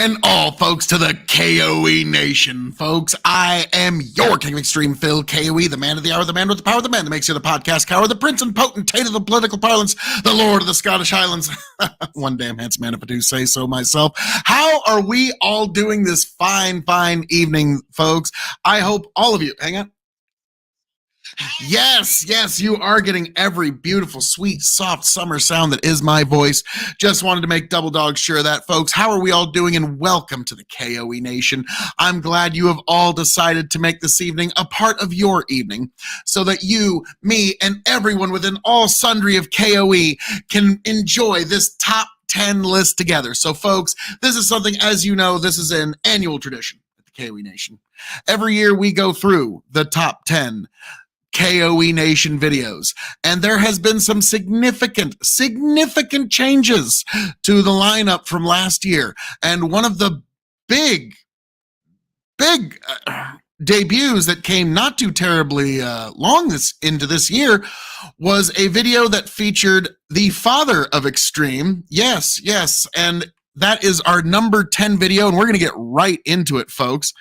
and all, folks, to the K.O.E. Nation, folks. I am your King of Extreme, Phil K.O.E., the man of the hour, the man with the power, the man that makes you the podcast cower, the prince and potentate of the political parlance, the lord of the Scottish Highlands. One damn handsome man, if I do say so myself. How are we all doing this fine evening, folks? I hope all of you, hang on. Yes, you are getting every beautiful, sweet, soft summer sound that is my voice. Just wanted to make double dog sure of that, folks. How are we all doing? And welcome to the K.O.E. Nation. I'm glad you have all decided to make this evening a part of your evening so that you, me, and everyone within all sundry of K.O.E. can enjoy this top 10 list together. So, folks, this is something, as you know, this is an annual tradition at the K.O.E. Nation. Every year we go through the top 10 K.O.E. Nation videos, and there has been some significant changes to the lineup from last year. And one of the big debuts that came not too terribly long into this year was a video that featured the father of Extreme. Yes, and that is our number 10 video, and we're going to get right into it, folks.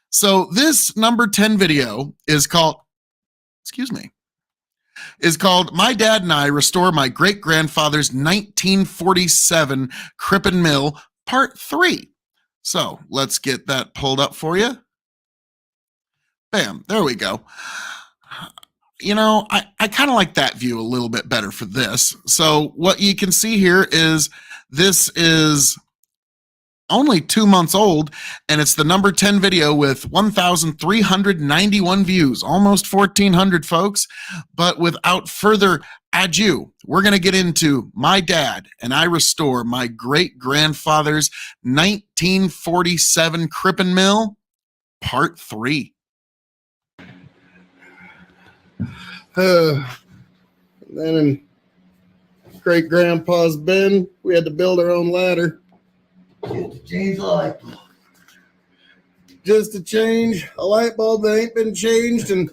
So this number 10 video is called My Dad and I Restore My Great-Grandfather's 1947 Crippen Mill, Part 3. So let's get that pulled up for you. Bam, there we go. You know, I kind of like that view a little bit better for this. So what you can see here is this is only 2 months old, and it's the number 10 video with 1,391 views, almost 1,400, folks. But without further ado, we're going to get into My Dad and I Restore My Great-Grandfather's 1947 Crippen Mill, Part 3. Then in great-grandpa's bin, we had to build our own ladder. Get to change the light bulb. Just to change a light bulb that ain't been changed in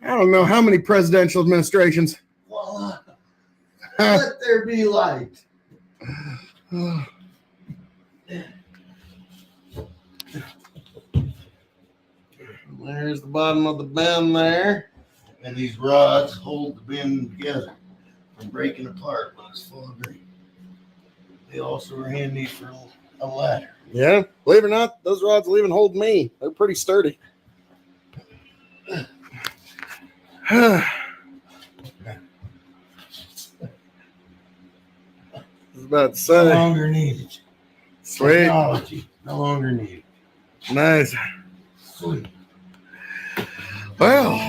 I don't know how many presidential administrations. Voila. Let there be light. There's the bottom of the bin there. And these rods hold the bin together from breaking apart when it's full of rain. They also are handy for a ladder. Yeah, believe it or not, those rods will even hold me. They're pretty sturdy. I was about to say. No longer needed. Sweet. Technology, no longer needed. Nice. Sweet. Well.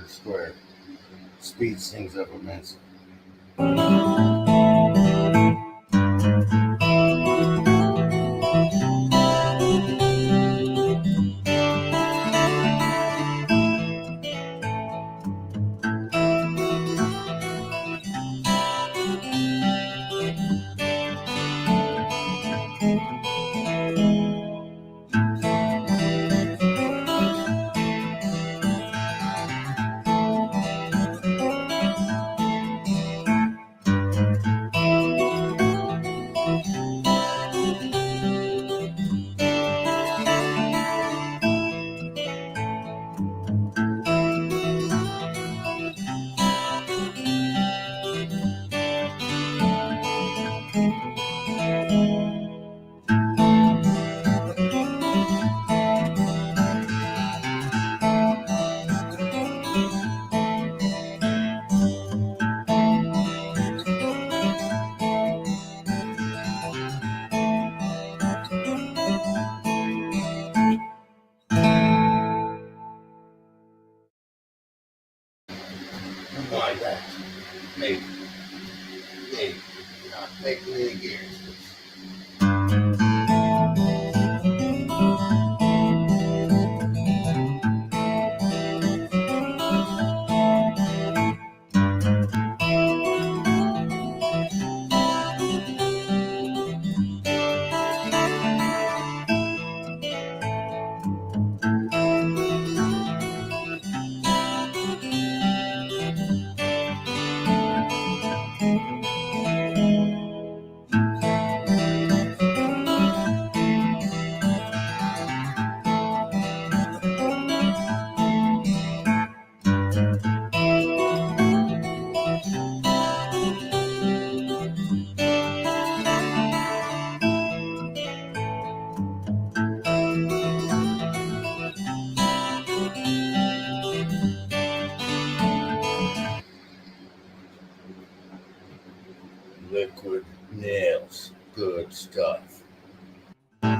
Square. Speeds things up immensely. Something like that. Maybe. Maybe. Not making any guarantees. Liquid nails. Good stuff. Alright.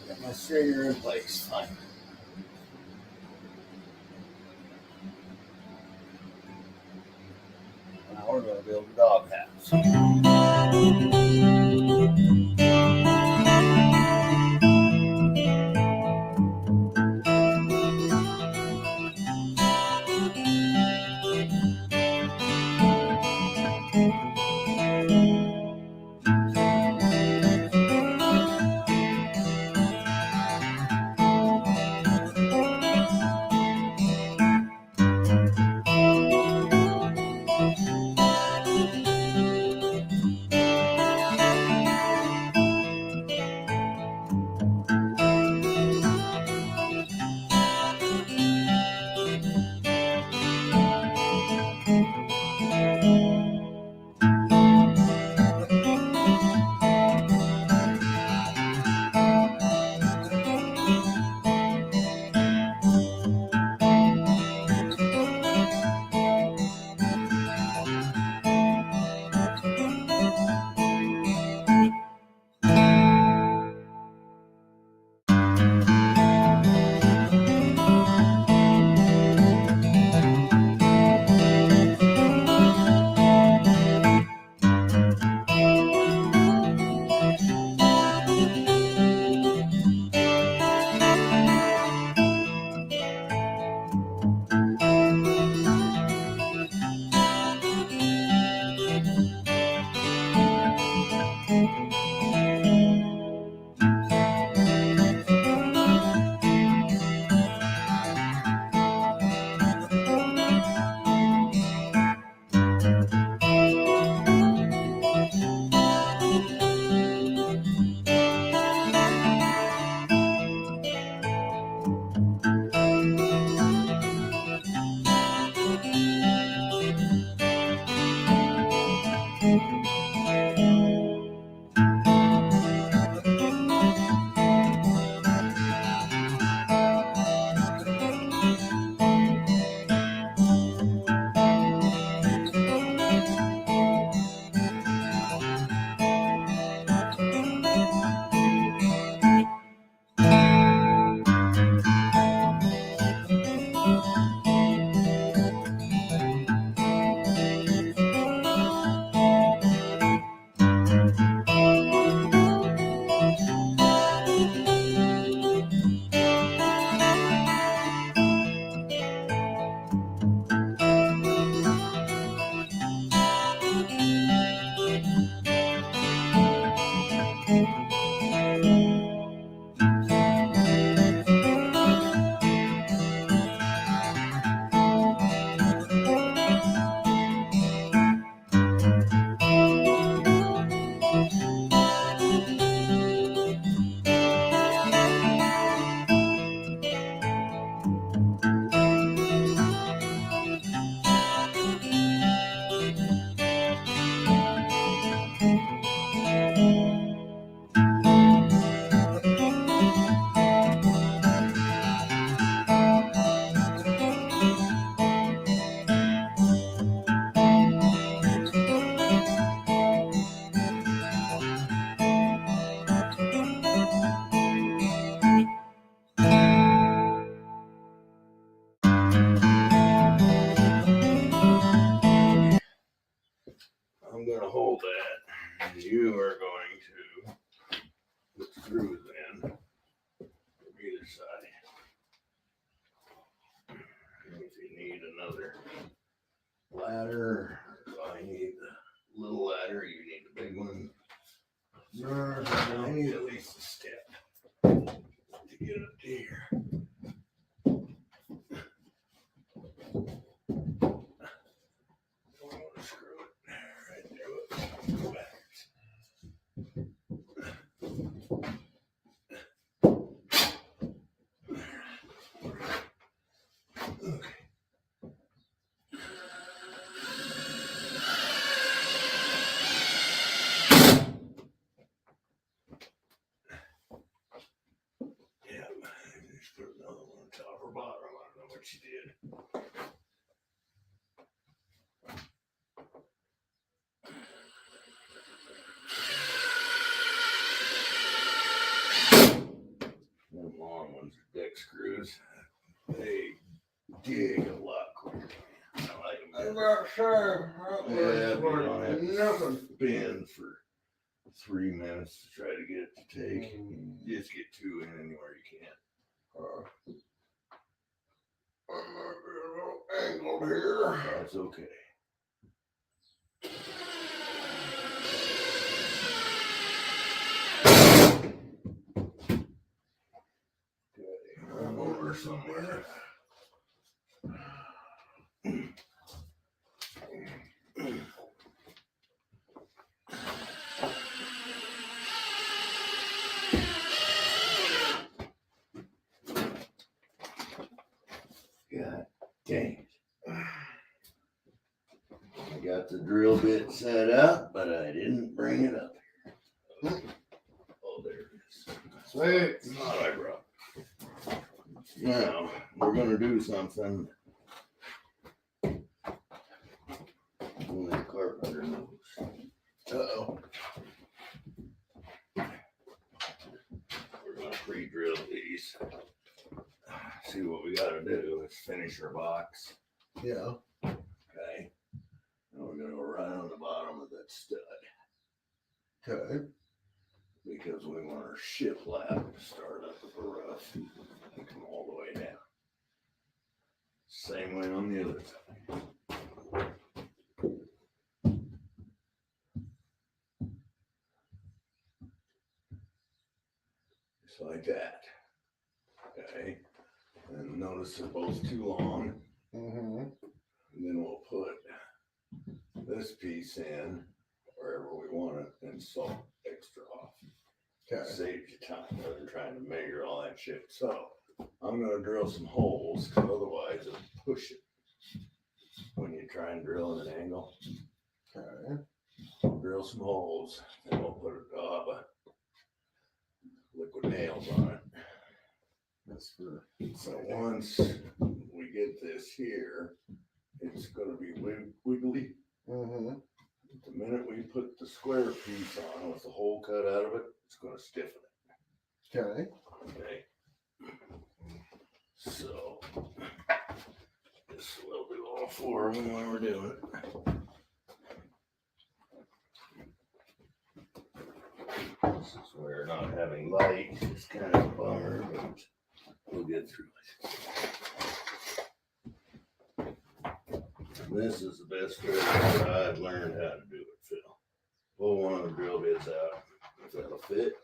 Got my strainer in place. Fine. Now we're going to build a doghouse. screws in from either side. And if you need another ladder, if I need the little ladder, you need the big one. I need at least a step to get up to here. Don't want to screw it right through it. Go backwards. Okay. Yeah, just put another one on top or bottom. I don't know what you did. Them long ones are deck screws. They dig a lot quicker. I like them. I'm about sure. Yeah, you don't have to Nothing. spin for 3 minutes to try to get it to take. You just get 2 in anywhere you can. I might be a little angled here. That's okay. Okay, I'm over somewhere. God dang it. I got the drill bit set up, but I didn't bring it up here. Oh, there it is. Sweet. Not I brought. Now, we're going to do something only the carpenter knows. Uh-oh. We're going to pre-drill these. See what we got to do is finish our box. Yeah. Okay. And we're going to go right on the bottom of that stud Okay. because we want our shiplap to start up at the rough and come all the way down. Same way on the other side. Just like that. Okay. And notice they're both too long. Mm-hmm. And then we'll put this piece in wherever we want it and saw extra off. Okay. Saves you time rather than trying to measure all that shit. So I'm going to drill some holes because otherwise it'll push it when you try and drill at an angle. Okay. Drill some holes and we'll put a daub of liquid nails on it. That's for. So once we get this here, it's going to be wiggly. Mm-hmm. The minute we put the square piece on with the hole cut out of it, it's going to stiffen it. Okay. Okay. So this will do all 4 of them while we're doing it. This is where not having light is kind of a bummer, but we'll get through it. This is the best drill that I've learned how to do it, Phil. Pull one of the drill bits out. If that'll fit,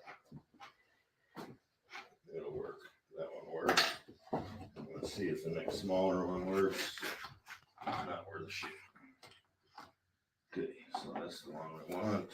it'll work. That one works. Let's see if the next smaller one works. Not worth a shit. Okay, so that's the one we want.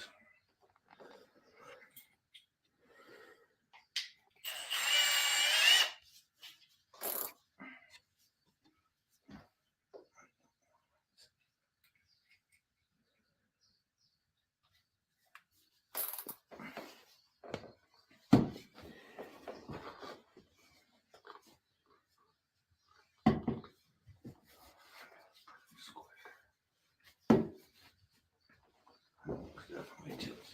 Definitely tilted.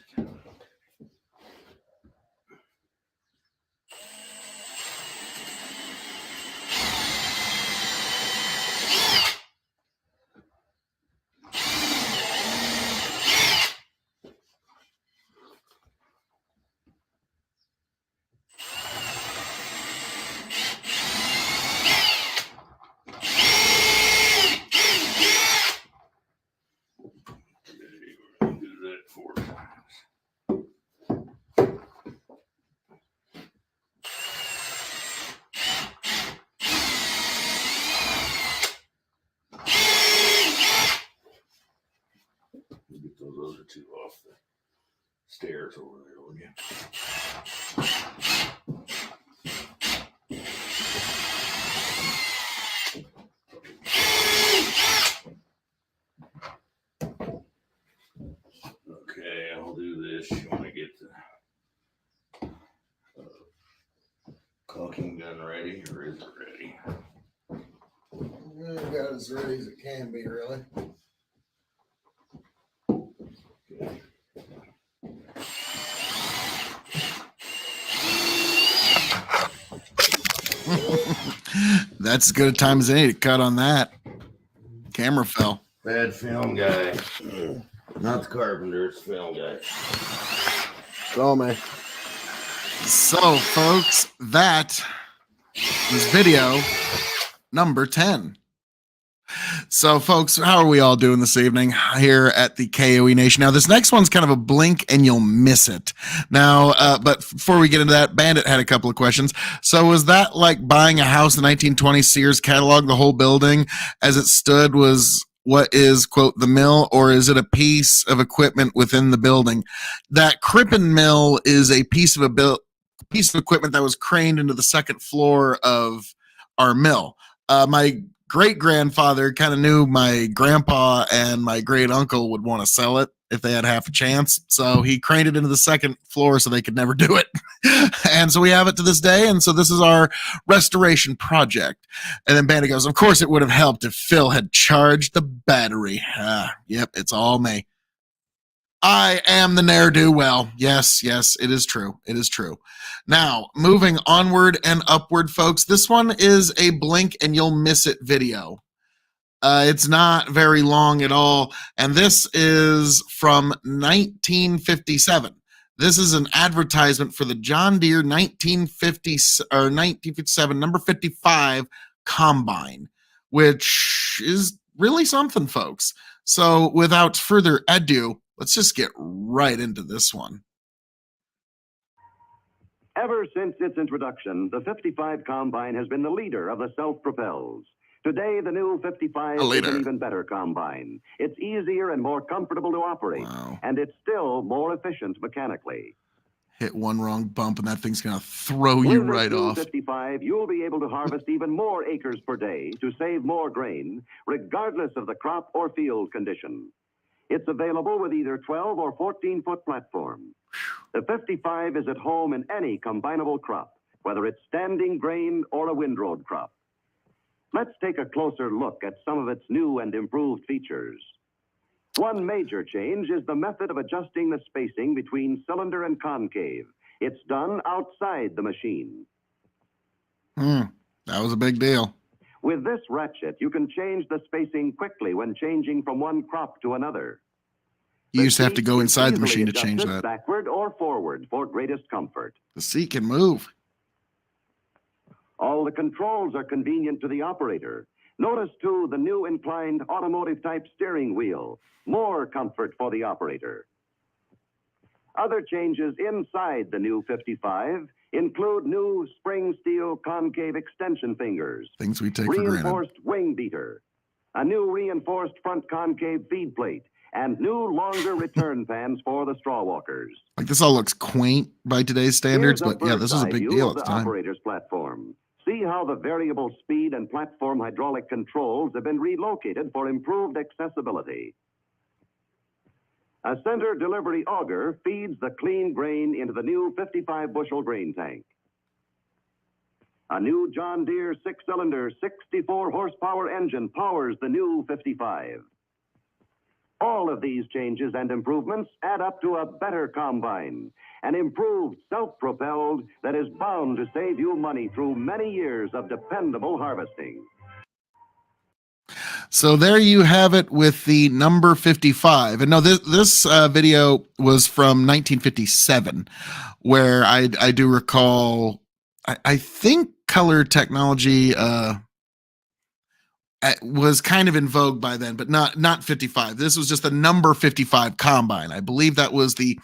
stairs over there, will you? Okay, I'll do this. You want to get the caulking gun ready, or is it ready? I got as ready as it can be, really. Okay. That's as good a time as any to cut on that. Camera fell. Bad film guy. Not the carpenter, it's the film guy. So, man. So, folks, that is video number 10. So, folks, how are we all doing this evening here at the K.O.E Nation? Now, this next one's kind of a blink and you'll miss it. Now, but before we get into that, Bandit had a couple of questions. So, was that like buying a house in the 1920 Sears catalog? The whole building as it stood was what is, quote, the mill, or is it a piece of equipment within the building? That Crippen mill is a piece of equipment that was craned into the second floor of our mill. My great grandfather kind of knew my grandpa and my great uncle would want to sell it if they had half a chance. So he craned it into the second floor so they could never do it. And so we have it to this day. And so this is our restoration project. And then Bandit goes, of course it would have helped if Phil had charged the battery. Yep, it's all me. I am the ne'er-do-well. Yes, it is true. It is true. Now, moving onward and upward, folks, this one is a blink and you'll miss it video. It's not very long at all, and this is from 1957. This is an advertisement for the John Deere 1957 number 55 combine, which is really something, folks. So, without further ado, let's just get right into this one. Ever since its introduction, the 55 Combine has been the leader of the self-propels. Today, the new 55 is an even better combine. It's easier and more comfortable to operate, and it's still more efficient mechanically. Hit one wrong bump and that thing's going to throw you right off. With the 55, you'll be able to harvest even more acres per day to save more grain, regardless of the crop or field condition. It's available with either 12 or 14-foot platform. The 55 is at home in any combinable crop, whether it's standing grain or a windrowed crop. Let's take a closer look at some of its new and improved features. One major change is the method of adjusting the spacing between cylinder and concave. It's done outside the machine. That was a big deal. With this ratchet, you can change the spacing quickly when changing from one crop to another. You used to have to go inside the machine to change that. Backward or forward for greatest comfort. The seat can move. All the controls are convenient to the operator. Notice, too, the new inclined automotive-type steering wheel. More comfort for the operator. Other changes inside the new 55 include new spring steel concave extension fingers. Things we take for granted. Reinforced wing beater. A new reinforced front concave feed plate. And new longer return pans for the straw walkers. Like, this all looks quaint by today's standards, but yeah, this was a big deal at the time. Operator's platform. See how the variable speed and platform hydraulic controls have been relocated for improved accessibility. A center delivery auger feeds the clean grain into the new 55-bushel grain tank. A new John Deere 6-cylinder, 64-horsepower engine powers the new 55. All of these changes and improvements add up to a better combine, an improved self-propelled that is bound to save you money through many years of dependable harvesting. So there you have it with the number 55. And no, this video was from 1957, where I do recall, I think color technology was kind of in vogue by then, but not 55. This was just the number 55 combine. I believe that was the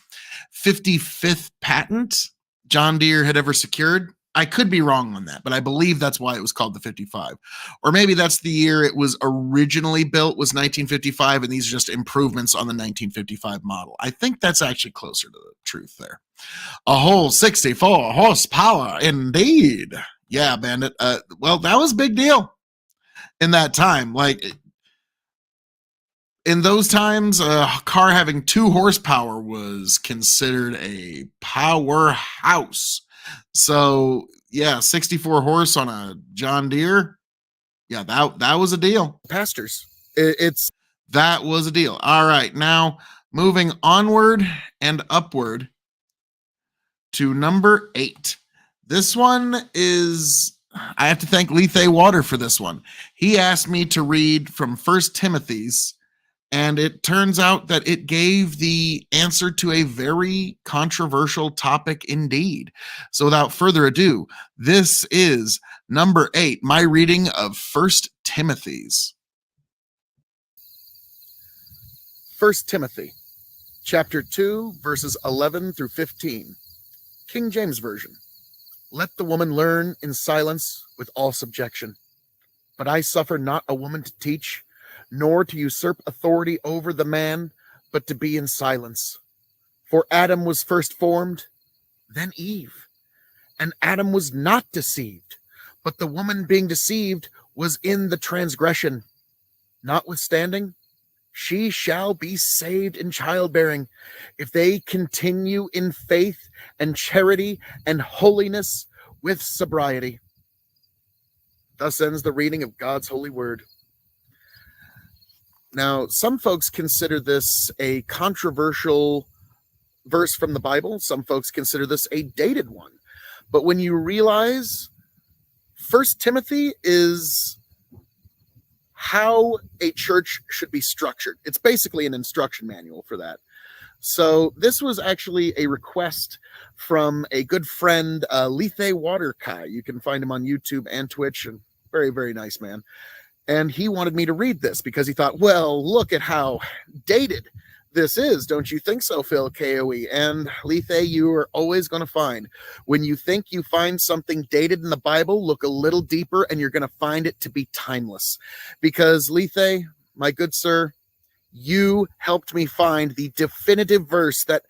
55th patent John Deere had ever secured. I could be wrong on that, but I believe that's why it was called the 55. Or maybe that's the year it was originally built, was 1955, and these are just improvements on the 1955 model. I think that's actually closer to the truth there. A whole 64 horsepower, indeed. Yeah, Bandit. Well, that was a big deal in that time. Like, in those times, a car having 2 horsepower was considered a powerhouse. So, yeah, 64 horse on a John Deere. Yeah, that was a deal. Pastors. That was a deal. All right, now moving onward and upward to number 8. This one is, I have to thank Lethe Water for this one. He asked me to read from 1 Timothy's, and it turns out that it gave the answer to a very controversial topic indeed. So without further ado, this is number 8, my reading of 1 Timothy's. 1 Timothy, chapter 2, verses 11 through 15. King James Version. Let the woman learn in silence with all subjection. But I suffer not a woman to teach, nor to usurp authority over the man, but to be in silence. For Adam was first formed, then Eve. And Adam was not deceived, but the woman being deceived was in the transgression. Notwithstanding, she shall be saved in childbearing, if they continue in faith and charity and holiness with sobriety. Thus ends the reading of God's holy word. Now, some folks consider this a controversial verse from the Bible. Some folks consider this a dated one. But when you realize 1 Timothy is how a church should be structured, it's basically an instruction manual for that. So this was actually a request from a good friend, Lethe Waterkai. You can find him on YouTube and Twitch, and very, very nice man. And he wanted me to read this because he thought, well, look at how dated this is. Don't you think so, Phil, K.O.E? And Lethe, you are always going to find, when you think you find something dated in the Bible, look a little deeper and you're going to find it to be timeless. Because Lethe, my good sir, you helped me find the definitive verse that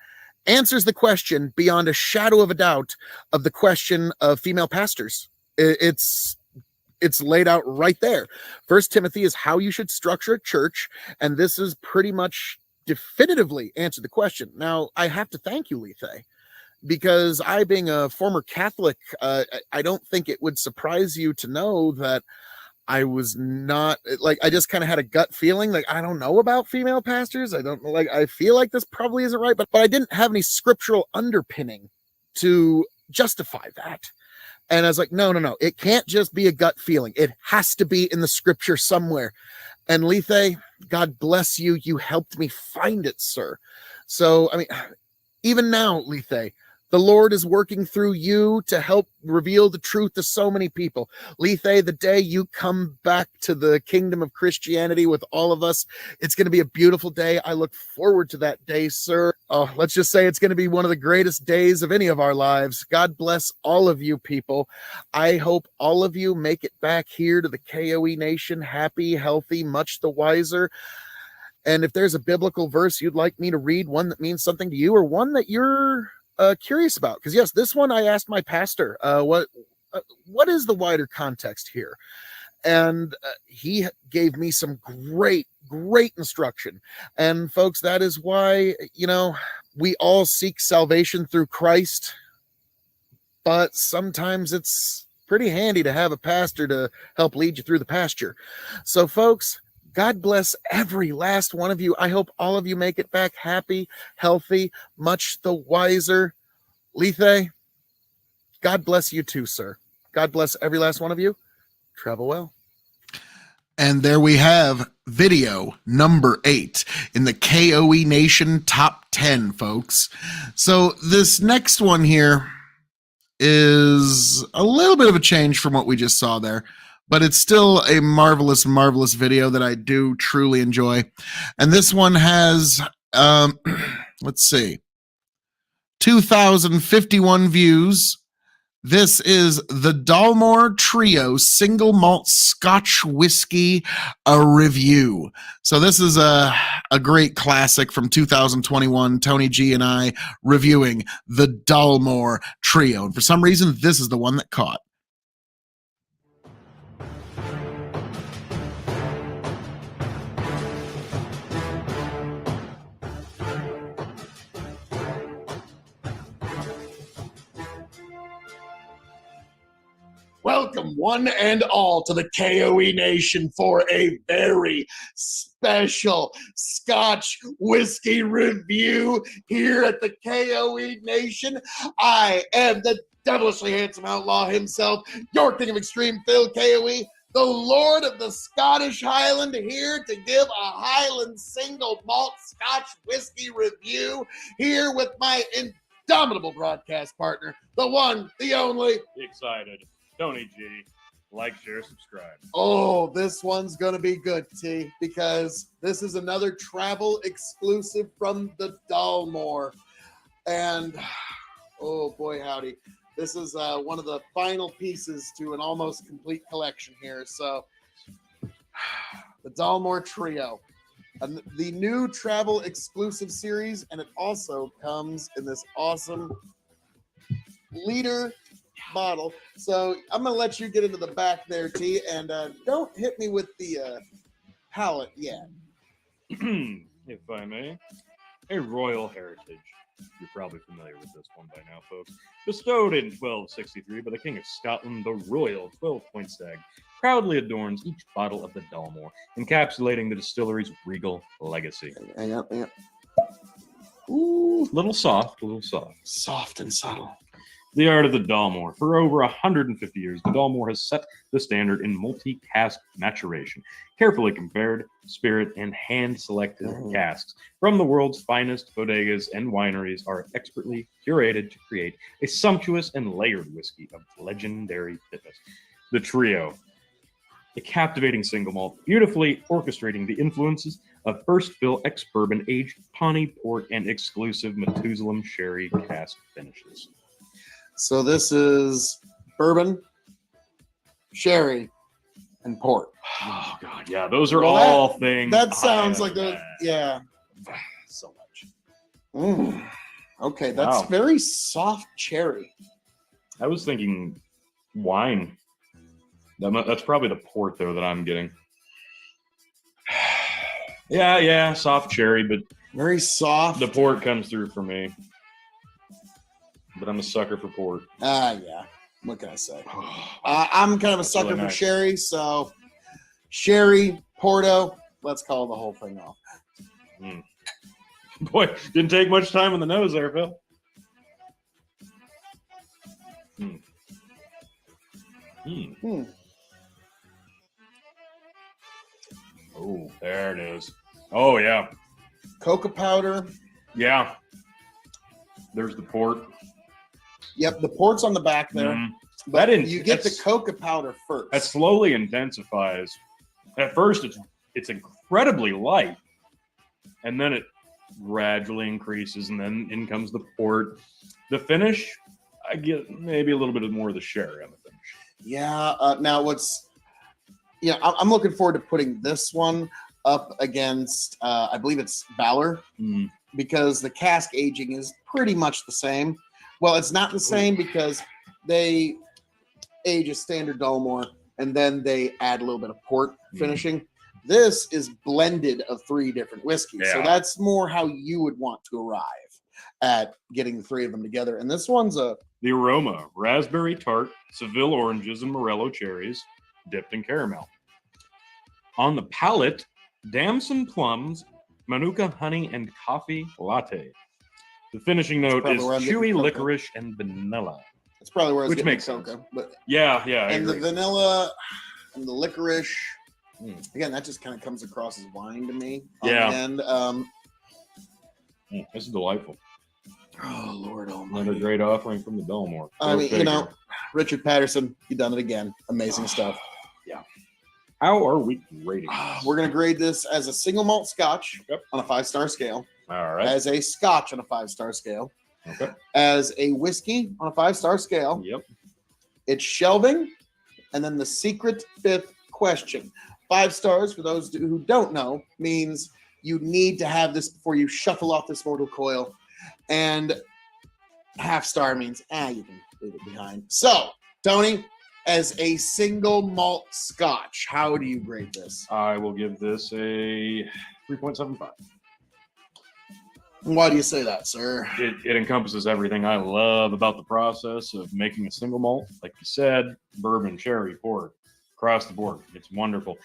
answers the question beyond a shadow of a doubt of the question of female pastors. It's laid out right there. 1 Timothy is how you should structure a church, and this is pretty much definitively answered the question. Now, I have to thank you, Lethe, because I, being a former Catholic, I don't think it would surprise you to know that I was not, like, I just kind of had a gut feeling, like, I don't know about female pastors. I don't, like, I feel like this probably isn't right, but I didn't have any scriptural underpinning to justify that. And I was like, no, it can't just be a gut feeling. It has to be in the scripture somewhere. And Lethe, God bless you. You helped me find it, sir. So, I mean, even now, Lethe, the Lord is working through you to help reveal the truth to so many people. Lethe, the day you come back to the kingdom of Christianity with all of us, it's going to be a beautiful day. I look forward to that day, sir. Oh, let's just say it's going to be one of the greatest days of any of our lives. God bless all of you people. I hope all of you make it back here to the K.O.E. Nation, happy, healthy, much the wiser. And if there's a biblical verse you'd like me to read, one that means something to you or one that you're curious about, because yes, this one I asked my pastor, what is the wider context here? And he gave me some great instruction. And folks, that is why, we all seek salvation through Christ, but sometimes it's pretty handy to have a pastor to help lead you through the pasture. So folks, God bless every last one of you. I hope all of you make it back happy, healthy, much the wiser. Lethe, God bless you too, sir. God bless every last one of you. Travel well. And there we have video number 8 in the K.O.E. Nation Top 10, folks. So this next one here is a little bit of a change from what we just saw there, but it's still a marvelous, marvelous video that I do truly enjoy. And this one has, let's see, 2,051 views. This is the Dalmore Trio Single Malt Scotch Whiskey, a review. So this is a great classic from 2021. Tony G and I reviewing the Dalmore Trio. And for some reason, this is the one that caught. Welcome, one and all, to the K.O.E. Nation for a very special Scotch whiskey review here at the K.O.E. Nation. I am the devilishly handsome outlaw himself, your king of extreme, Phil K.O.E., the Lord of the Scottish Highland, here to give a Highland single malt Scotch whiskey review, here with my indomitable broadcast partner, the one, the only, Excited Tony G. Like, share, subscribe. Oh, this one's going to be good, T, because this is another travel exclusive from the Dalmore. And, oh boy, howdy. This is one of the final pieces to an almost complete collection here. So, the Dalmore Trio, the new travel exclusive series, and it also comes in this awesome liter bottle. So I'm gonna let you get into the back there, T, and don't hit me with the palate yet. If I may. A royal heritage. You're probably familiar with this one by now, folks. Bestowed in 1263 by the King of Scotland, the Royal 12-point stag proudly adorns each bottle of the Dalmore, encapsulating the distillery's regal legacy. Hang up. Ooh, Little soft, little soft. soft and subtle. The art of the Dalmore. For over 150 years, the Dalmore has set the standard in multi-cask maturation. Carefully compared, spirit, and hand-selected casks from the world's finest bodegas and wineries are expertly curated to create a sumptuous and layered whiskey of legendary fitness. The Trio, a captivating single malt, beautifully orchestrating the influences of first fill ex-bourbon aged Pawnee port and exclusive Methuselah sherry cask finishes. So this is bourbon, sherry, and port. Oh God, yeah, those are Well, all things. That sounds like the yeah, so much. Okay, that's Wow. very soft cherry. I was thinking wine. That's probably the port though that I'm getting. Yeah, soft cherry, but Very soft. the port comes through for me. But I'm a sucker for port. Yeah. What can I say? I'm kind of a That's sucker really for nice. sherry, so sherry, Porto. Let's call the whole thing off. Boy, didn't take much time on the nose there, Phil. Oh, there it is. Oh yeah, Coca powder. yeah. There's the port. Yep, the port's on the back there. But That you get the that's- coca powder first. That slowly intensifies. At first, it's incredibly light, and then it gradually increases, and then in comes the port. The finish, I get maybe a little bit more of the sherry on the finish. Yeah. Now I'm looking forward to putting this one up against I believe it's Valor, because the cask aging is pretty much the same. Well, it's not the same because they age a standard Dalmore and then they add a little bit of port finishing. This is blended of 3 different whiskeys. So Yeah. that's more how you would want to arrive at getting the 3 of them together. And this one's The aroma: raspberry tart, Seville oranges, and Morello cherries, dipped in caramel. On the palate, damson plums, manuka honey, and coffee latte. The finishing note probably is where I'm getting chewy cocoa. licorice and vanilla. That's probably where I was Which getting makes cocoa. sense. But Yeah, I and the agree. vanilla and the licorice, again, that just kind of comes across as wine to me. On Yeah. the end. This is delightful. Oh Lord Another Almighty! great offering from the Dalmore. I Go mean, figure. Richard Patterson, you done it again. Amazing stuff. How are we rating this? We're gonna grade this as a single malt Scotch Yep. on a 5-star scale, All right. as a Scotch on a 5-star scale, Okay. as a whiskey on a 5-star scale, Yep. It's shelving, and then the secret fifth question. 5 stars, for those who don't know, means you need to have this before you shuffle off this mortal coil. And half star means, you can leave it behind. So, Tony, as a single malt scotch, how do you grade this? I will give this a 3.75. Why do you say that, sir? It encompasses everything I love about the process of making a single malt. Like you said, bourbon, sherry, port, across the board. It's wonderful.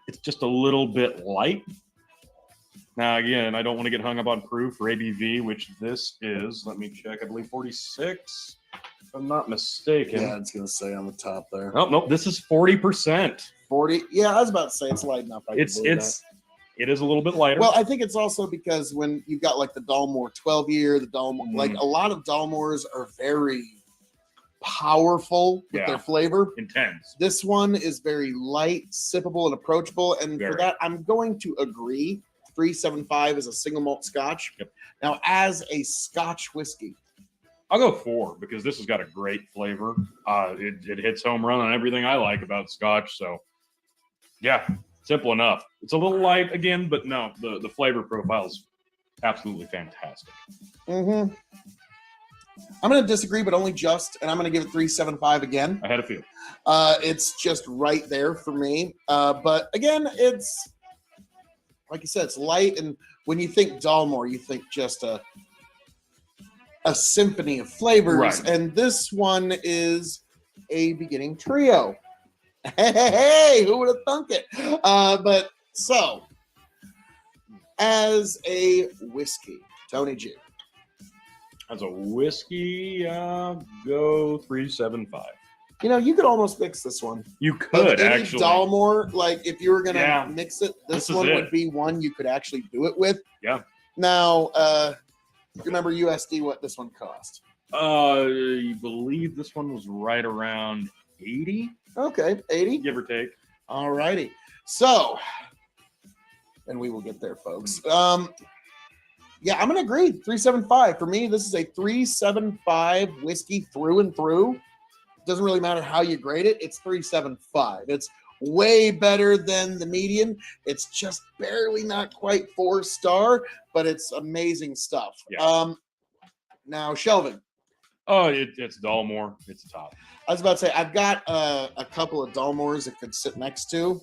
It's just a little bit light. Now, again, I don't want to get hung up on proof or ABV, which this is. Let me check. I believe 46, if I'm not mistaken. Yeah, it's going to say on the top there. Oh, no, this is 40%. 40. Yeah, I was about to say it's light enough. It is a little bit lighter. Well, I think it's also because when you've got like the Dalmore 12-year, the Dalmore, like a lot of Dalmores are very powerful with their flavor. Intense. This one is very light, sippable, and approachable. And for that, I'm going to agree. 3.75 is a single malt scotch. Yep. Now, as a Scotch whiskey, I'll go 4 because this has got a great flavor. It hits home run on everything I like about Scotch. So, yeah, simple enough. It's a little light again, but no, the flavor profile is absolutely fantastic. I'm going to disagree, but only just, and I'm going to give it 3.75 again. I had a feel. It's just right there for me. But again, it's like you said, it's light, and when you think Dalmore, you think just a symphony of flavors, right. And this one is a beginning trio. Hey, who would have thunk it? But so, as a whiskey, Tony G. As a whiskey, go 3.75. You know, you could almost mix this one. You could, any actually. Dalmore, like if you were going to mix it, this one would be one you could actually do it with. Yeah. Now, remember USD what this one cost? I believe this one was right around 80. Okay, 80. Give or take. All righty. So, and we will get there, folks. Yeah, I'm going to agree. 3.75. For me, this is a 3.75 whiskey through and through. Doesn't really matter how you grade it. It's 3.75. It's way better than the median. It's just barely not quite 4-star, but it's amazing stuff. Yeah. Now, shelving. Oh, it's Dalmore. It's a top. I was about to say, I've got a couple of Dalmores that could sit next to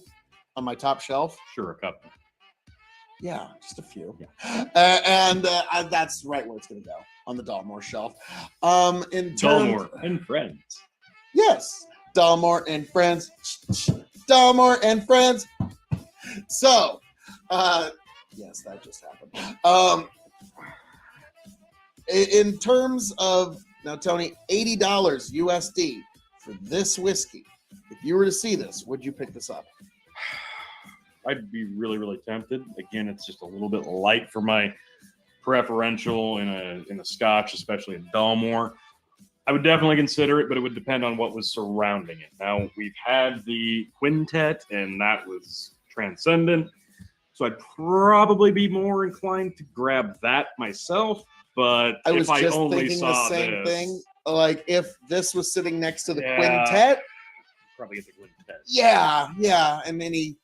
on my top shelf. Sure, a couple. Yeah, just a few. Yeah. And that's right where it's going to go, on the Dalmore shelf. Dalmore and friends. Yes, Dalmore and friends. Dalmore and friends. So, yes, that just happened. In terms of, now, Tony, $80 USD for this whiskey. If you were to see this, would you pick this up? I'd be really, really tempted. Again, it's just a little bit light for my preferential in a Scotch, especially a Dalmore. I would definitely consider it, but it would depend on what was surrounding it. Now, we've had the quintet, and that was transcendent. So I'd probably be more inclined to grab that myself. But I was if I just only thinking saw the same this, thing. Like if this was sitting next to the quintet. Probably get the quintet. Yeah. And any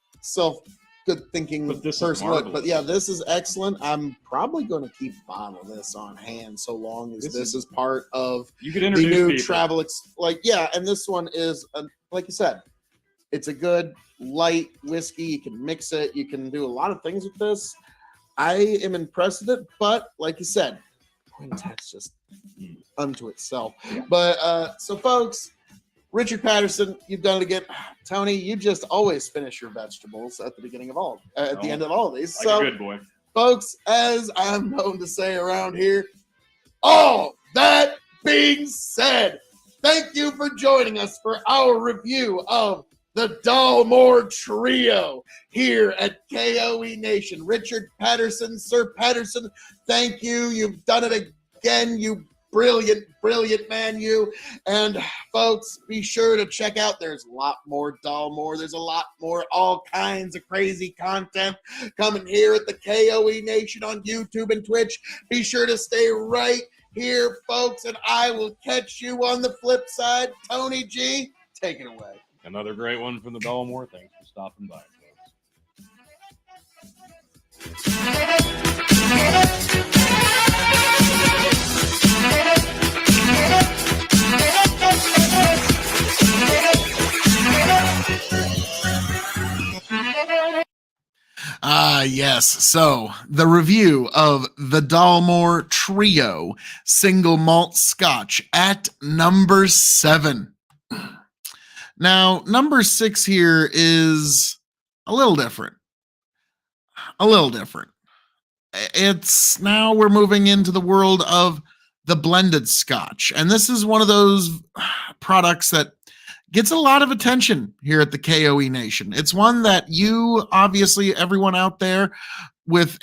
good thinking person would. But yeah, this is excellent. I'm probably going to keep a bottle of this on hand so long as this is part of you could the introduce new people. travel. And this one is, like you said, it's a good light whiskey. You can mix it. You can do a lot of things with this. I am impressed with it, but like you said, quintet's just unto itself. Yeah. But so folks, Richard Patterson, you've done it again. Tony, you just always finish your vegetables at the beginning of the end of all of these. Like So, a good boy. folks, as I'm known to say around here, all that being said, thank you for joining us for our review of the Dalmore Trio here at K.O.E. Nation. Richard Patterson, Sir Patterson, thank you. You've done it again, you brilliant man, you. And folks, be sure to check out, there's a lot more Dalmore. There's a lot more, all kinds of crazy content coming here at the K.O.E. Nation on YouTube and Twitch. Be sure to stay right here, folks, and I will catch you on the flip side. Tony G, take it away. Another great one from the Dollamore. Thanks for stopping by, Yes. So the review of the Dalmore Trio single malt scotch at number 7. Now, number 6 here is a little different. It's now we're moving into the world of the blended scotch. And this is one of those products that gets a lot of attention here at the KOE Nation. It's one that you, obviously, everyone out there with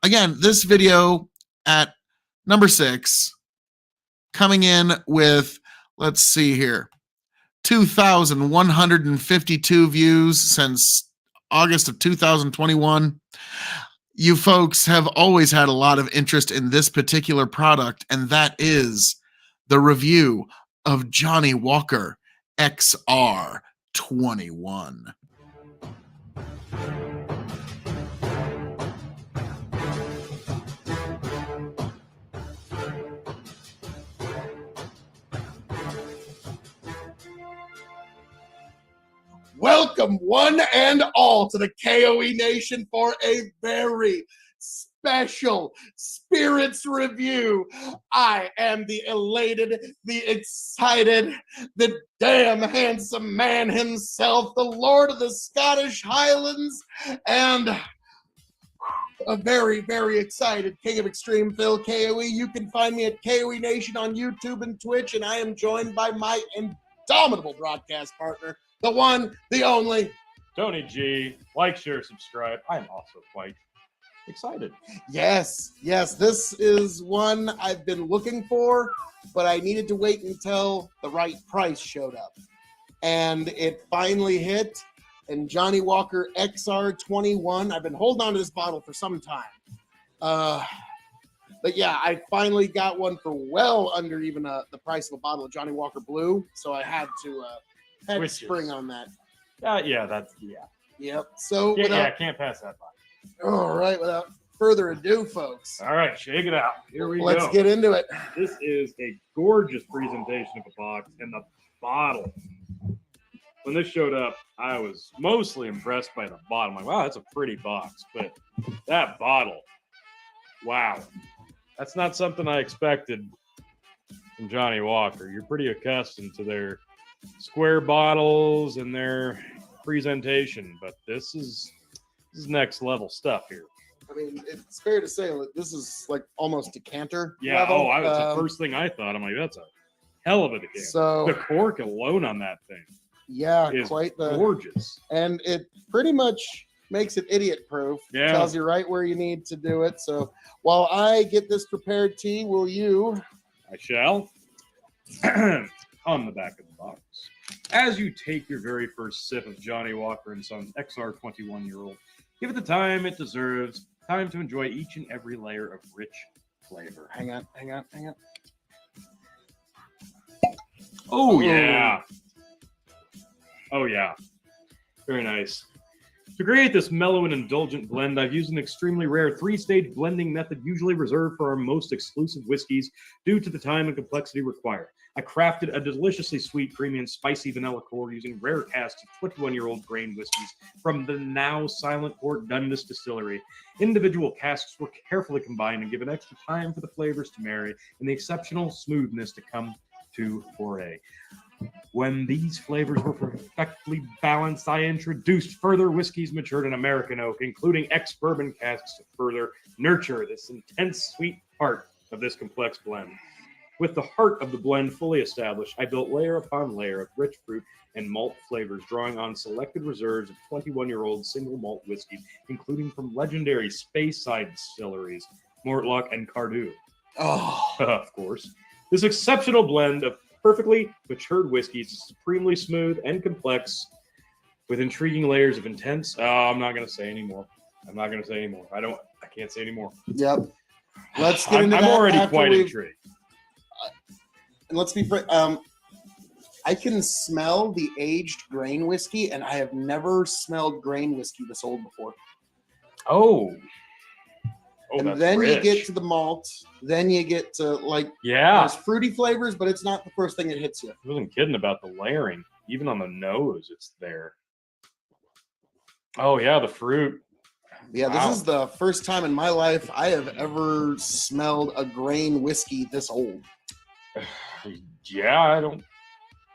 again, this video at number 6, coming in with, let's see here, 2,152 views since August of 2021. You folks have always had a lot of interest in this particular product, and that is the review of Johnny Walker XR21. Welcome, one and all, to the KOE Nation for a very special spirits review. I am the elated, the excited, the damn handsome man himself, the Lord of the Scottish Highlands, and a very, very excited King of Extreme Phil, KOE. You can find me at KOE Nation on YouTube and Twitch, and I am joined by my indomitable broadcast partner, the one, the only, Tony G. Like, share, subscribe. I'm also quite excited. Yes, this is one I've been looking for, but I needed to wait until the right price showed up. And it finally hit, and Johnny Walker XR21. I've been holding on to this bottle for some time. But yeah, I finally got one for well under even the price of a bottle of Johnny Walker Blue, so I had to spring on that. Yeah. Yep. So Can't pass that by. All right, without further ado, folks. All right, shake it out. Here we go. Let's get into it. This is a gorgeous presentation of a box, and the bottle. When this showed up, I was mostly impressed by the bottle. I'm like, wow, that's a pretty box. But that bottle, wow. That's not something I expected from Johnny Walker. You're pretty accustomed to their square bottles and their presentation, but this is next level stuff here. I mean, it's fair to say that this is like almost decanter Yeah. level. That's the first thing I thought. I'm like, that's a hell of a decanter. So the cork alone on that thing, is quite gorgeous, and it pretty much makes it idiot proof. Yeah. Tells you right where you need to do it. So while I get this prepared, T, will you? I shall. On the back of the box, as you take your very first sip of Johnny Walker & Sons XR 21-year-old, give it the time it deserves. Time to enjoy each and every layer of rich flavor. Hang on. Oh yeah. Very nice. To create this mellow and indulgent blend, I've used an extremely rare 3-stage blending method usually reserved for our most exclusive whiskeys due to the time and complexity required. I crafted a deliciously sweet, creamy, and spicy vanilla core using rare casks of 21-year-old grain whiskeys from the now silent port Dundas Distillery. Individual casks were carefully combined and given extra time for the flavors to marry and the exceptional smoothness to come to foray. When these flavors were perfectly balanced, I introduced further whiskeys matured in American oak, including ex-bourbon casks to further nurture this intense sweet part of this complex blend. With the heart of the blend fully established, I built layer upon layer of rich fruit and malt flavors, drawing on selected reserves of 21-year-old single malt whiskey, including from legendary Speyside distilleries, Mortlach and Cardew. Oh, Of course. This exceptional blend of perfectly matured whiskeys is supremely smooth and complex, with intriguing layers of intense. I'm not going to say anymore. I can't say anymore. yep. Let's get into I'm that already after quite we've- intrigued. And let's be I can smell the aged grain whiskey, and I have never smelled grain whiskey this old before. Oh, and that's then rich. you get to the malt. Then you get to Yeah, there's fruity flavors, but it's not the first thing that hits you. I wasn't kidding about the layering. Even on the nose, it's there. Oh yeah, the fruit. Yeah, Wow. This is the first time in my life I have ever smelled a grain whiskey this old. Yeah, I don't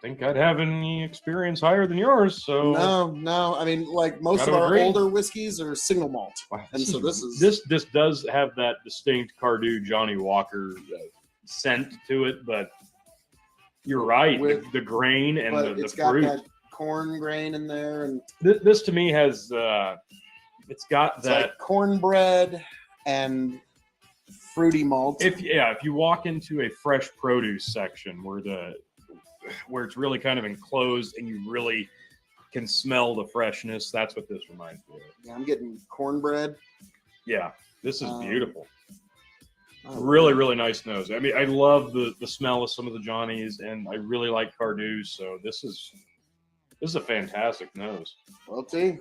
think I'd have any experience higher than yours. So No. I mean, like most of Gotta our agree. older whiskeys are single malt. Wow, And so this is- this does have that distinct Cardew Johnny Walker scent to it, but you're right. With- The grain and But the it's got fruit. that corn grain in there, and This to me has it's got it's that. like cornbread and fruity malt. If you walk into a fresh produce section where it's really kind of enclosed and you really can smell the freshness, that's what this reminds me of. Yeah, I'm getting cornbread. Yeah, this is beautiful. Oh, Really, really nice nose. I mean, I love the smell of some of the Johnnies, and I really like Cardew. So this is a fantastic nose. Well, see,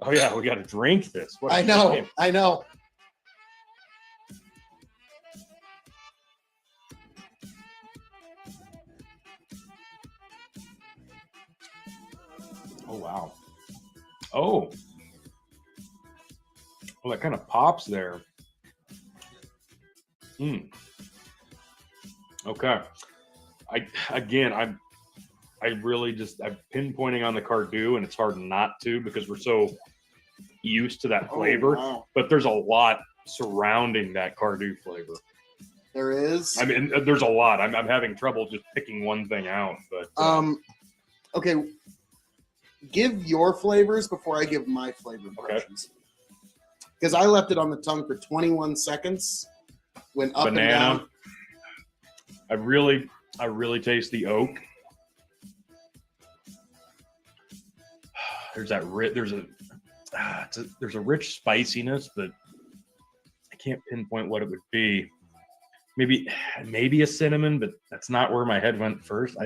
Oh yeah, we got to drink this. What a I know, shame. I know. Oh wow. Oh, well, that kind of pops there. Okay. I'm pinpointing on the Cardew, and it's hard not to because we're so used to that flavor. Oh, wow. But there's a lot surrounding that Cardew flavor. There is. I mean, there's a lot. I'm having trouble just picking one thing out. But Okay. Give your flavors before I give my flavor impressions. Because I left it on the tongue for 21 seconds. Went up banana. and down. I really taste the oak. There's a rich spiciness, but I can't pinpoint what it would be. Maybe a cinnamon, but that's not where my head went first.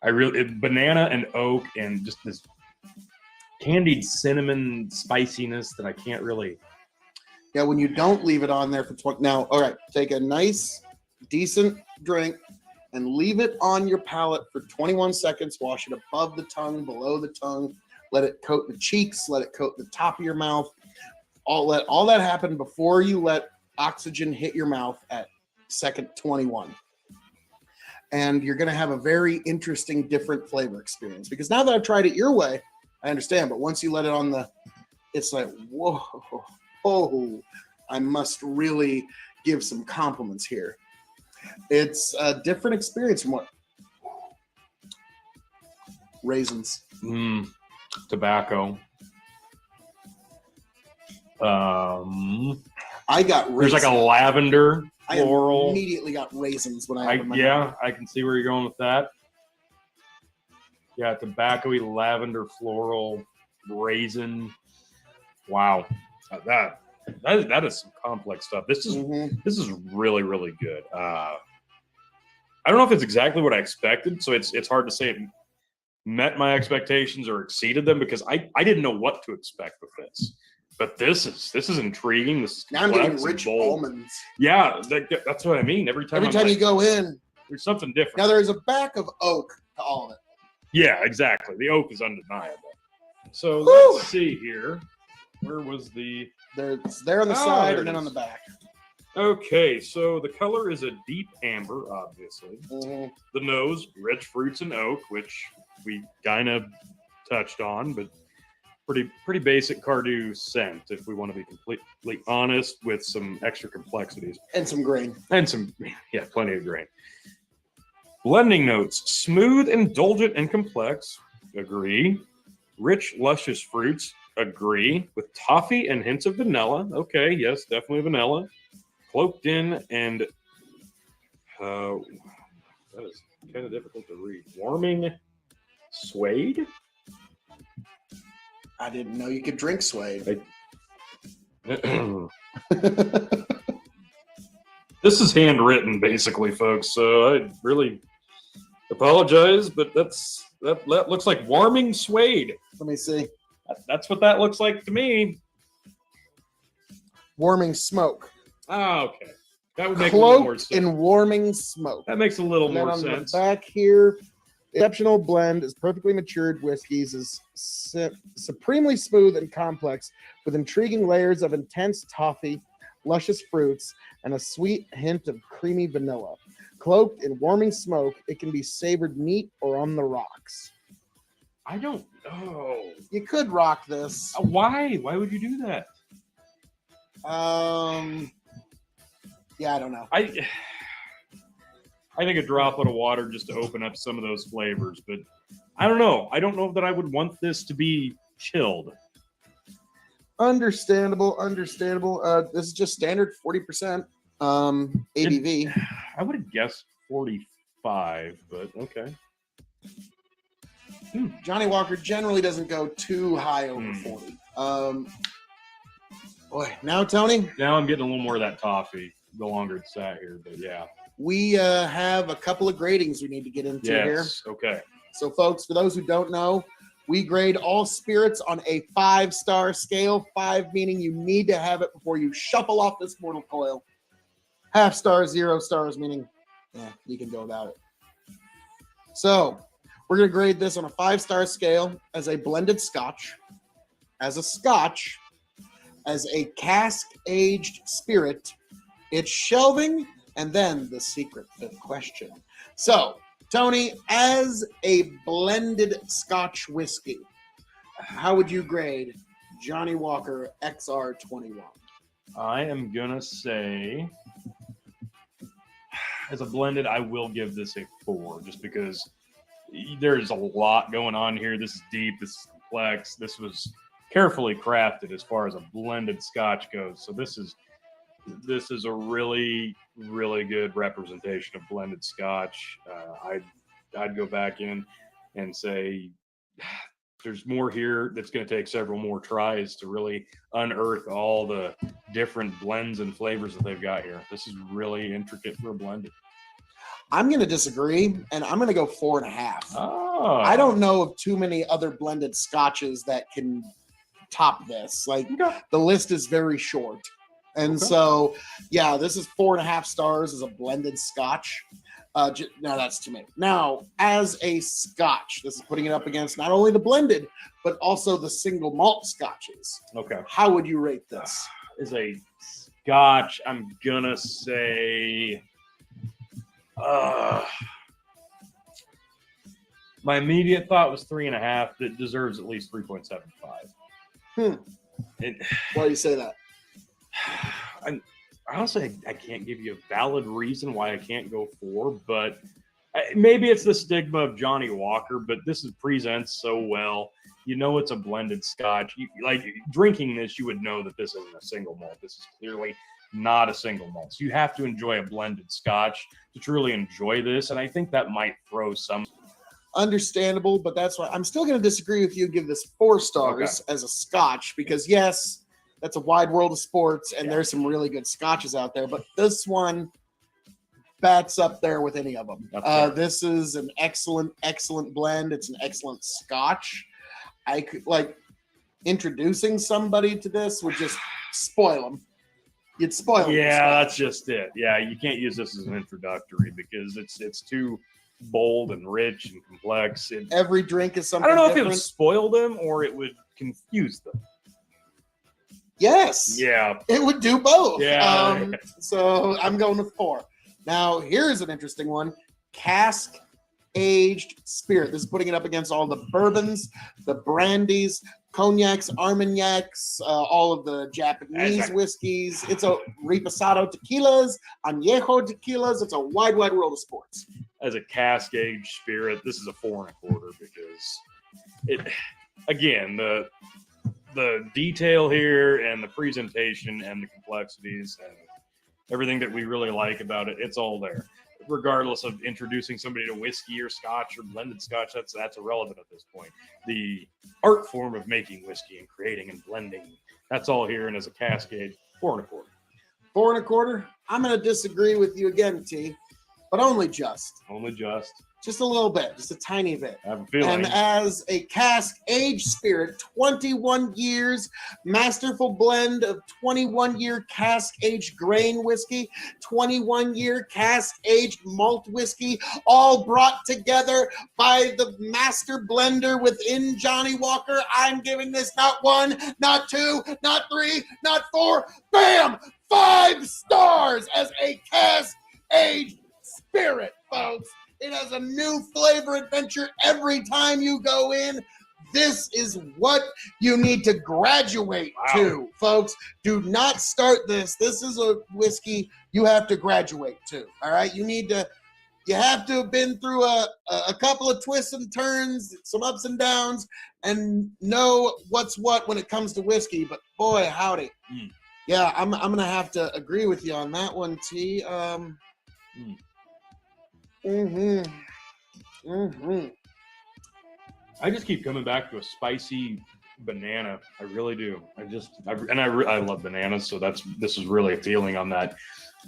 Banana and oak and just this candied cinnamon spiciness that I can't really. Yeah, when you don't leave it on there for 20. Now, all right, take a nice, decent drink and leave it on your palate for 21 seconds. Wash it above the tongue, below the tongue. Let it coat the cheeks. Let it coat the top of your mouth. Let all that happen before you let oxygen hit your mouth at second 21. And you're going to have a very interesting, different flavor experience. Because now that I've tried it your way, I understand. But once you let it on it's like, whoa, I must really give some compliments here. It's a different experience from what raisins. Tobacco. I got raisins. There's like a lavender I floral. immediately got raisins when I opened my mouth. I can see where you're going with that. Yeah, tobacco-y, lavender, floral, raisin. Wow, that is some complex stuff. This is really, really good. I don't know if it's exactly what I expected, so it's hard to say it met my expectations or exceeded them because I didn't know what to expect with this. But this is intriguing. This is Now I'm complex getting and rich bold. almonds. Yeah, that's what I mean. Every time you go in, there's something different. now there's a back of oak to all of it. Yeah, exactly. The oak is undeniable. So Whew. let's see here. Where was the? It's there on the Oh, side there and then it on the is. back. Okay, so the color is a deep amber, obviously. Mhm. The nose, rich fruits and oak, which we kind of touched on, but pretty basic Cardew scent, if we want to be completely honest, with some extra complexities. And some grain. And plenty of grain. Blending notes, smooth, indulgent, and complex. Agree. Rich, luscious fruits. Agree. With toffee and hints of vanilla. Okay, yes, definitely vanilla. Cloaked in and that is kind of difficult to read. Warming suede. I didn't know you could drink suede. This is handwritten, basically, folks. So I really apologize, but that looks like warming suede. Let me see. That's what that looks like to me. Warming smoke. Oh, okay. That would make a little more Cloaked sense. in warming smoke. That makes a little And then more on sense. the back here, exceptional blend is perfectly matured whiskeys is supremely smooth and complex with intriguing layers of intense toffee, luscious fruits, and a sweet hint of creamy vanilla. Cloaked in warming smoke, it can be savored neat or on the rocks. I don't know. You could rock this. Why? Why would you do that? Yeah, I don't know. I think a droplet of water just to open up some of those flavors, but I don't know. I don't know that I would want this to be chilled. Understandable. This is just standard 40% ABV. I would have guessed 45, but okay. Johnny Walker generally doesn't go too high over 40. Boy, now Tony, Now I'm getting a little more of that toffee the longer it's sat here, but yeah. we have a couple of gradings we need to get into here. Yes, okay. So, folks, for those who don't know, we grade all spirits on a 5-star scale. 5 meaning you need to have it before you shuffle off this mortal coil. Half star, 0 stars meaning, you can go without it. So, we're going to grade this on a 5-star scale as a blended scotch, as a scotch, as a cask-aged spirit, its shelving, and then the secret 5th question. So, Tony, as a blended Scotch whiskey, how would you grade Johnny Walker XR21? I am going to say, as a blended, I will give this a 4, just because there's a lot going on here. This is deep. This is complex. This was carefully crafted as far as a blended Scotch goes. So this is a really, really good representation of blended Scotch. I'd go back in and say there's more here that's going to take several more tries to really unearth all the different blends and flavors that they've got here. This is really intricate for a blended. I'm going to disagree, and I'm going to go 4.5. Oh. I don't know of too many other blended Scotches that can top this. Like, the list is very short. And so, yeah, this is 4.5 stars as a blended Scotch. No, that's too many. Now, as a Scotch, this is putting it up against not only the blended, but also the single malt Scotches. Okay. How would you rate this? As a Scotch, I'm going to say... my immediate thought was 3.5. That deserves at least 3.75. Why do you say that? Honestly, I can't give you a valid reason why I can't go 4, but maybe it's the stigma of Johnny Walker, but this presents so well. You know it's a blended Scotch. Like drinking this, you would know that this isn't a single malt. This is clearly not a single malt. So you have to enjoy a blended Scotch to truly enjoy this, and I think that might throw some. Understandable, but that's why I'm still going to disagree with you. Give this 4 stars as a Scotch because yes, that's a wide world of sports, and there's some really good Scotches out there. But this one bats up there with any of them. This is an excellent blend. It's an excellent Scotch. I could introducing somebody to this would just spoil them. You'd spoil them. Yeah, that's just it. Yeah, you can't use this as an introductory because it's too bold and rich and complex. Every drink is something. I don't know different. if it would spoil them or it would confuse them. Yes. Yeah. It would do both. Yeah. So I'm going with 4. Now, here's an interesting one. Cask aged spirit. This is putting it up against all the bourbons, the brandies, cognacs, armagnacs, all of the Japanese whiskeys. It's a reposado tequilas, añejo tequilas. It's a wide world of sports. As a cask aged spirit, this is a 4.25 because the detail here and the presentation and the complexities and everything that we really like about it, it's all there. Regardless of introducing somebody to whiskey or Scotch or blended Scotch, that's irrelevant at this point. The art form of making whiskey and creating and blending That's all here, and as a cascade, 4 1/4. 4 1/4. I'm going to disagree with you again, T, but only just. Only Just a little bit, just a tiny bit. I have a feeling. And as a cask aged spirit, 21 years, masterful blend of 21-year cask aged grain whiskey, 21-year cask aged malt whiskey, all brought together by the master blender within Johnny Walker. I'm giving this not 1, not 2, not 3, not 4, bam, 5 stars as a cask aged spirit, folks. It has a new flavor adventure every time you go in. This is what you need to graduate to, folks. Do not start this. This is a whiskey you have to graduate to, all right? You have to have been through a couple of twists and turns, some ups and downs, and know what's what when it comes to whiskey. But boy, howdy. Yeah, I'm going to have to agree with you on that one, T. I just keep coming back to a spicy banana. I really do. I love bananas, so this is really appealing on that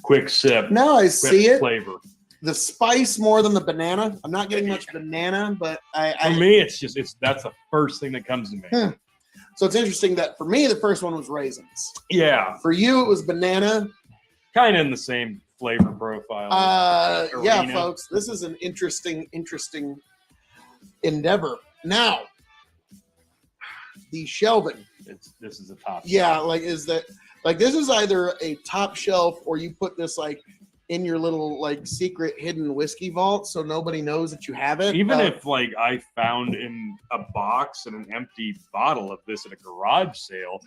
quick sip. Now I see it. Flavor. The spice more than the banana. I'm not getting much banana, but for me, it's that's the first thing that comes to me. So it's interesting that for me, the first one was raisins. Yeah. For you, it was banana. Kind of in the same flavor profile. Yeah, folks, this is an interesting endeavor. Now, the shelving. This is a top. Yeah, this is either a top shelf or you put this in your little secret hidden whiskey vault so nobody knows that you have it. Even if I found in a box and an empty bottle of this at a garage sale,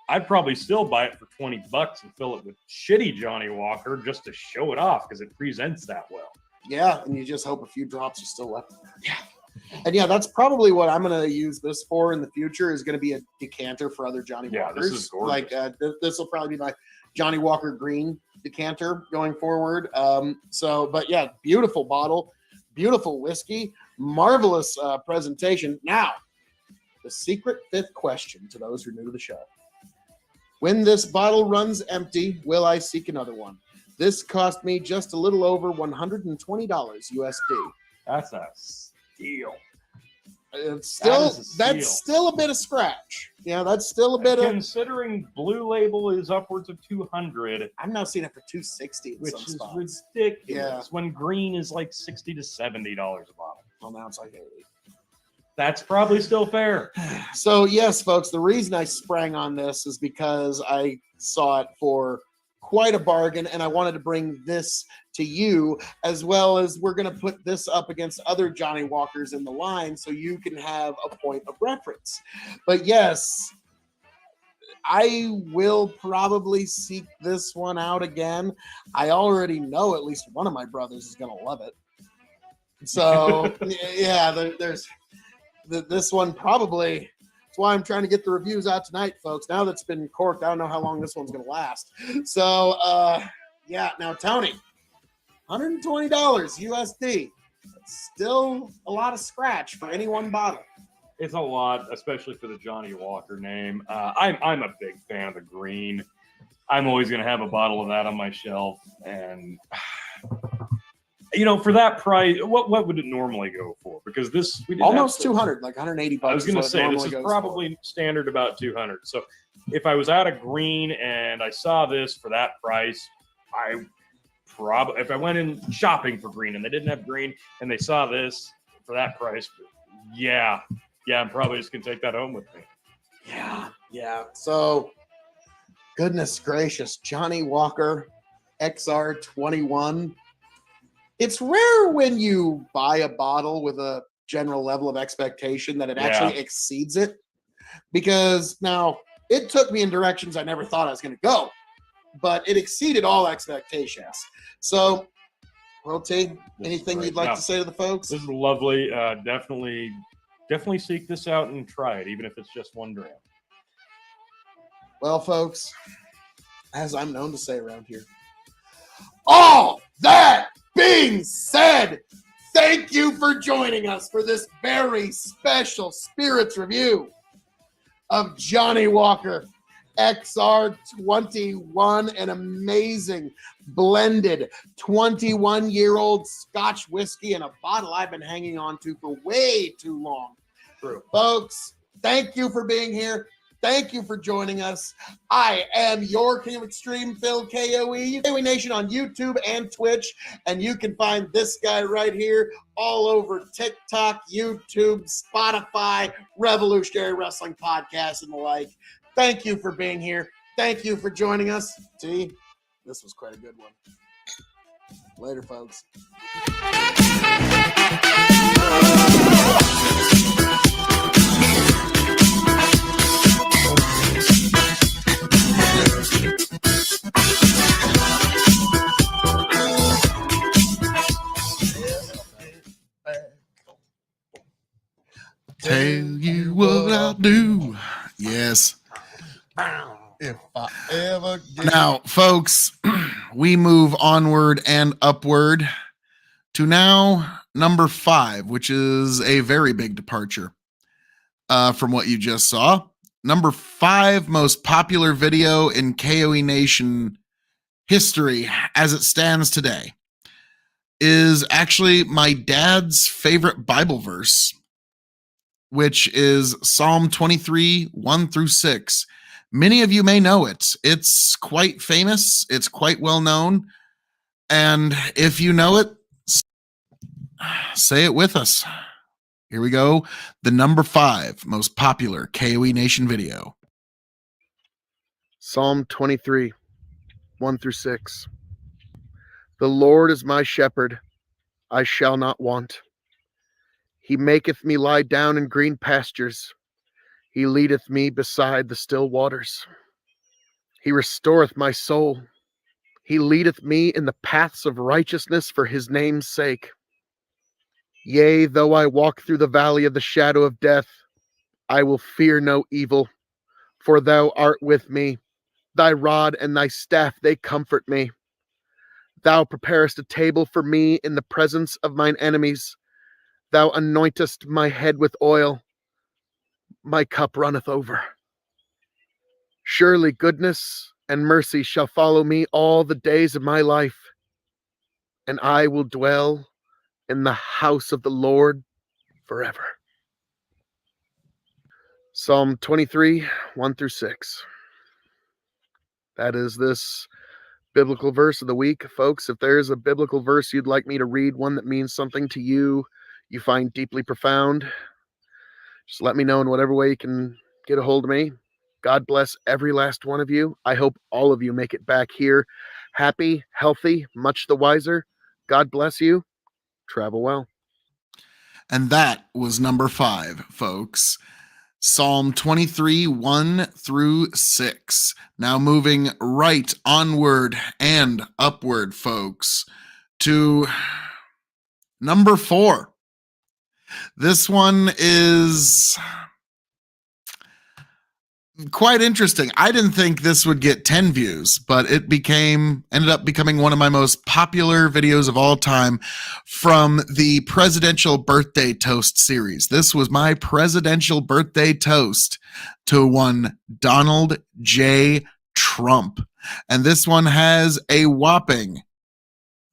I'd probably still buy it for $20 and fill it with shitty Johnny Walker just to show it off because it presents that well. Yeah, and you just hope a few drops are still left. Yeah. And yeah, that's probably what I'm going to use this for in the future is going to be a decanter for other Johnny Walkers. This is gorgeous. This will probably be my Johnny Walker green decanter going forward. But yeah, beautiful bottle, beautiful whiskey, marvelous presentation. Now, the secret 5th question to those who are new to the show. When this bottle runs empty, will I seek another one? This cost me just a little over $120 USD. That's a steal. That's still a bit of scratch. Yeah, that's still a bit of. Considering Blue Label is upwards of 200. I've now seen it for 260 in which some is spots. ridiculous. Yeah. When green is $60 to $70 a bottle. Well, now it's 80. That's probably still fair. So yes, folks, the reason I sprang on this is because I saw it for quite a bargain and I wanted to bring this to you, as well as we're going to put this up against other Johnny Walkers in the line so you can have a point of reference. But yes, I will probably seek this one out again. I already know at least one of my brothers is going to love it. So yeah, there's this one probably. That's why I'm trying to get the reviews out tonight, folks. Now that's been corked, I don't know how long this one's going to last. So yeah, now Tony, $120 USD. That's still a lot of scratch for any one bottle. It's a lot, especially for the Johnny Walker name. I'm a big fan of the green. I'm always going to have a bottle of that on my shelf, and for that price, what would it normally go for? Because we almost 200, like 180 bucks. I was going to say this is probably standard about 200. So if I was out of green and I saw this for that price, if I went in shopping for green and they didn't have green and they saw this for that price, yeah, I'm probably just going to take that home with me. Yeah. So, goodness gracious, Johnny Walker XR21. It's rare when you buy a bottle with a general level of expectation that it actually exceeds it. Because now it took me in directions I never thought I was going to go, but it exceeded all expectations. So, well, T, anything you'd like to say to the folks? This is lovely. Definitely seek this out and try it, even if it's just one dram. Well, folks, as I'm known to say around here, all that being said, thank you for joining us for this very special Spirits review of Johnny Walker XR21, an amazing blended 21-year-old Scotch whiskey and a bottle I've been hanging on to for way too long. True. Folks, thank you for being here. Thank you for joining us. I am your King of Extreme, Phil K.O.E. K.O.E Nation on YouTube and Twitch. And you can find this guy right here all over TikTok, YouTube, Spotify, Revolutionary Wrestling Podcast, and the like. Thank you for being here. Thank you for joining us. T, this was quite a good one. Later, folks. Tell you what I'll do. Yes. If I ever get Now, folks, we move onward and upward to now number 5, which is a very big departure from what you just saw. Number 5 most popular video in KOE Nation history as it stands today is actually my dad's favorite Bible verse, which is Psalm 23, 1 through 6. Many of you may know it. It's quite famous. It's quite well known. And if you know it, say it with us. Here we go. The number 5 most popular KOE Nation video. Psalm 23, 1 through 6. The Lord is my shepherd, I shall not want. He maketh me lie down in green pastures. He leadeth me beside the still waters. He restoreth my soul. He leadeth me in the paths of righteousness for his name's sake. Yea, though I walk through the valley of the shadow of death, I will fear no evil, for thou art with me. Thy rod and thy staff, they comfort me. Thou preparest a table for me in the presence of mine enemies. Thou anointest my head with oil. My cup runneth over. Surely goodness and mercy shall follow me all the days of my life, and I will dwell in the house of the Lord forever. Psalm 23, 1 through 6. That is this biblical verse of the week. Folks, if there's a biblical verse you'd like me to read, one that means something to you, you find deeply profound, just let me know in whatever way you can get a hold of me. God bless every last one of you. I hope all of you make it back here happy, healthy, much the wiser. God bless you. Travel well. And that was number 5, folks. Psalm 23, 1 through 6. Now moving right onward and upward, folks, to number 4. This one is quite interesting. I didn't think this would get 10 views, but it ended up becoming one of my most popular videos of all time from the Presidential Birthday Toast series. This was my presidential birthday toast to one Donald J. Trump. And this one has a whopping,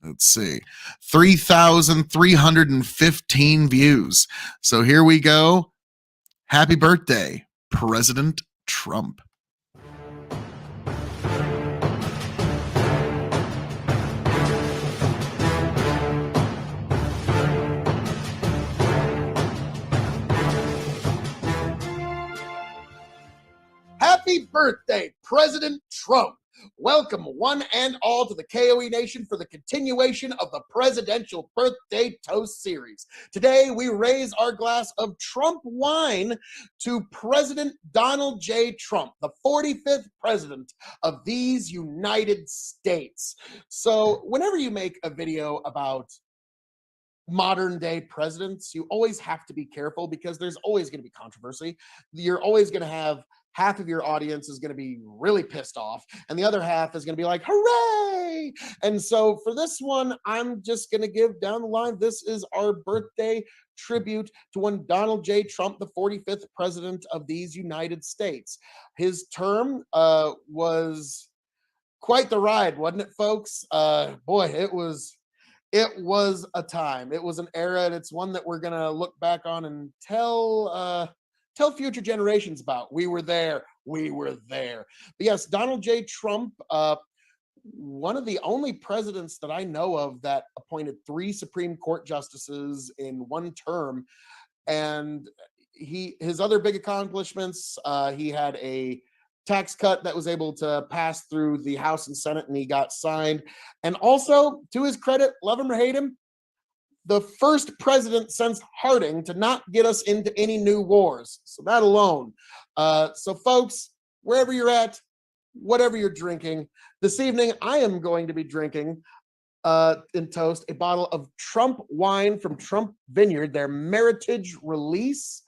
3,315 views. So here we go. Happy birthday, President Trump. Happy birthday, President Trump. Welcome, one and all, to the KOE Nation for the continuation of the Presidential Birthday Toast series. Today, we raise our glass of Trump wine to President Donald J. Trump, the 45th president of these United States. So, whenever you make a video about modern day presidents, you always have to be careful because there's always going to be controversy. You're always going to have half of your audience is going to be really pissed off, and the other half is going to be like, hooray! And so for this one, I'm just going to give down the line. This is our birthday tribute to when Donald J. Trump, the 45th president of these United States. His term was quite the ride, wasn't it, folks? Boy, it was a time. It was an era, and it's one that we're gonna look back on and tell future generations about. We were there. We were there. But yes, Donald J. Trump, one of the only presidents that I know of that appointed 3 Supreme Court justices in one term. And his other big accomplishments, he had a tax cut that was able to pass through the House and Senate, and he got signed. And also, to his credit, love him or hate him, the first president since Harding to not get us into any new wars. So that alone. So folks, wherever you're at, whatever you're drinking, this evening I am going to be drinking in toast a bottle of Trump wine from Trump Vineyard, their Meritage release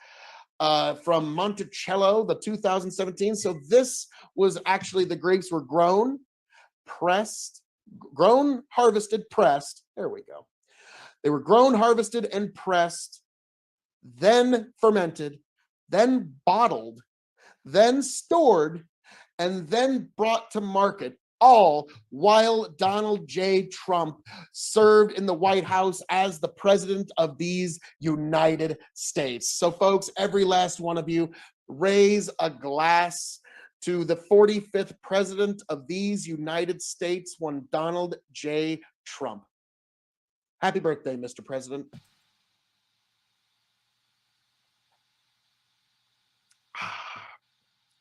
from Monticello, the 2017. So this was actually, the grapes were grown, harvested, pressed. There we go. They were grown, harvested, and pressed, then fermented, then bottled, then stored, and then brought to market, all while Donald J. Trump served in the White House as the president of these United States. So folks, every last one of you, raise a glass to the 45th president of these United States, one Donald J. Trump. Happy birthday, Mr. President.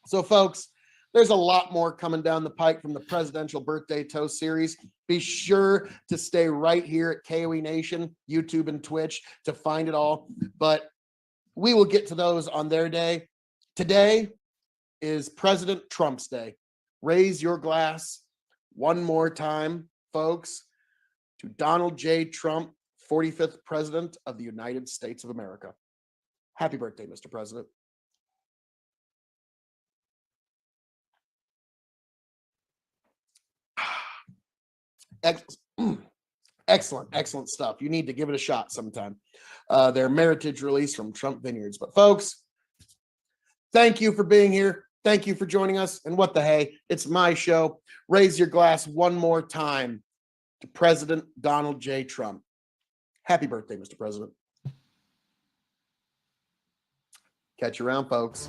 So folks, there's a lot more coming down the pike from the Presidential Birthday Toast series. Be sure to stay right here at K.O.E Nation, YouTube and Twitch to find it all. But we will get to those on their day. Today is President Trump's Day. Raise your glass one more time, folks, to Donald J. Trump, 45th President of the United States of America. Happy birthday, Mr. President. Excellent stuff. You need to give it a shot sometime. Their Meritage release from Trump Vineyards. But folks, thank you for being here. Thank you for joining us. And what the hey, it's my show. Raise your glass one more time to President Donald J. Trump. Happy birthday, Mr. President. Catch you around, folks.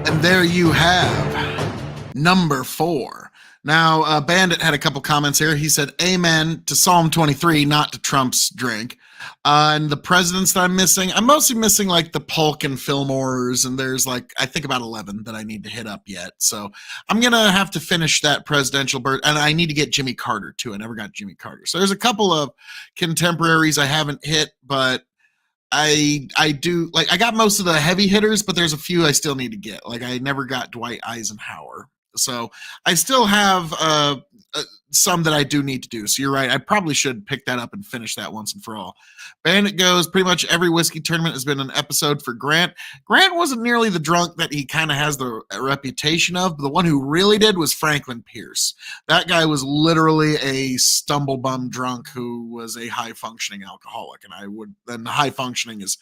And there you have number 4. Now, Bandit had a couple comments here. He said, amen to Psalm 23, not to Trump's drink. And the presidents that I'm mostly missing like the Polk and Fillmores, and there's like, I think about 11 that I need to hit up yet. So I'm going to have to finish that presidential birth, and I need to get Jimmy Carter too. I never got Jimmy Carter. So there's a couple of contemporaries I haven't hit, but I do, like, I got most of the heavy hitters, but there's a few I still need to get. Like, I never got Dwight Eisenhower. So I still have some that I do need to do. So you're right. I probably should pick that up and finish that once and for all. Bandit goes, pretty much every whiskey tournament has been an episode for Grant. Grant wasn't nearly the drunk that he kind of has the reputation of, but the one who really did was Franklin Pierce. That guy was literally a stumble bum drunk who was a high functioning alcoholic. And high functioning is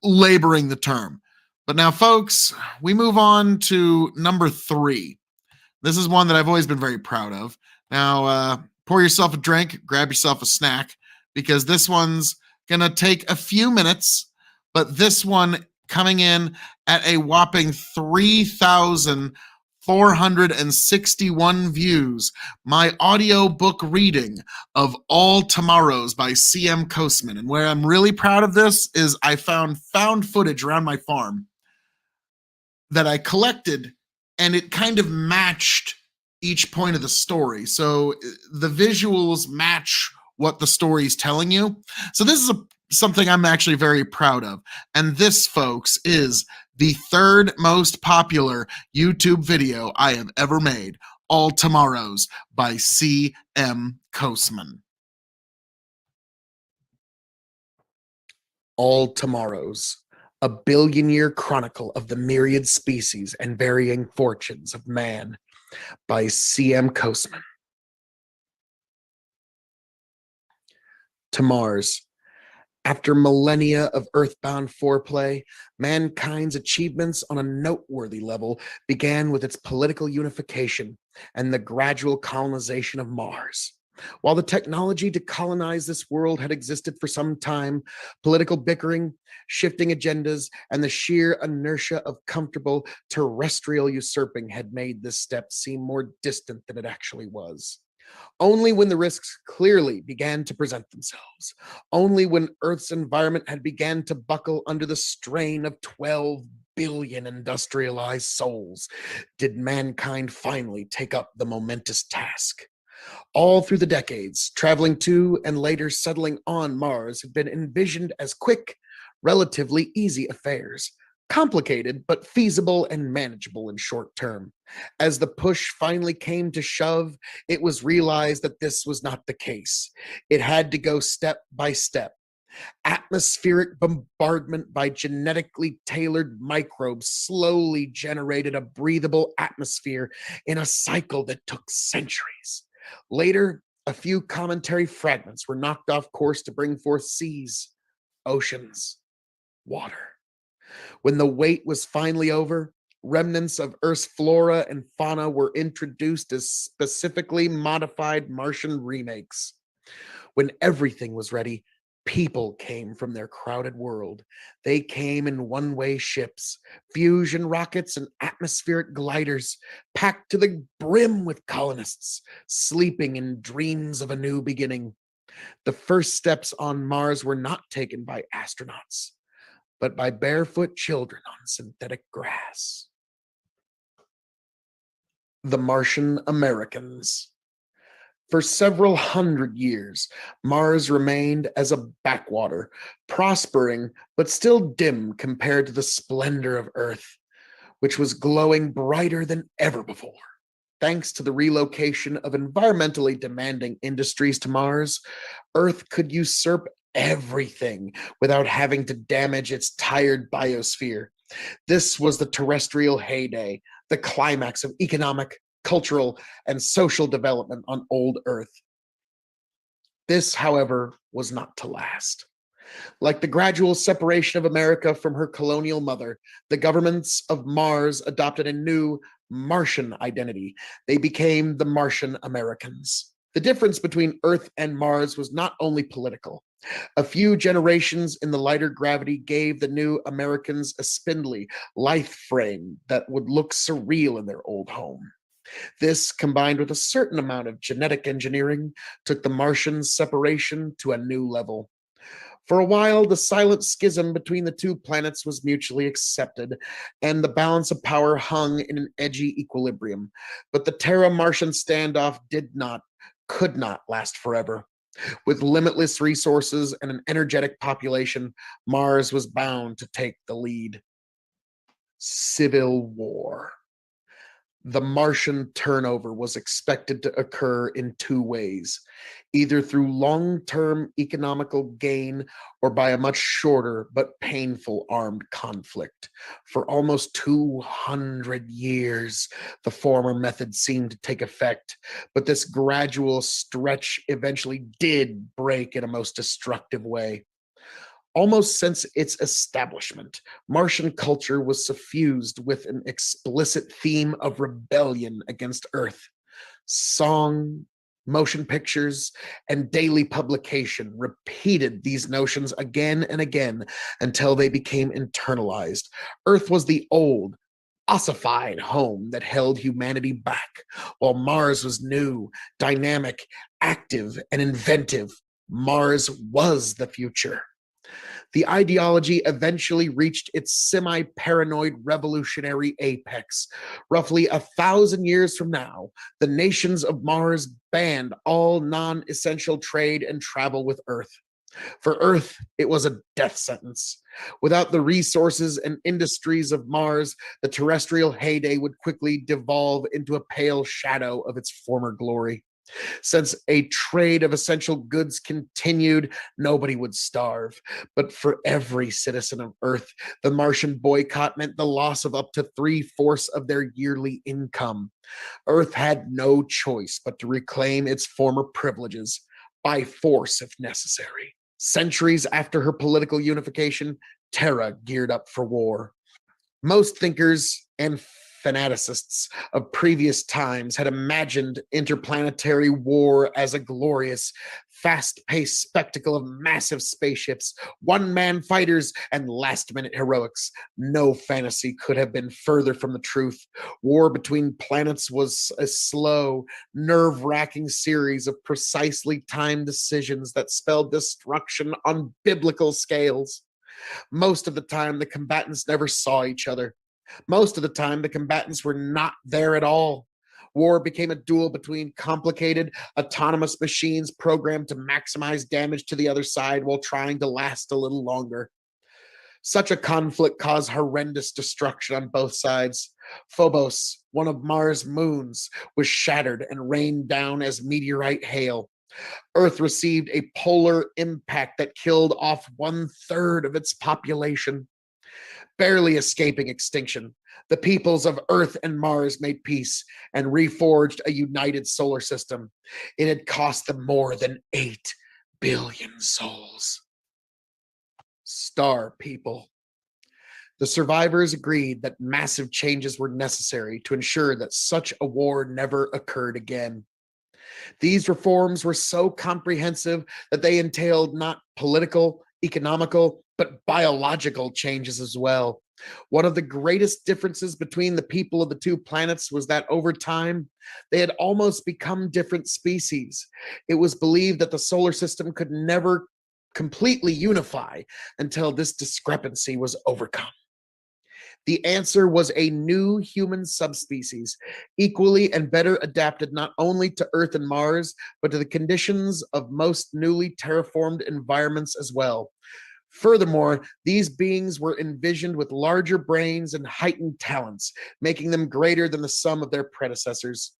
laboring the term. But now, folks, we move on to number 3. This is one that I've always been very proud of. Now, pour yourself a drink, grab yourself a snack, because this one's going to take a few minutes, but this one coming in at a whopping 3,461 views, my audiobook reading of All Tomorrows by C.M. Kosman. And where I'm really proud of this is I found footage around my farm that I collected, and it kind of matched each point of the story. So the visuals match what the story is telling you. So this is something I'm actually very proud of. And this, folks, is the 3rd most popular YouTube video I have ever made, All Tomorrows by C.M. Kosman. All Tomorrows, a billion-year chronicle of the myriad species and varying fortunes of man by C.M. Kosman. To Mars. After millennia of earthbound foreplay, mankind's achievements on a noteworthy level began with its political unification and the gradual colonization of Mars. While the technology to colonize this world had existed for some time, political bickering, shifting agendas, and the sheer inertia of comfortable terrestrial usurping had made this step seem more distant than it actually was. Only when the risks clearly began to present themselves, only when Earth's environment had begun to buckle under the strain of 12 billion industrialized souls, did mankind finally take up the momentous task. All through the decades, traveling to and later settling on Mars had been envisioned as quick, relatively easy affairs, complicated but feasible and manageable in short term. As the push finally came to shove, it was realized that this was not the case. It had to go step by step. Atmospheric bombardment by genetically tailored microbes slowly generated a breathable atmosphere in a cycle that took centuries. Later, a few cometary fragments were knocked off course to bring forth seas, oceans, water. When the wait was finally over, remnants of Earth's flora and fauna were introduced as specifically modified Martian remakes. When everything was ready, people came from their crowded world. They came in one-way ships, fusion rockets, and atmospheric gliders, packed to the brim with colonists, sleeping in dreams of a new beginning. The first steps on Mars were not taken by astronauts, but by barefoot children on synthetic grass. The Martian Americans. For several hundred years, Mars remained as a backwater, prospering but still dim compared to the splendor of Earth, which was glowing brighter than ever before. Thanks to the relocation of environmentally demanding industries to Mars, Earth could usurp everything without having to damage its tired biosphere. This was the terrestrial heyday, the climax of economic, cultural, and social development on old Earth. This, however, was not to last. Like the gradual separation of America from her colonial mother, the governments of Mars adopted a new Martian identity. They became the Martian Americans. The difference between Earth and Mars was not only political. A few generations in the lighter gravity gave the new Americans a spindly, lithe frame that would look surreal in their old home. This, combined with a certain amount of genetic engineering, took the Martian separation to a new level. For a while, the silent schism between the two planets was mutually accepted, and the balance of power hung in an edgy equilibrium. But the Terra-Martian standoff could not last forever. With limitless resources and an energetic population, Mars was bound to take the lead. Civil War. The Martian turnover was expected to occur in two ways, either through long-term economical gain or by a much shorter but painful armed conflict. For almost 200 years, the former method seemed to take effect, but this gradual stretch eventually did break in a most destructive way. Almost since its establishment, Martian culture was suffused with an explicit theme of rebellion against Earth. Song, motion pictures, and daily publication repeated these notions again and again until they became internalized. Earth was the old, ossified home that held humanity back, while Mars was new, dynamic, active, and inventive. Mars was the future. The ideology eventually reached its semi-paranoid revolutionary apex. Roughly 1,000 years from now, the nations of Mars banned all non-essential trade and travel with Earth. For Earth, it was a death sentence. Without the resources and industries of Mars, the terrestrial heyday would quickly devolve into a pale shadow of its former glory. Since a trade of essential goods continued, nobody would starve. But for every citizen of Earth, the Martian boycott meant the loss of up to 3/4 of their yearly income. Earth had no choice but to reclaim its former privileges, by force if necessary. Centuries after her political unification, Terra geared up for war. Most thinkers and fanaticists of previous times had imagined interplanetary war as a glorious, fast paced spectacle of massive spaceships, one man fighters, and last minute heroics. No fantasy could have been further from the truth. War between planets was a slow, nerve wracking series of precisely timed decisions that spelled destruction on biblical scales. Most of the time, the combatants never saw each other. Most of the time, the combatants were not there at all. War became a duel between complicated, autonomous machines programmed to maximize damage to the other side while trying to last a little longer. Such a conflict caused horrendous destruction on both sides. Phobos, one of Mars' moons, was shattered and rained down as meteorite hail. Earth received a polar impact that killed off 1/3 of its population. Barely escaping extinction, the peoples of Earth and Mars made peace and reforged a united solar system. It had cost them more than 8 billion souls. Star people. The survivors agreed that massive changes were necessary to ensure that such a war never occurred again. These reforms were so comprehensive that they entailed not political, economical, but biological changes as well. One of the greatest differences between the people of the two planets was that over time, they had almost become different species. It was believed that the solar system could never completely unify until this discrepancy was overcome. The answer was a new human subspecies, equally and better adapted not only to Earth and Mars, but to the conditions of most newly terraformed environments as well. Furthermore, these beings were envisioned with larger brains and heightened talents, making them greater than the sum of their predecessors.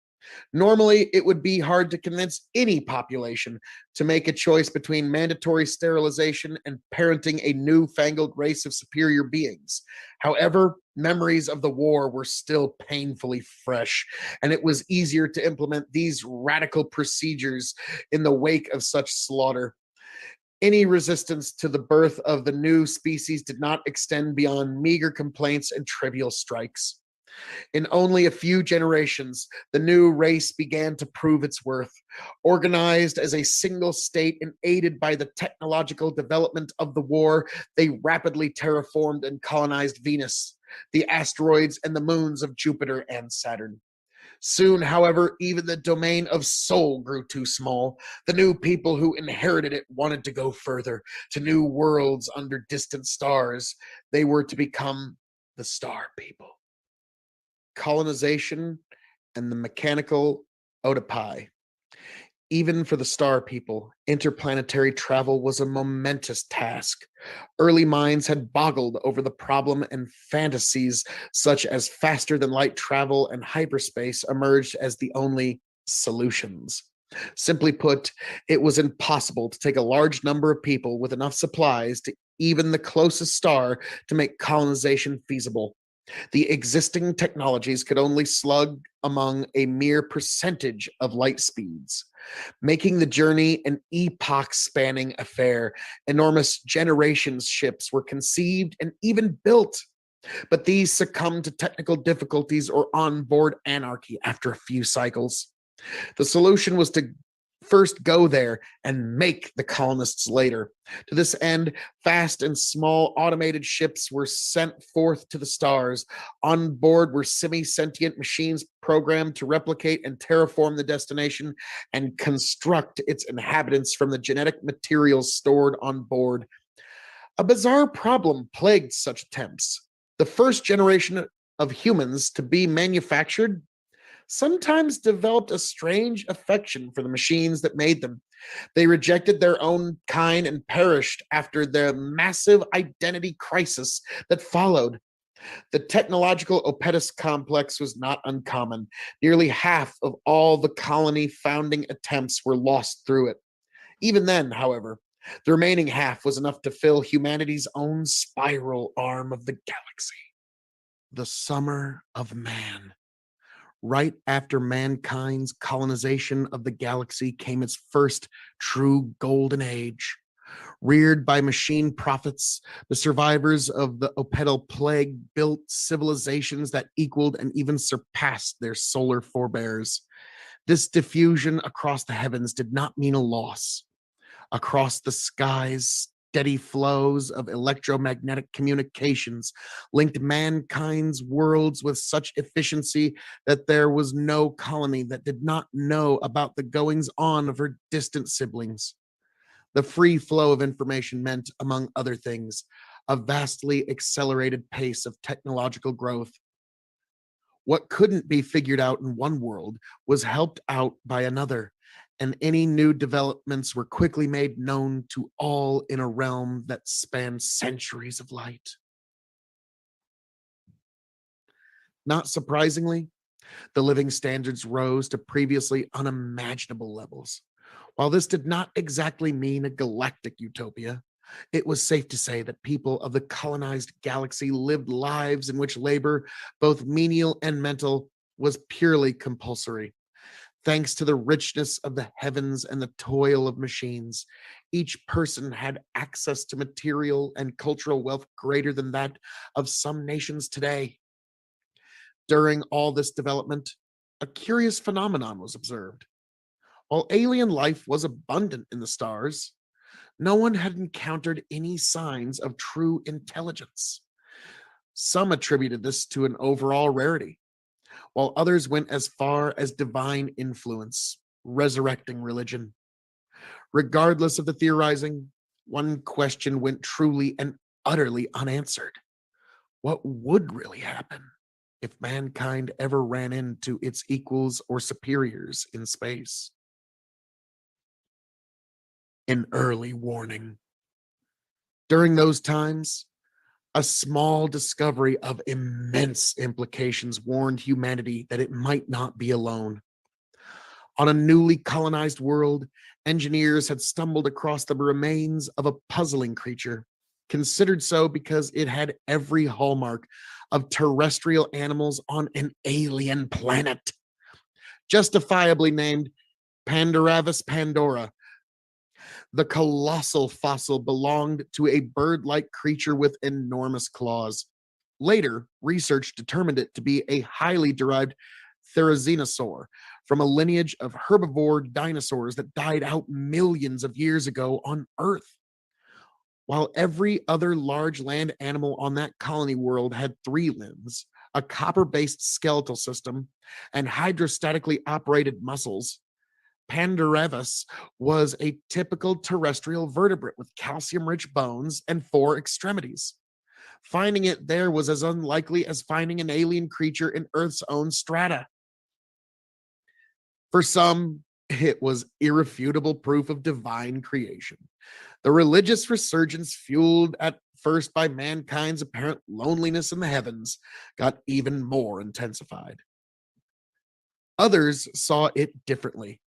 Normally, it would be hard to convince any population to make a choice between mandatory sterilization and parenting a newfangled race of superior beings. However, memories of the war were still painfully fresh, and it was easier to implement these radical procedures in the wake of such slaughter. Any resistance to the birth of the new species did not extend beyond meager complaints and trivial strikes. In only a few generations, the new race began to prove its worth. Organized as a single state and aided by the technological development of the war, they rapidly terraformed and colonized Venus, the asteroids, and the moons of Jupiter and Saturn. Soon, however, even the domain of soul grew too small. The new people who inherited it wanted to go further, to new worlds under distant stars. They were to become the star people. Colonization and the mechanical otopi. Even for the star people, interplanetary travel was a momentous task. Early minds had boggled over the problem, and fantasies such as faster than light travel and hyperspace emerged as the only solutions. Simply put, it was impossible to take a large number of people with enough supplies to even the closest star to make colonization feasible. The existing technologies could only slug among a mere percentage of light speeds, making the journey an epoch-spanning affair. Enormous generations ships were conceived and even built, but these succumbed to technical difficulties or onboard anarchy after a few cycles. The solution was to first go there and make the colonists later. To this end, fast and small automated ships were sent forth to the stars. On board were semi-sentient machines programmed to replicate and terraform the destination and construct its inhabitants from the genetic materials stored on board. A bizarre problem plagued such attempts. The first generation of humans to be manufactured sometimes developed a strange affection for the machines that made them. They rejected their own kind and perished after the massive identity crisis that followed. The technological Opetus complex was not uncommon. Nearly half of all the colony founding attempts were lost through it. Even then, however, the remaining half was enough to fill humanity's own spiral arm of the galaxy. The summer of man. Right after mankind's colonization of the galaxy came its first true golden age. Reared by machine prophets, the survivors of the Opetal plague built civilizations that equaled and even surpassed their solar forebears. This diffusion across the heavens did not mean a loss. Across the skies, steady flows of electromagnetic communications linked mankind's worlds with such efficiency that there was no colony that did not know about the goings on of her distant siblings. The free flow of information meant, among other things, a vastly accelerated pace of technological growth. What couldn't be figured out in one world was helped out by another, and any new developments were quickly made known to all in a realm that spanned centuries of light. Not surprisingly, the living standards rose to previously unimaginable levels. While this did not exactly mean a galactic utopia, it was safe to say that people of the colonized galaxy lived lives in which labor, both menial and mental, was purely compulsory. Thanks to the richness of the heavens and the toil of machines, each person had access to material and cultural wealth greater than that of some nations today. During all this development, a curious phenomenon was observed. While alien life was abundant in the stars, no one had encountered any signs of true intelligence. Some attributed this to an overall rarity, while others went as far as divine influence, resurrecting religion. Regardless of the theorizing, one question went truly and utterly unanswered. What would really happen if mankind ever ran into its equals or superiors in space? An early warning. During those times, a small discovery of immense implications warned humanity that it might not be alone. On a newly colonized world, engineers had stumbled across the remains of a puzzling creature, considered so because it had every hallmark of terrestrial animals on an alien planet, justifiably named Pandoravis Pandora. The colossal fossil belonged to a bird-like creature with enormous claws. Later, research determined it to be a highly derived therizinosaur from a lineage of herbivore dinosaurs that died out millions of years ago on Earth. While every other large land animal on that colony world had 3 limbs, a copper-based skeletal system, and hydrostatically operated muscles, Pandoravis was a typical terrestrial vertebrate with calcium-rich bones and 4 extremities. Finding it there was as unlikely as finding an alien creature in Earth's own strata. For some, it was irrefutable proof of divine creation. The religious resurgence, fueled at first by mankind's apparent loneliness in the heavens, got even more intensified. Others saw it differently.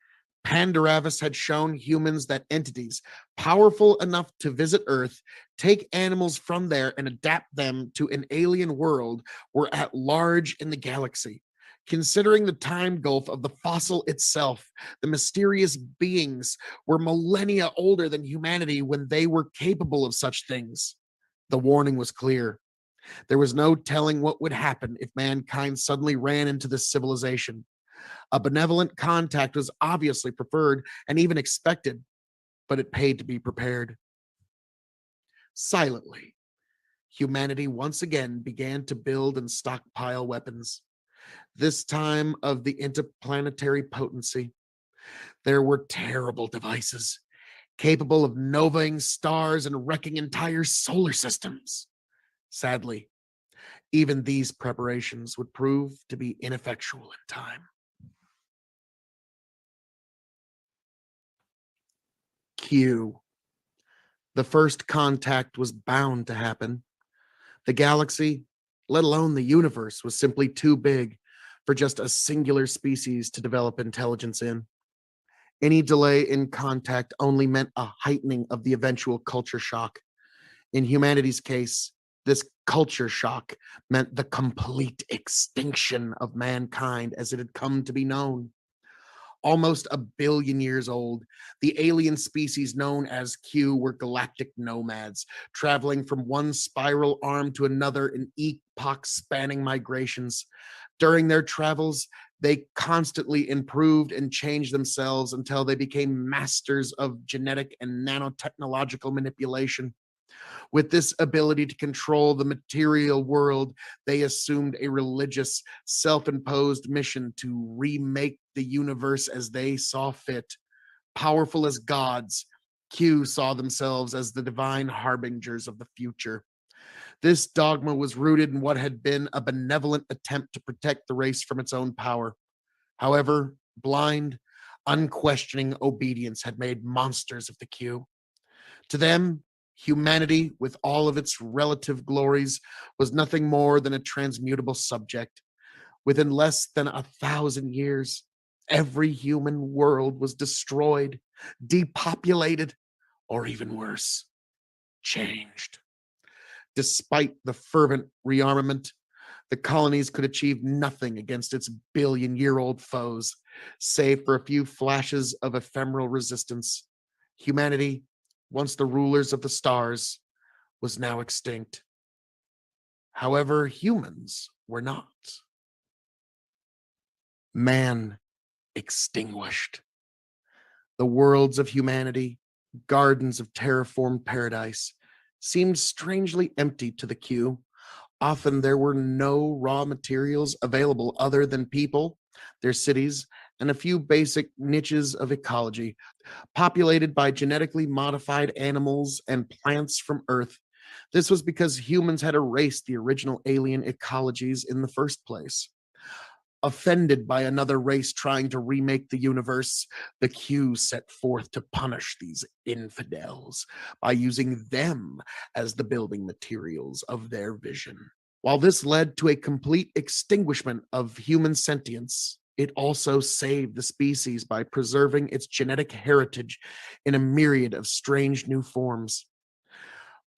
Pandoravis had shown humans that entities powerful enough to visit Earth, take animals from there, and adapt them to an alien world were at large in the galaxy. Considering the time gulf of the fossil itself, the mysterious beings were millennia older than humanity when they were capable of such things. The warning was clear. There was no telling what would happen if mankind suddenly ran into this civilization. A benevolent contact was obviously preferred and even expected, but it paid to be prepared. Silently, humanity once again began to build and stockpile weapons, this time of the interplanetary potency. There were terrible devices, capable of novaing stars and wrecking entire solar systems. Sadly, even these preparations would prove to be ineffectual in time. Q. The first contact was bound to happen. The galaxy, let alone the universe, was simply too big for just a singular species to develop intelligence in. Any delay in contact only meant a heightening of the eventual culture shock. In humanity's case, this culture shock meant the complete extinction of mankind as it had come to be known. Almost a billion years old, the alien species known as Q were galactic nomads, traveling from one spiral arm to another in epoch spanning migrations. During their travels, they constantly improved and changed themselves until they became masters of genetic and nanotechnological manipulation. With this ability to control the material world, they assumed a religious, self imposed mission to remake the universe as they saw fit. Powerful as gods, Q saw themselves as the divine harbingers of the future. This dogma was rooted in what had been a benevolent attempt to protect the race from its own power. However, blind, unquestioning obedience had made monsters of the Q. To them, humanity, with all of its relative glories, was nothing more than a transmutable subject. Within less than 1,000 years, every human world was destroyed, depopulated, or even worse, changed. Despite the fervent rearmament, the colonies could achieve nothing against its billion-year-old foes, save for a few flashes of ephemeral resistance. Humanity, once the rulers of the stars, was now extinct. However, humans were not. Man extinguished. The worlds of humanity, gardens of terraformed paradise, seemed strangely empty to the Q. Often there were no raw materials available other than people, their cities, and a few basic niches of ecology, populated by genetically modified animals and plants from Earth. This was because humans had erased the original alien ecologies in the first place. Offended by another race trying to remake the universe, the Q set forth to punish these infidels by using them as the building materials of their vision. While this led to a complete extinguishment of human sentience, it also saved the species by preserving its genetic heritage in a myriad of strange new forms.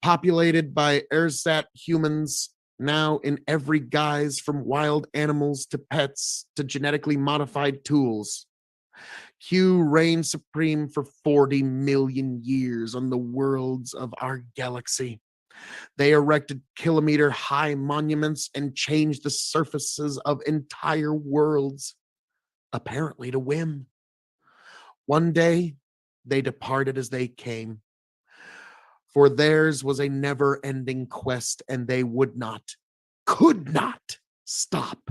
Populated by ersat humans, now in every guise from wild animals to pets to genetically modified tools. Q reigned supreme for 40 million years on the worlds of our galaxy. They erected kilometer-high monuments and changed the surfaces of entire worlds, apparently to whim. One day, they departed as they came, for theirs was a never-ending quest, and they could not stop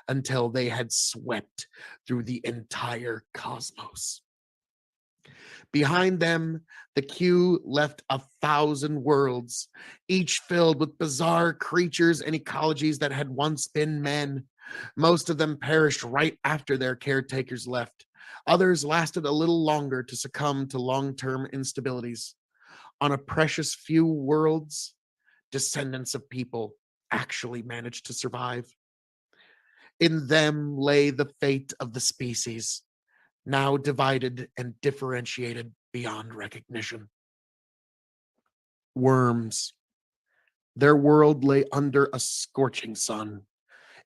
until they had swept through the entire cosmos. Behind them, the Q left 1,000 worlds, each filled with bizarre creatures and ecologies that had once been men. Most of them perished right after their caretakers left. Others lasted a little longer to succumb to long-term instabilities. On a precious few worlds, descendants of people actually managed to survive. In them lay the fate of the species, now divided and differentiated beyond recognition. Worms. Their world lay under a scorching sun,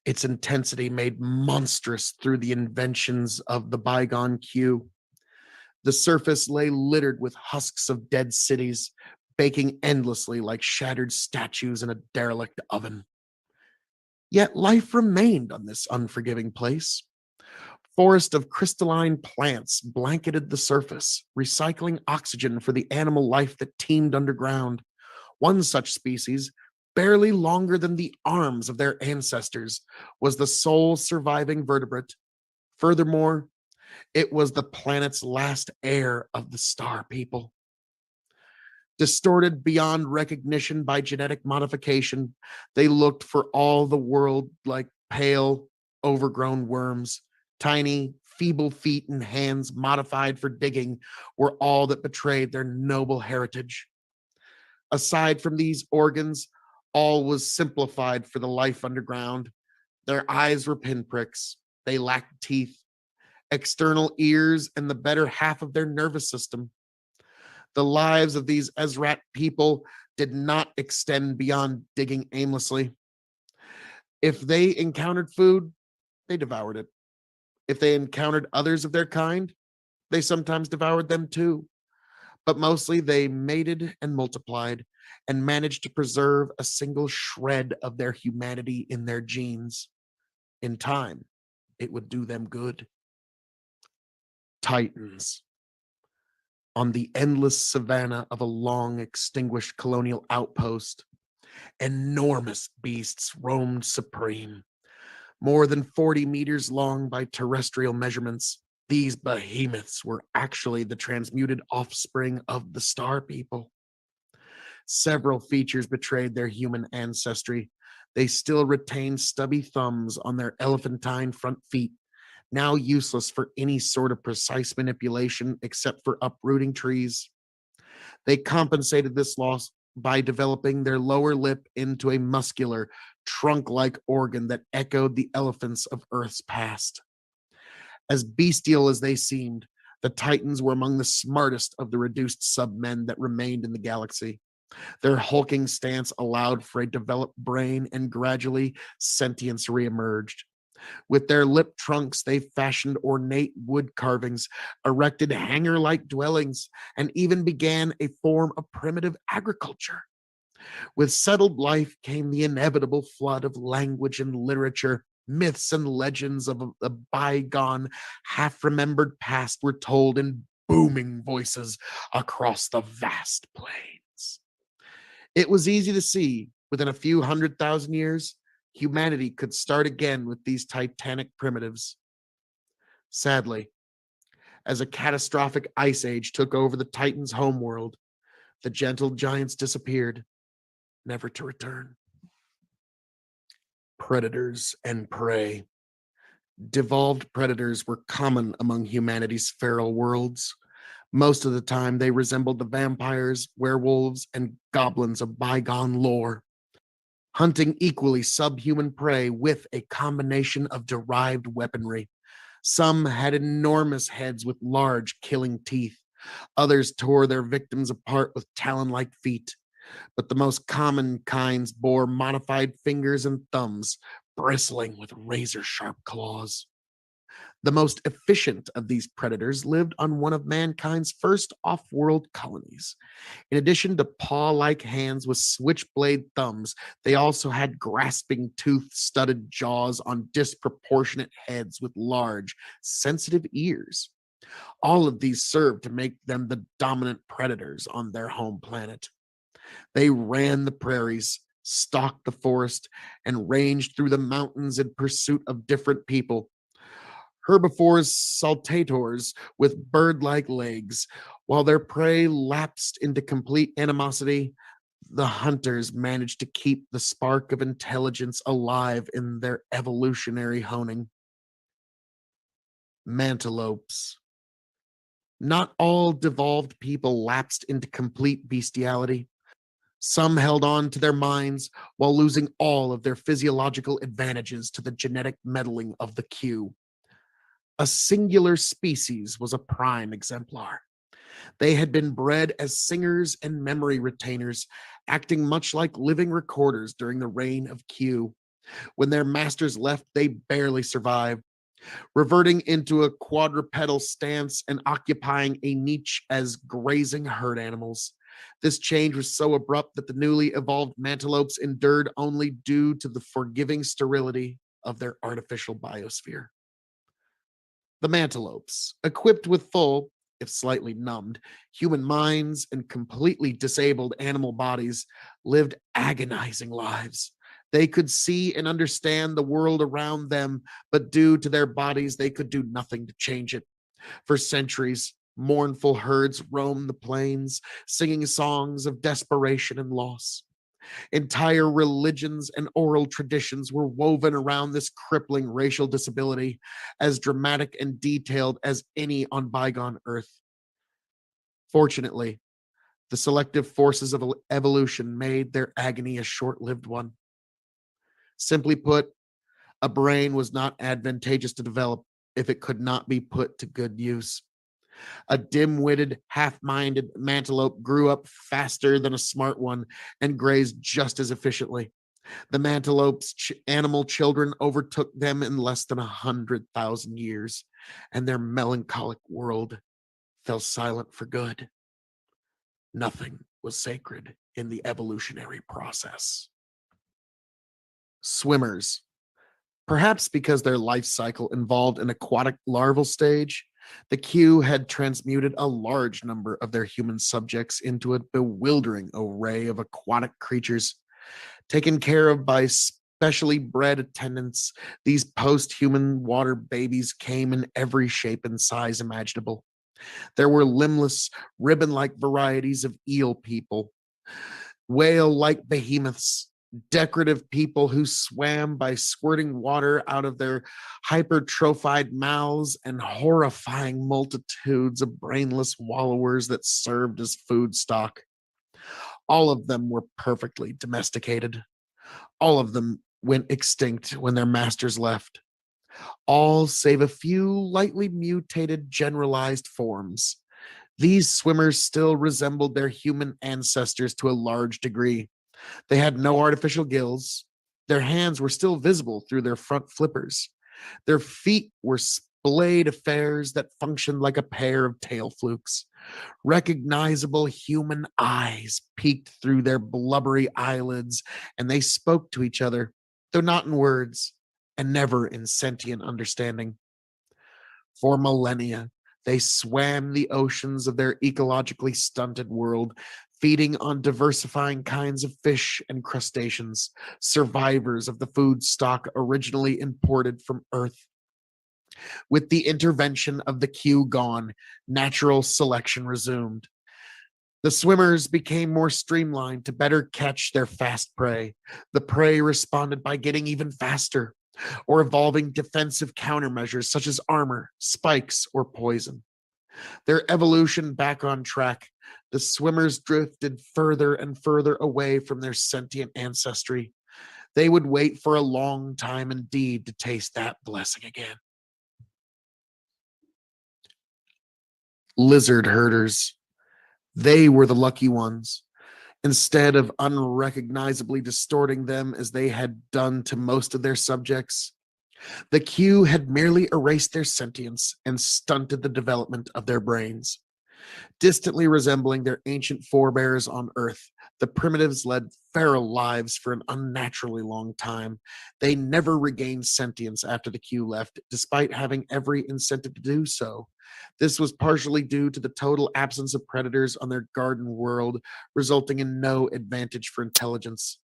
its intensity made monstrous through the inventions of the bygone Q. The surface lay littered with husks of dead cities, baking endlessly like shattered statues in a derelict oven. Yet life remained on this unforgiving place. Forest of crystalline plants blanketed the surface, recycling oxygen for the animal life that teemed underground. One such species, barely longer than the arms of their ancestors, was the sole surviving vertebrate. Furthermore, it was the planet's last heir of the star people. Distorted beyond recognition by genetic modification, they looked for all the world like pale, overgrown worms. Tiny, feeble feet and hands modified for digging were all that betrayed their noble heritage. Aside from these organs, All was simplified for the life underground. Their eyes were pinpricks. They lacked teeth, external ears, and the better half of their nervous system. The lives of these Ezrat people did not extend beyond digging aimlessly. If they encountered food, they devoured it. If they encountered others of their kind, they sometimes devoured them too. But mostly they mated and multiplied and managed to preserve a single shred of their humanity in their genes. In time, it would do them good. Titans. On the endless savanna of a long extinguished colonial outpost, enormous beasts roamed supreme. More than 40 meters long by terrestrial measurements, these behemoths were actually the transmuted offspring of the star people. Several features betrayed their human ancestry. They still retained stubby thumbs on their elephantine front feet, now useless for any sort of precise manipulation except for uprooting trees. They compensated this loss by developing their lower lip into a muscular, trunk like organ that echoed the elephants of Earth's past. As bestial as they seemed, the Titans were among the smartest of the reduced submen that remained in the galaxy. Their hulking stance allowed for a developed brain, and gradually sentience reemerged. With their lip trunks, they fashioned ornate wood carvings, erected hangar like dwellings, and even began a form of primitive agriculture. With settled life came the inevitable flood of language and literature. Myths and legends of a bygone, half remembered past were told in booming voices across the vast plains. It was easy to see, within a few 100,000 years, humanity could start again with these titanic primitives. Sadly, as a catastrophic ice age took over the Titans' homeworld, the gentle giants disappeared, never to return. Predators and prey. Devolved predators were common among humanity's feral worlds. Most of the time, they resembled the vampires, werewolves, and goblins of bygone lore, hunting equally subhuman prey with a combination of derived weaponry. Some had enormous heads with large, killing teeth. Others tore their victims apart with talon like feet. But the most common kinds bore modified fingers and thumbs, bristling with razor sharp claws. The most efficient of these predators lived on one of mankind's first off world colonies. In addition to paw like hands with switchblade thumbs, they also had grasping tooth studded jaws on disproportionate heads with large, sensitive ears. All of these served to make them the dominant predators on their home planet. They ran the prairies, stalked the forest, and ranged through the mountains in pursuit of different people. Herbivores, saltators with bird-like legs. While their prey lapsed into complete animosity, the hunters managed to keep the spark of intelligence alive in their evolutionary honing. Mantelopes. Not all devolved people lapsed into complete bestiality. Some held on to their minds while losing all of their physiological advantages to the genetic meddling of the Q. A singular species was a prime exemplar. They had been bred as singers and memory retainers, acting much like living recorders during the reign of Q. When their masters left, they barely survived, reverting into a quadrupedal stance and occupying a niche as grazing herd animals. This change was so abrupt that the newly evolved mantelopes endured only due to the forgiving sterility of their artificial biosphere. The mantelopes, equipped with full, if slightly numbed, human minds and completely disabled animal bodies, lived agonizing lives. They could see and understand the world around them, but due to their bodies, they could do nothing to change it. For centuries, mournful herds roamed the plains, singing songs of desperation and loss. Entire religions and oral traditions were woven around this crippling racial disability, as dramatic and detailed as any on bygone Earth. Fortunately, The selective forces of evolution made their agony a short-lived one. Simply put, a brain was not advantageous to develop if it could not be put to good use. A dim-witted, half-minded mantelope grew up faster than a smart one and grazed just as efficiently. The mantelope's animal children overtook them in less than 100,000 years, and their melancholic world fell silent for good. Nothing was sacred in the evolutionary process. Swimmers. Perhaps because their life cycle involved an aquatic larval stage, the Q had transmuted a large number of their human subjects into a bewildering array of aquatic creatures. Taken care of by specially bred attendants, these post-human water babies came in every shape and size imaginable. There were limbless, ribbon-like varieties of eel people, whale-like behemoths, decorative people who swam by squirting water out of their hypertrophied mouths, and horrifying multitudes of brainless wallowers that served as food stock. All of them were perfectly domesticated. All of them went extinct when their masters left. All save a few lightly mutated generalized forms. These swimmers still resembled their human ancestors to a large degree. They had no artificial gills. Their hands were still visible through their front flippers. Their feet were splayed affairs that functioned like a pair of tail flukes. Recognizable human eyes peeked through their blubbery eyelids, and they spoke to each other, though not in words, and never in sentient understanding. For millennia, they swam the oceans of their ecologically stunted world, feeding on diversifying kinds of fish and crustaceans, survivors of the food stock originally imported from Earth. With the intervention of the Q gone, natural selection resumed. The swimmers became more streamlined to better catch their fast prey. The prey responded by getting even faster, or evolving defensive countermeasures such as armor, spikes, or poison. Their evolution back on track, the swimmers drifted further and further away from their sentient ancestry. They would wait for a long time indeed to taste that blessing again. Lizard herders. They were the lucky ones. Instead of unrecognizably distorting them as they had done to most of their subjects, the Q had merely erased their sentience and stunted the development of their brains. Distantly resembling their ancient forebears on Earth, the primitives led feral lives for an unnaturally long time. They never regained sentience after the Q left, despite having every incentive to do so. This was partially due to the total absence of predators on their garden world, resulting in no advantage for intelligence.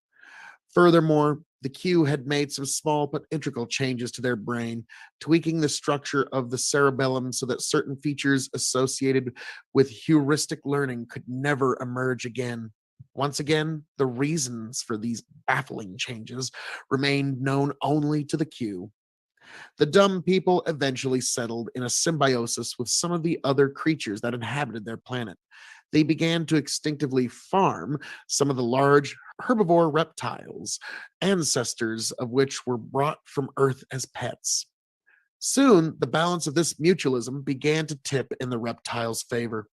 Furthermore, the Q had made some small but integral changes to their brain, tweaking the structure of the cerebellum so that certain features associated with heuristic learning could never emerge again. Once again, the reasons for these baffling changes remained known only to the Q. The dumb people eventually settled in a symbiosis with some of the other creatures that inhabited their planet. They began to instinctively farm some of the large herbivore reptiles, ancestors of which were brought from Earth as pets. Soon, the balance of this mutualism began to tip in the reptiles' favor.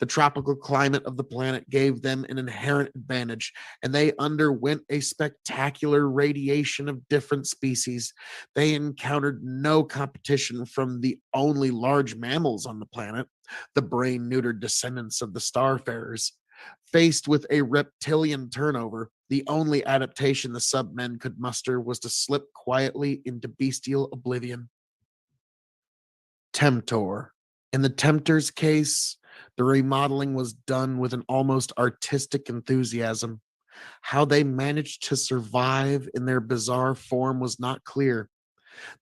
The tropical climate of the planet gave them an inherent advantage, and they underwent a spectacular radiation of different species. They encountered no competition from the only large mammals on the planet, the brain-neutered descendants of the starfarers. Faced with a reptilian turnover, the only adaptation the submen could muster was to slip quietly into bestial oblivion. Temptor. In the Temptor's case, the remodeling was done with an almost artistic enthusiasm. How they managed to survive in their bizarre form was not clear.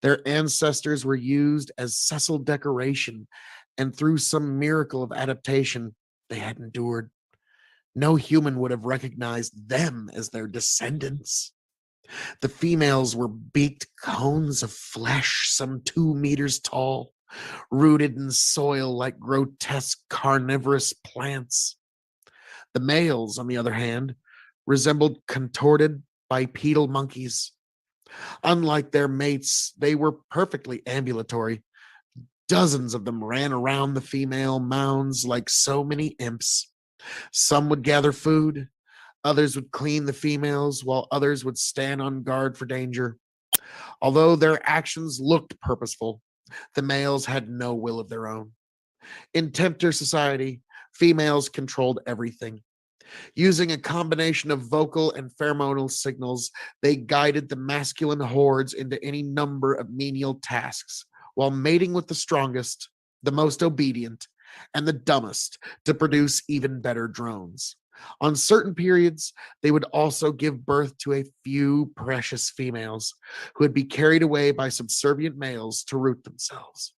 Their ancestors were used as sessile decoration, and through some miracle of adaptation, they had endured. No human would have recognized them as their descendants. The females were beaked cones of flesh some 2 meters tall, rooted in soil like grotesque carnivorous plants. The males, on the other hand, resembled contorted bipedal monkeys. Unlike their mates, they were perfectly ambulatory. Dozens of them ran around the female mounds like so many imps. Some would gather food, others would clean the females, while others would stand on guard for danger. Although their actions looked purposeful, the males had no will of their own. In tempter society, females controlled everything. Using a combination of vocal and pheromonal signals, they guided the masculine hordes into any number of menial tasks, while mating with the strongest, the most obedient, and the dumbest to produce even better drones. On certain periods, they would also give birth to a few precious females who would be carried away by subservient males to root themselves.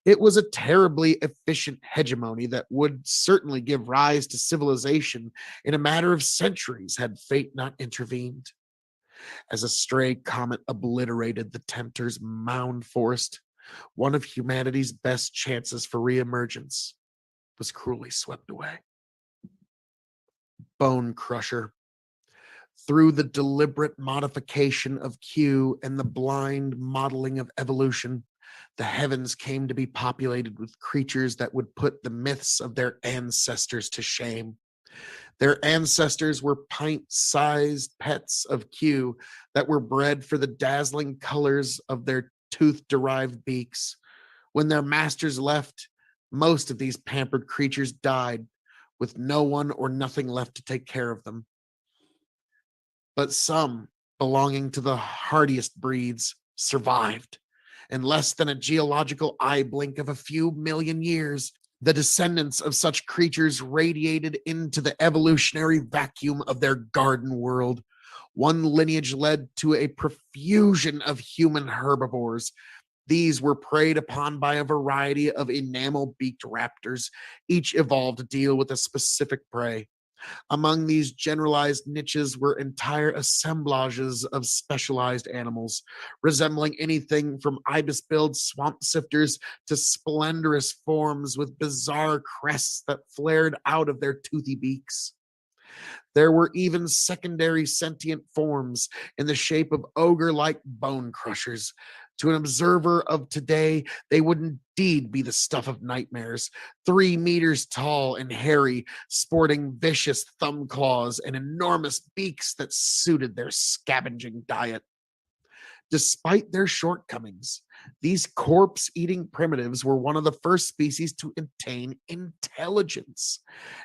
It was a terribly efficient hegemony that would certainly give rise to civilization in a matter of centuries had fate not intervened. As a stray comet obliterated the tempter's mound forest, one of humanity's best chances for reemergence was cruelly swept away. Bone Crusher. Through the deliberate modification of Q and the blind modeling of evolution, the heavens came to be populated with creatures that would put the myths of their ancestors to shame. Their ancestors were pint-sized pets of Q that were bred for the dazzling colors of their tooth-derived beaks. When their masters left, most of these pampered creatures died, with no one or nothing left to take care of them. But some, belonging to the hardiest breeds, survived. In less than a geological eye blink of a few million years, the descendants of such creatures radiated into the evolutionary vacuum of their garden world. One lineage led to a profusion of human herbivores. These were preyed upon by a variety of enamel-beaked raptors, each evolved to deal with a specific prey. Among these generalized niches were entire assemblages of specialized animals, resembling anything from ibis-billed swamp sifters to splendorous forms with bizarre crests that flared out of their toothy beaks. There were even secondary sentient forms in the shape of ogre-like bone crushers. To an observer of today, they would indeed be the stuff of nightmares. 3 meters tall and hairy, sporting vicious thumb claws and enormous beaks that suited their scavenging diet. Despite their shortcomings, these corpse-eating primitives were one of the first species to attain intelligence,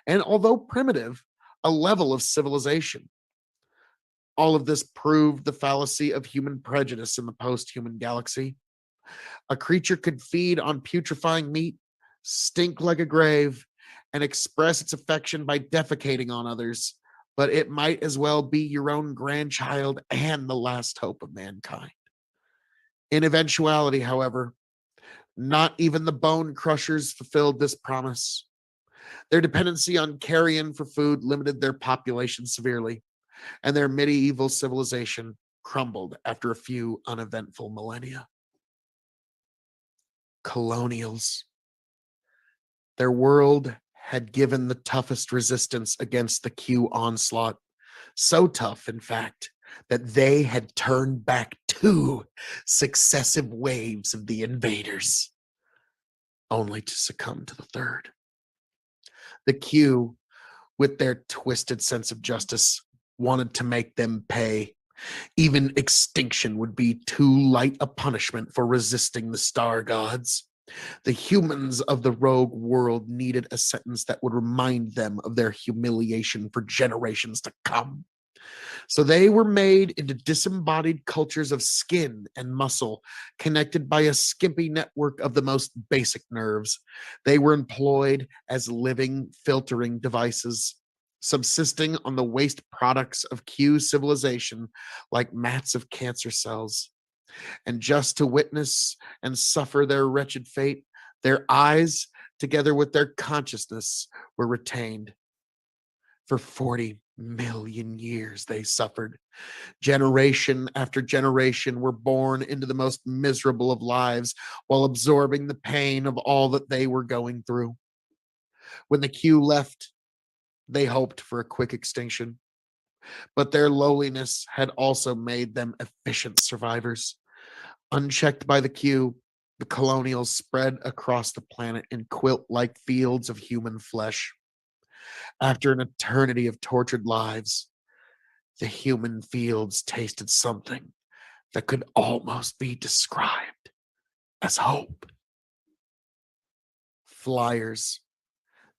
and although primitive, a level of civilization. All of this proved the fallacy of human prejudice in the post-human galaxy. A creature could feed on putrefying meat, stink like a grave, and express its affection by defecating on others, but it might as well be your own grandchild and the last hope of mankind. In eventuality, however, not even the bone crushers fulfilled this promise. Their dependency on carrion for food limited their population severely, and their medieval civilization crumbled after a few uneventful millennia. Colonials. Their world had given the toughest resistance against the Q onslaught. So tough, in fact, that they had turned back 2 successive waves of the invaders, only to succumb to the third. The Q, with their twisted sense of justice, wanted to make them pay. Even extinction would be too light a punishment for resisting the star gods. The humans of the rogue world needed a sentence that would remind them of their humiliation for generations to come. So they were made into disembodied cultures of skin and muscle, connected by a skimpy network of the most basic nerves. They were employed as living filtering devices, subsisting on the waste products of Q civilization like mats of cancer cells. And just to witness and suffer their wretched fate, their eyes, together with their consciousness, were retained. For 40 million years they suffered. Generation after generation were born into the most miserable of lives while absorbing the pain of all that they were going through. When the Q left, They hoped for a quick extinction, but their lowliness had also made them efficient survivors. Unchecked by the Q, the colonials spread across the planet in quilt like fields of human flesh. After an eternity of tortured lives, the human fields tasted something that could almost be described as hope. Flyers.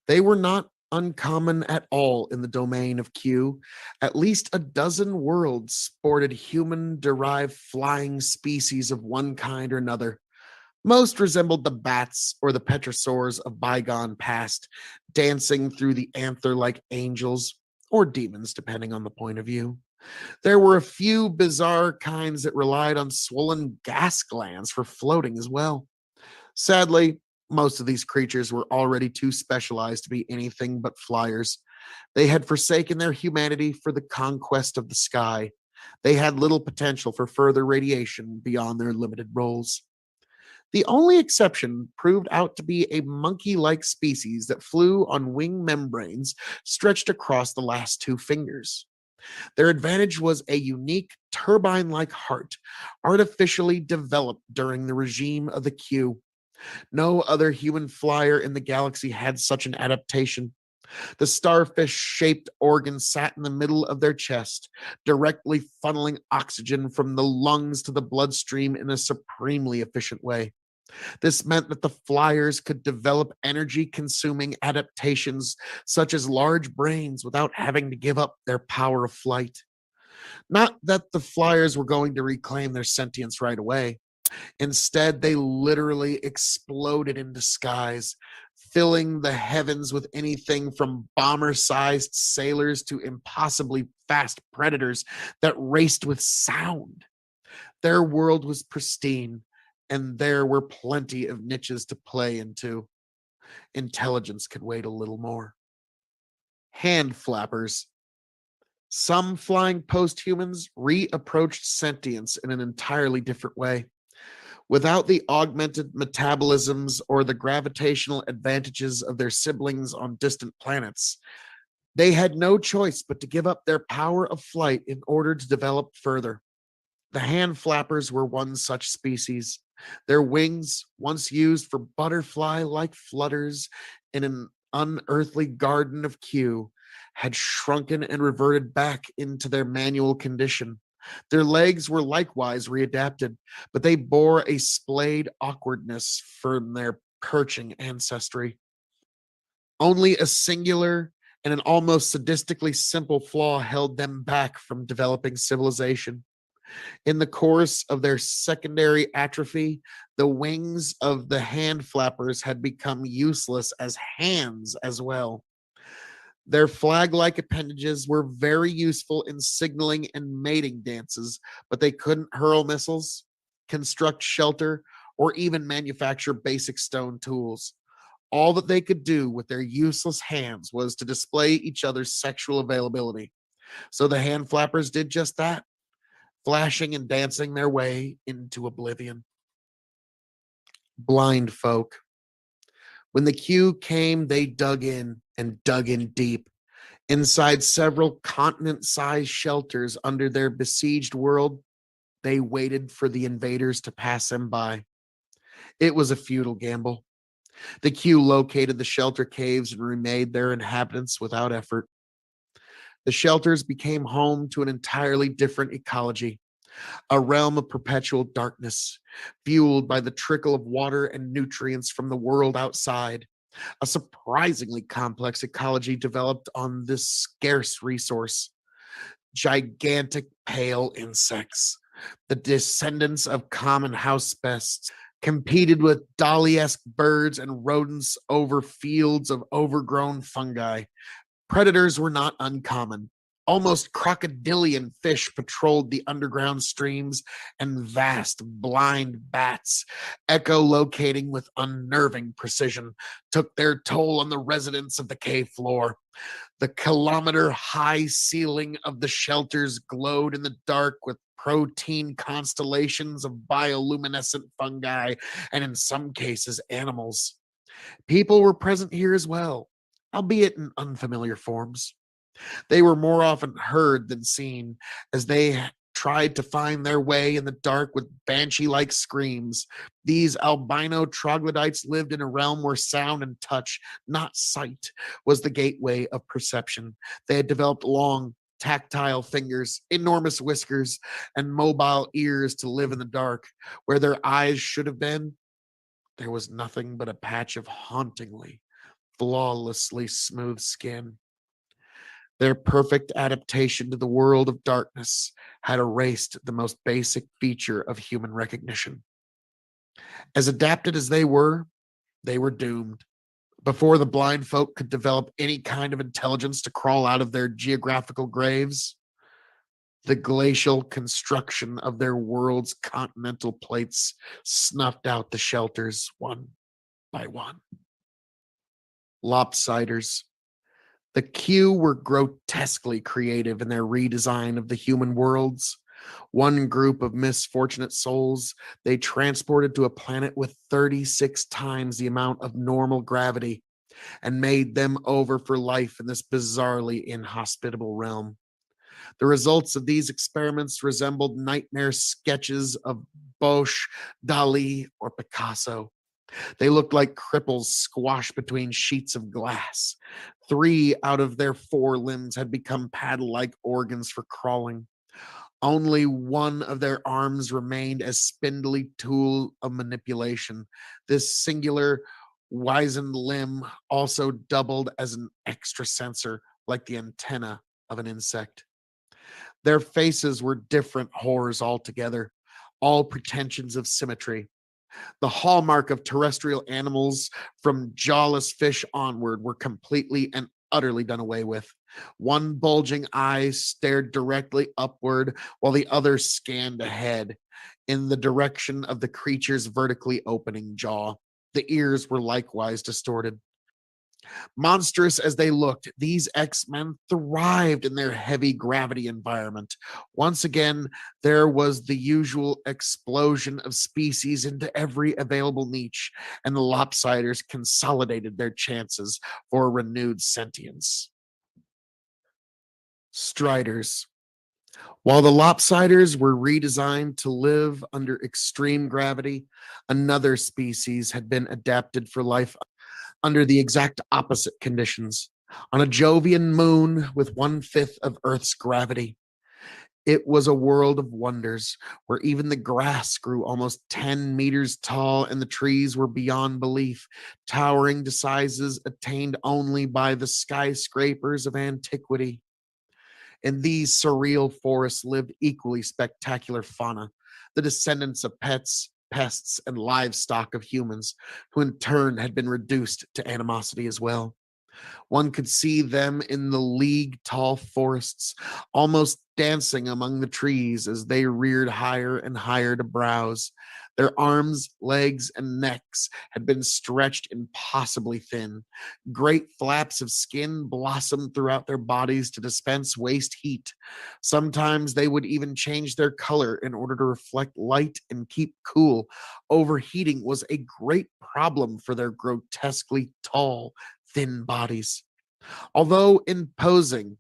They were not uncommon at all in the domain of Q. At least a dozen worlds sported human derived flying species of one kind or another. Most resembled the bats or the petrosaurs of bygone past, dancing through the anther like angels or demons, depending on the point of view. There were a few bizarre kinds that relied on swollen gas glands for floating as well. Sadly, most of these creatures were already too specialized to be anything but flyers. They had forsaken their humanity for the conquest of the sky. They had little potential for further radiation beyond their limited roles. The only exception proved out to be a monkey like species that flew on wing membranes stretched across the last two fingers. Their advantage was a unique turbine like heart, artificially developed during the regime of the Q. No other human flyer in the galaxy had such an adaptation. The starfish shaped organ sat in the middle of their chest, directly funneling oxygen from the lungs to the bloodstream in a supremely efficient way. This meant that the flyers could develop energy consuming adaptations such as large brains without having to give up their power of flight. Not that the flyers were going to reclaim their sentience right away. Instead, they literally exploded into skies, filling the heavens with anything from bomber sized sailors to impossibly fast predators that raced with sound. Their world was pristine, and there were plenty of niches to play into. Intelligence could wait a little more. Hand flappers. Some flying post humans reapproached sentience in an entirely different way. Without the augmented metabolisms or the gravitational advantages of their siblings on distant planets, they had no choice but to give up their power of flight in order to develop further. The hand flappers were one such species. Their wings, once used for butterfly like flutters in an unearthly garden of Q, had shrunken and reverted back into their manual condition. Their legs were likewise readapted, but they bore a splayed awkwardness from their perching ancestry. Only a singular and an almost sadistically simple flaw held them back from developing civilization. In the course of their secondary atrophy, the wings of the hand flappers had become useless as hands as well. Their flag like appendages were very useful in signaling and mating dances, but they couldn't hurl missiles, construct shelter, or even manufacture basic stone tools. All that they could do with their useless hands was to display each other's sexual availability. So the hand flappers did just that, flashing and dancing their way into oblivion. Blind folk. When the Q came, they dug in and dug in deep. Inside several continent sized shelters under their besieged world, they waited for the invaders to pass them by. It was a futile gamble. The Q located the shelter caves and remade their inhabitants without effort. The shelters became home to an entirely different ecology, a realm of perpetual darkness, fueled by the trickle of water and nutrients from the world outside. A surprisingly complex ecology developed on this scarce resource. Gigantic pale insects, the descendants of common house pests, competed with dolly-esque birds and rodents over fields of overgrown fungi. Predators were not uncommon. Almost crocodilian fish patrolled the underground streams, and vast, blind bats, echolocating with unnerving precision, took their toll on the residents of the cave floor. The kilometer high ceiling of the shelters glowed in the dark with protein constellations of bioluminescent fungi, and in some cases, animals. People were present here as well. albeit in unfamiliar forms. They were more often heard than seen as they tried to find their way in the dark with banshee like screams. These albino troglodytes lived in a realm where sound and touch, not sight, was the gateway of perception. They had developed long, tactile fingers, enormous whiskers, and mobile ears to live in the dark. Where their eyes should have been, there was nothing but a patch of hauntingly, flawlessly smooth skin. Their perfect adaptation to the world of darkness had erased the most basic feature of human recognition. As adapted as they were doomed. Before the blind folk could develop any kind of intelligence to crawl out of their geographical graves, the glacial construction of their world's continental plates snuffed out the shelters one by one. Lopsiders. The Q were grotesquely creative in their redesign of the human worlds. One group of misfortunate souls they transported to a planet with 36 times the amount of normal gravity and made them over for life in this bizarrely inhospitable realm. The results of these experiments resembled nightmare sketches of Bosch, Dali, or Picasso. They looked like cripples squashed between sheets of glass. 3 out of their 4 limbs had become paddle like organs for crawling. Only one of their arms remained as spindly tool of manipulation. This singular wizened limb also doubled as an extra sensor, like the antenna of an insect. Their faces were different horrors altogether, all pretensions of symmetry. The hallmark of terrestrial animals from jawless fish onward were completely and utterly done away with. One bulging eye stared directly upward while the other scanned ahead in the direction of the creature's vertically opening jaw. The ears were likewise distorted. Monstrous as they looked, these X-Men thrived in their heavy gravity environment. Once again, there was the usual explosion of species into every available niche, and the Lopsiders consolidated their chances for renewed sentience. Striders. While the Lopsiders were redesigned to live under extreme gravity, another species had been adapted for life under the exact opposite conditions on a Jovian moon with 1/5 of Earth's gravity. It was a world of wonders where even the grass grew almost 10 meters tall and the trees were beyond belief, towering to sizes attained only by the skyscrapers of antiquity. In these surreal forests lived equally spectacular fauna, the descendants of pets, pests, and livestock of humans, who in turn had been reduced to animosity as well. One could see them in the league tall forests, almost dancing among the trees as they reared higher and higher to browse. Their arms, legs, and necks had been stretched impossibly thin. Great flaps of skin blossomed throughout their bodies to dispense waste heat. Sometimes they would even change their color in order to reflect light and keep cool. Overheating was a great problem for their grotesquely tall, thin bodies. Although imposing,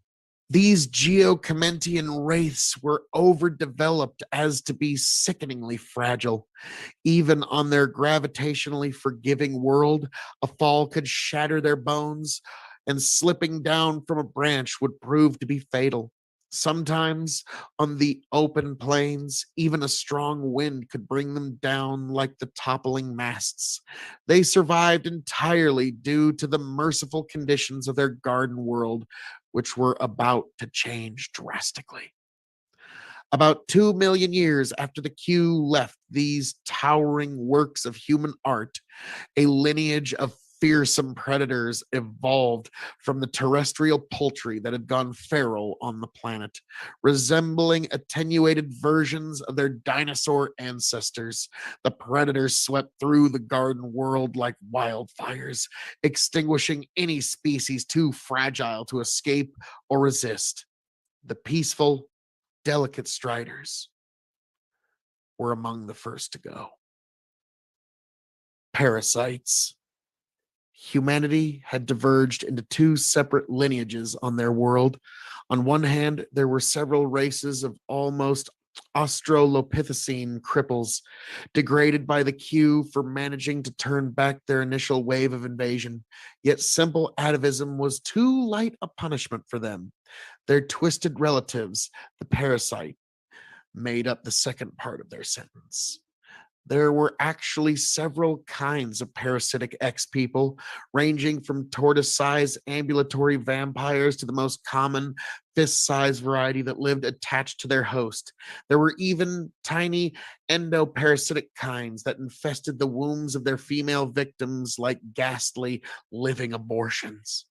these Geocomentian wraiths were overdeveloped as to be sickeningly fragile. Even on their gravitationally forgiving world, a fall could shatter their bones, and slipping down from a branch would prove to be fatal. Sometimes on the open plains, even a strong wind could bring them down like the toppling masts. They survived entirely due to the merciful conditions of their garden world, which were about to change drastically. About 2 million years after the Q left these towering works of human art, a lineage of fearsome predators evolved from the terrestrial poultry that had gone feral on the planet, resembling attenuated versions of their dinosaur ancestors. The predators swept through the garden world like wildfires, extinguishing any species too fragile to escape or resist. The peaceful, delicate striders were among the first to go. Parasites. Humanity had diverged into two separate lineages on their world. On one hand, there were several races of almost Australopithecine cripples, degraded by the Q for managing to turn back their initial wave of invasion. Yet simple atavism was too light a punishment for them. Their twisted relatives, the parasite, made up the second part of their sentence. There were actually several kinds of parasitic X people, ranging from tortoise sized ambulatory vampires to the most common fist sized variety that lived attached to their host. There were even tiny endoparasitic kinds that infested the wombs of their female victims like ghastly living abortions.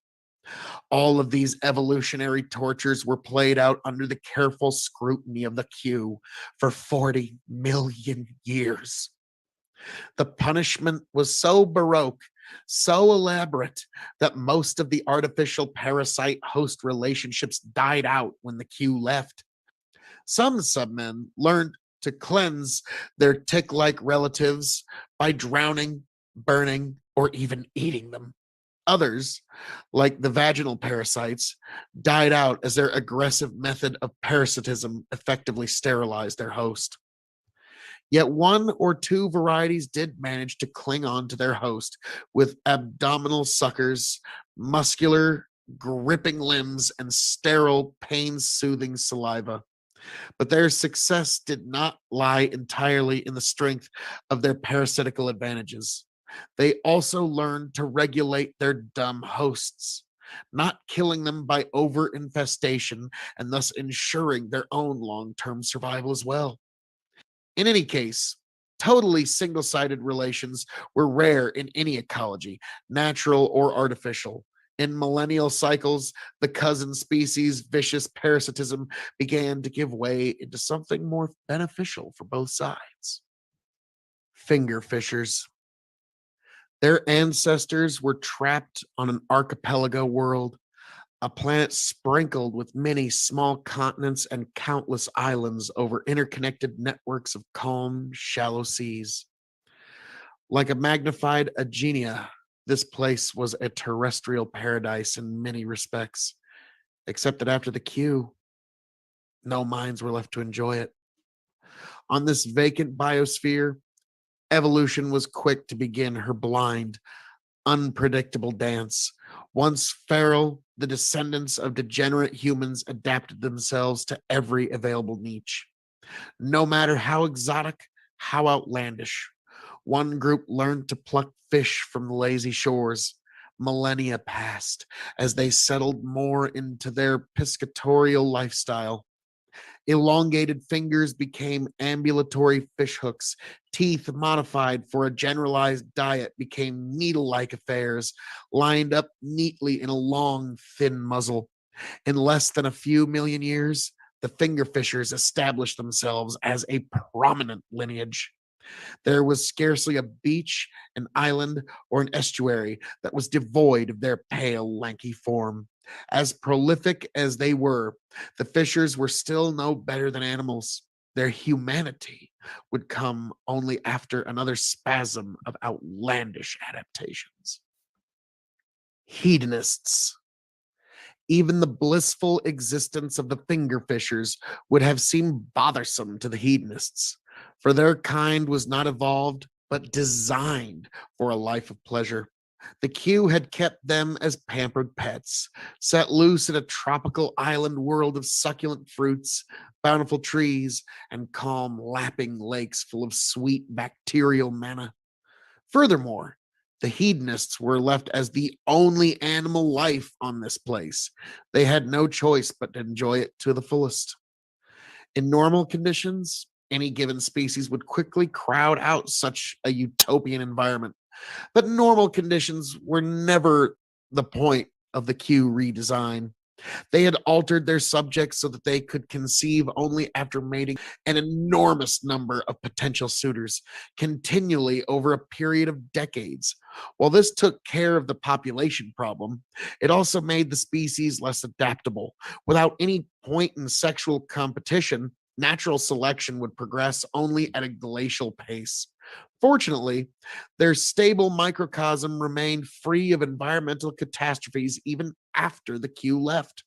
All of these evolutionary tortures were played out under the careful scrutiny of the Q for 40 million years. The punishment was so baroque, so elaborate, that most of the artificial parasite host relationships died out when the Q left. Some submen learned to cleanse their tick like relatives by drowning, burning, or even eating them. Others, like the vaginal parasites, died out as their aggressive method of parasitism effectively sterilized their host. Yet one or two varieties did manage to cling on to their host with abdominal suckers, muscular, gripping limbs, and sterile, pain soothing saliva. But their success did not lie entirely in the strength of their parasitical advantages. They also learned to regulate their dumb hosts, not killing them by over infestation and thus ensuring their own long term survival as well. In any case, totally single sided relations were rare in any ecology, natural or artificial. In millennial cycles, the cousin species' vicious parasitism began to give way into something more beneficial for both sides. Finger fishers. Their ancestors were trapped on an archipelago world, a planet sprinkled with many small continents and countless islands over interconnected networks of calm, shallow seas. Like a magnified Aegina, this place was a terrestrial paradise in many respects, except that after the Q, no minds were left to enjoy it. On this vacant biosphere, evolution was quick to begin her blind, unpredictable dance. Once feral, the descendants of degenerate humans adapted themselves to every available niche. No matter how exotic, how outlandish. One group learned to pluck fish from the lazy shores. Millennia passed as they settled more into their piscatorial lifestyle. Elongated fingers became ambulatory fishhooks. Teeth modified for a generalized diet became needle like affairs, lined up neatly in a long, thin muzzle. In less than a few million years, the finger fishers established themselves as a prominent lineage. There was scarcely a beach, an island, or an estuary that was devoid of their pale, lanky form. As prolific as they were, the fishers were still no better than animals. Their humanity would come only after another spasm of outlandish adaptations. Hedonists. Even the blissful existence of the finger fishers would have seemed bothersome to the hedonists, for their kind was not evolved, but designed for a life of pleasure. The Q had kept them as pampered pets, set loose in a tropical island world of succulent fruits, bountiful trees, and calm, lapping lakes full of sweet bacterial manna. Furthermore, the hedonists were left as the only animal life on this place. They had no choice but to enjoy it to the fullest. In normal conditions, any given species would quickly crowd out such a utopian environment. But normal conditions were never the point of the Q redesign. They had altered their subjects so that they could conceive only after mating an enormous number of potential suitors, continually over a period of decades. While this took care of the population problem, it also made the species less adaptable. Without any point in sexual competition, Natural selection would progress only at a glacial pace. Fortunately, their stable microcosm remained free of environmental catastrophes even after the Q left.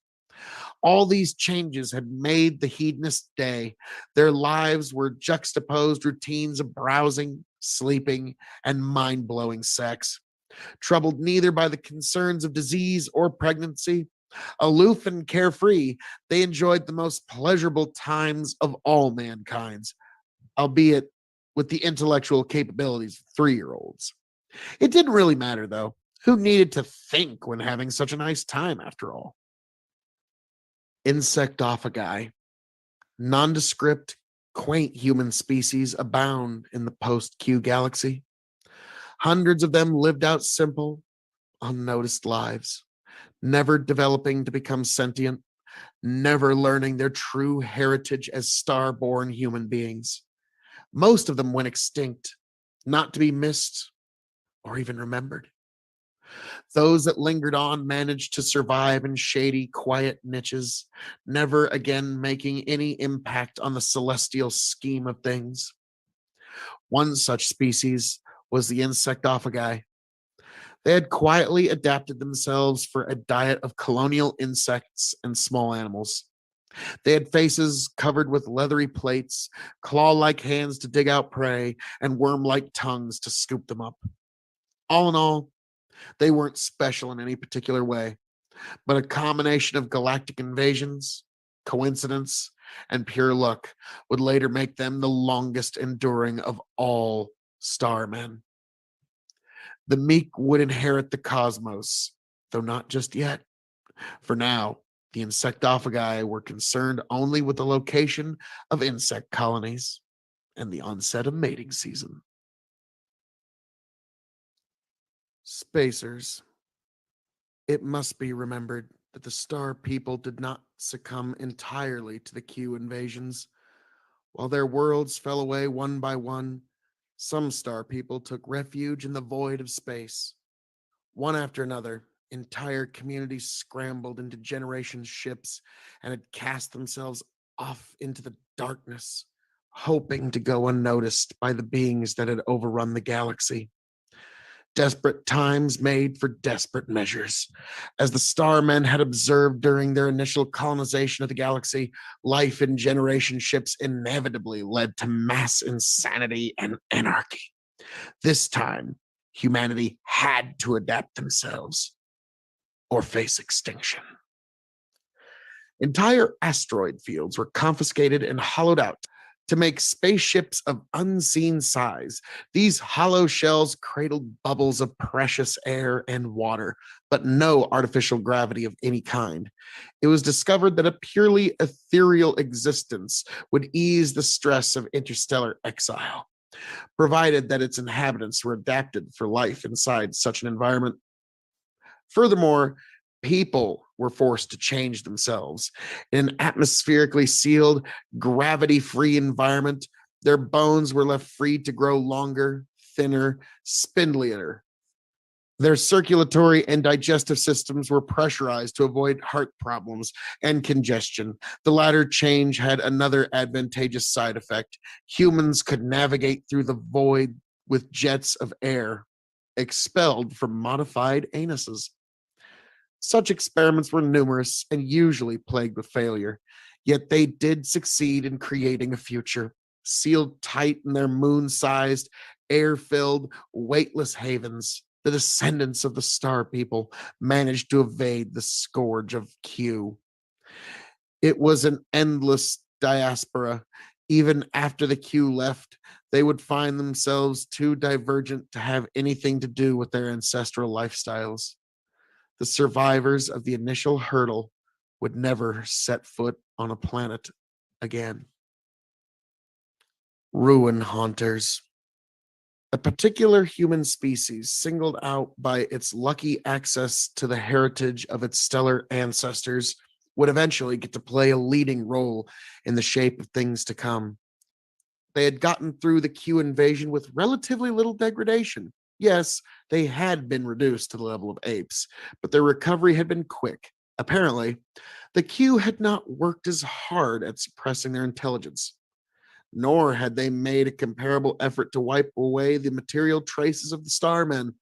All these changes had made the hedonist day. Their lives were juxtaposed routines of browsing, sleeping, and mind blowing sex. Troubled neither by the concerns of disease or pregnancy, aloof and carefree, they enjoyed the most pleasurable times of all mankind's, albeit with the intellectual capabilities of 3-year-olds. It didn't really matter, though. Who needed to think when having such a nice time, after all? Insectophagi, nondescript, quaint human species abound in the post Q galaxy. Hundreds of them lived out simple, unnoticed lives, never developing to become sentient, never learning their true heritage as star-born human beings. Most of them went extinct, not to be missed or even remembered. Those that lingered on managed to survive in shady, quiet niches, never again making any impact on the celestial scheme of things. One such species was the insectophagi. They had quietly adapted themselves for a diet of colonial insects and small animals. They had faces covered with leathery plates, claw-like hands to dig out prey, and worm-like tongues to scoop them up. All in all, they weren't special in any particular way, but a combination of galactic invasions, coincidence, and pure luck would later make them the longest enduring of all starmen. The meek would inherit the cosmos, though not just yet. For now, the insectophagi were concerned only with the location of insect colonies and the onset of mating season. Spacers. It must be remembered that the star people did not succumb entirely to the Q invasions. While their worlds fell away one by one, some star people took refuge in the void of space. One after another, entire communities scrambled into generation ships and had cast themselves off into the darkness, hoping to go unnoticed by the beings that had overrun the galaxy. Desperate times made for desperate measures. As the Starmen had observed during their initial colonization of the galaxy, life in generation ships inevitably led to mass insanity and anarchy. This time, humanity had to adapt themselves or face extinction. Entire asteroid fields were confiscated and hollowed out to make spaceships of unseen size. These hollow shells cradled bubbles of precious air and water, but no artificial gravity of any kind. It was discovered that a purely ethereal existence would ease the stress of interstellar exile, provided that its inhabitants were adapted for life inside such an environment. Furthermore, people were forced to change themselves. In an atmospherically sealed, gravity free environment, their bones were left free to grow longer, thinner, spindlier. Their circulatory and digestive systems were pressurized to avoid heart problems and congestion. The latter change had another advantageous side effect. Humans could navigate through the void with jets of air expelled from modified anuses. Such experiments were numerous and usually plagued with failure, yet they did succeed in creating a future, sealed tight in their moon-sized, air-filled, weightless havens. The descendants of the star people managed to evade the scourge of Q. It was an endless diaspora. Even after the Q left, they would find themselves too divergent to have anything to do with their ancestral lifestyles. The survivors of the initial hurdle would never set foot on a planet again. Ruin haunters. A particular human species singled out by its lucky access to the heritage of its stellar ancestors would eventually get to play a leading role in the shape of things to come. They had gotten through the Q invasion with relatively little degradation. Yes, they had been reduced to the level of apes, but their recovery had been quick. Apparently, The Q had not worked as hard at suppressing their intelligence, nor had they made a comparable effort to wipe away the material traces of the Starmen.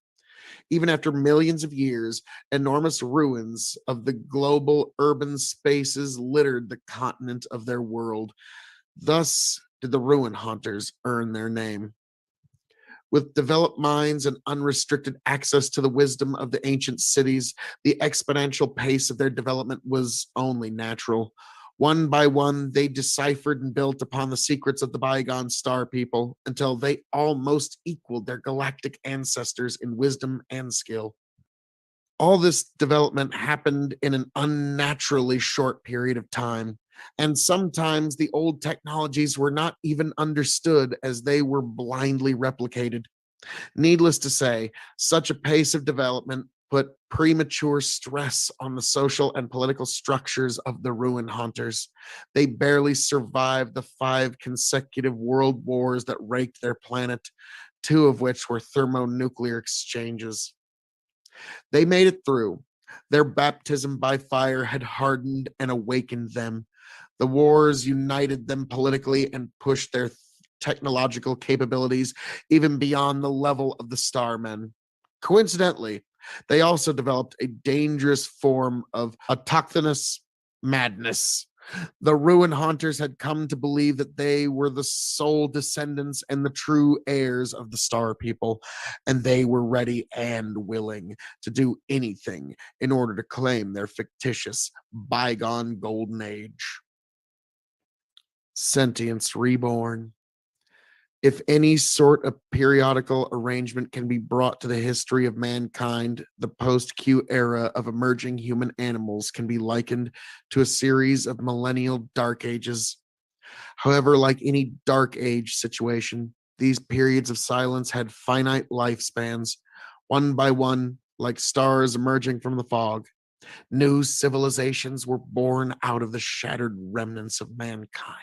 Even after millions of years, enormous ruins of the global urban spaces littered the continent of their world. Thus did the ruin haunters earn their name. With developed minds and unrestricted access to the wisdom of the ancient cities, the exponential pace of their development was only natural. One by one, they deciphered and built upon the secrets of the bygone star people until they almost equaled their galactic ancestors in wisdom and skill. All this development happened in an unnaturally short period of time, and sometimes the old technologies were not even understood as they were blindly replicated. Needless to say, such a pace of development put premature stress on the social and political structures of the ruin haunters. They barely survived the 5 consecutive world wars that raked their planet, 2 of which were thermonuclear exchanges. They made it through. Their baptism by fire had hardened and awakened them. The wars united them politically and pushed their technological capabilities even beyond the level of the Starmen. Coincidentally, they also developed a dangerous form of autochthonous madness. The ruin haunters had come to believe that they were the sole descendants and the true heirs of the star people, and they were ready and willing to do anything in order to claim their fictitious bygone golden age. Sentience reborn. If any sort of periodical arrangement can be brought to the history of mankind, the post-Q era of emerging human animals can be likened to a series of millennial dark ages. However, like any dark age situation, these periods of silence had finite lifespans. One by one, like stars emerging from the fog, new civilizations were born out of the shattered remnants of mankind.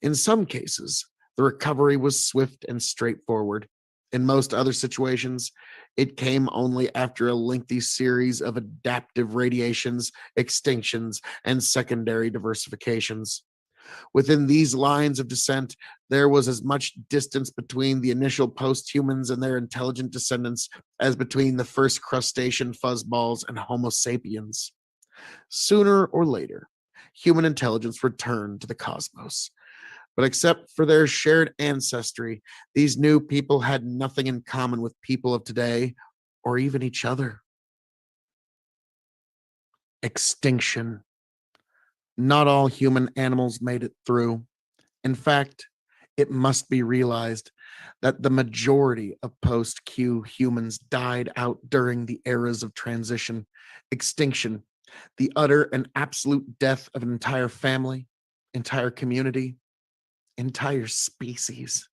In some cases, the recovery was swift and straightforward. In most other situations, it came only after a lengthy series of adaptive radiations, extinctions, and secondary diversifications. Within these lines of descent, there was as much distance between the initial post-humans and their intelligent descendants as between the first crustacean fuzzballs and Homo sapiens. Sooner or later, human intelligence returned to the cosmos. But except for their shared ancestry, these new people had nothing in common with people of today or even each other. Extinction. Not all human animals made it through. In fact, it must be realized that the majority of post Q humans died out during the eras of transition. Extinction, the utter and absolute death of an entire family, entire community, entire species,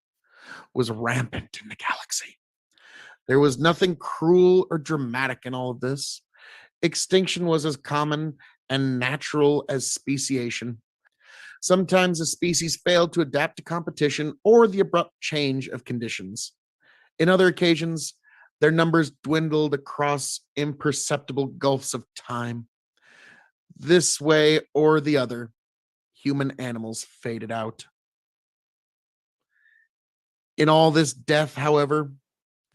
was rampant in the galaxy. There was nothing cruel or dramatic in all of this. Extinction was as common and natural as speciation. Sometimes a species failed to adapt to competition or the abrupt change of conditions. In other occasions, their numbers dwindled across imperceptible gulfs of time. This way or the other, human animals faded out. In all this death, however,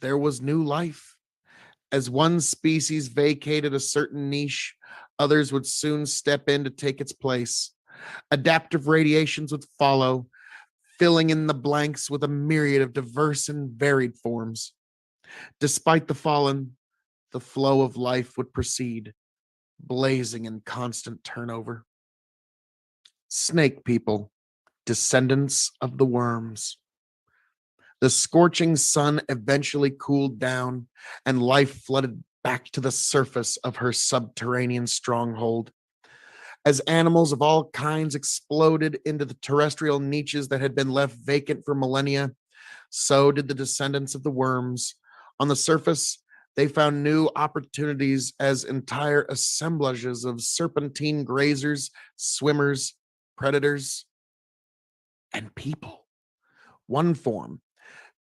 there was new life. As one species vacated a certain niche, others would soon step in to take its place. Adaptive radiations would follow, filling in the blanks with a myriad of diverse and varied forms. Despite the fallen, the flow of life would proceed, blazing in constant turnover. Snake people, descendants of the worms. The scorching sun eventually cooled down, and life flooded back to the surface of her subterranean stronghold. As animals of all kinds exploded into the terrestrial niches that had been left vacant for millennia, so did the descendants of the worms. On the surface, they found new opportunities as entire assemblages of serpentine grazers, swimmers, predators, and people. One form,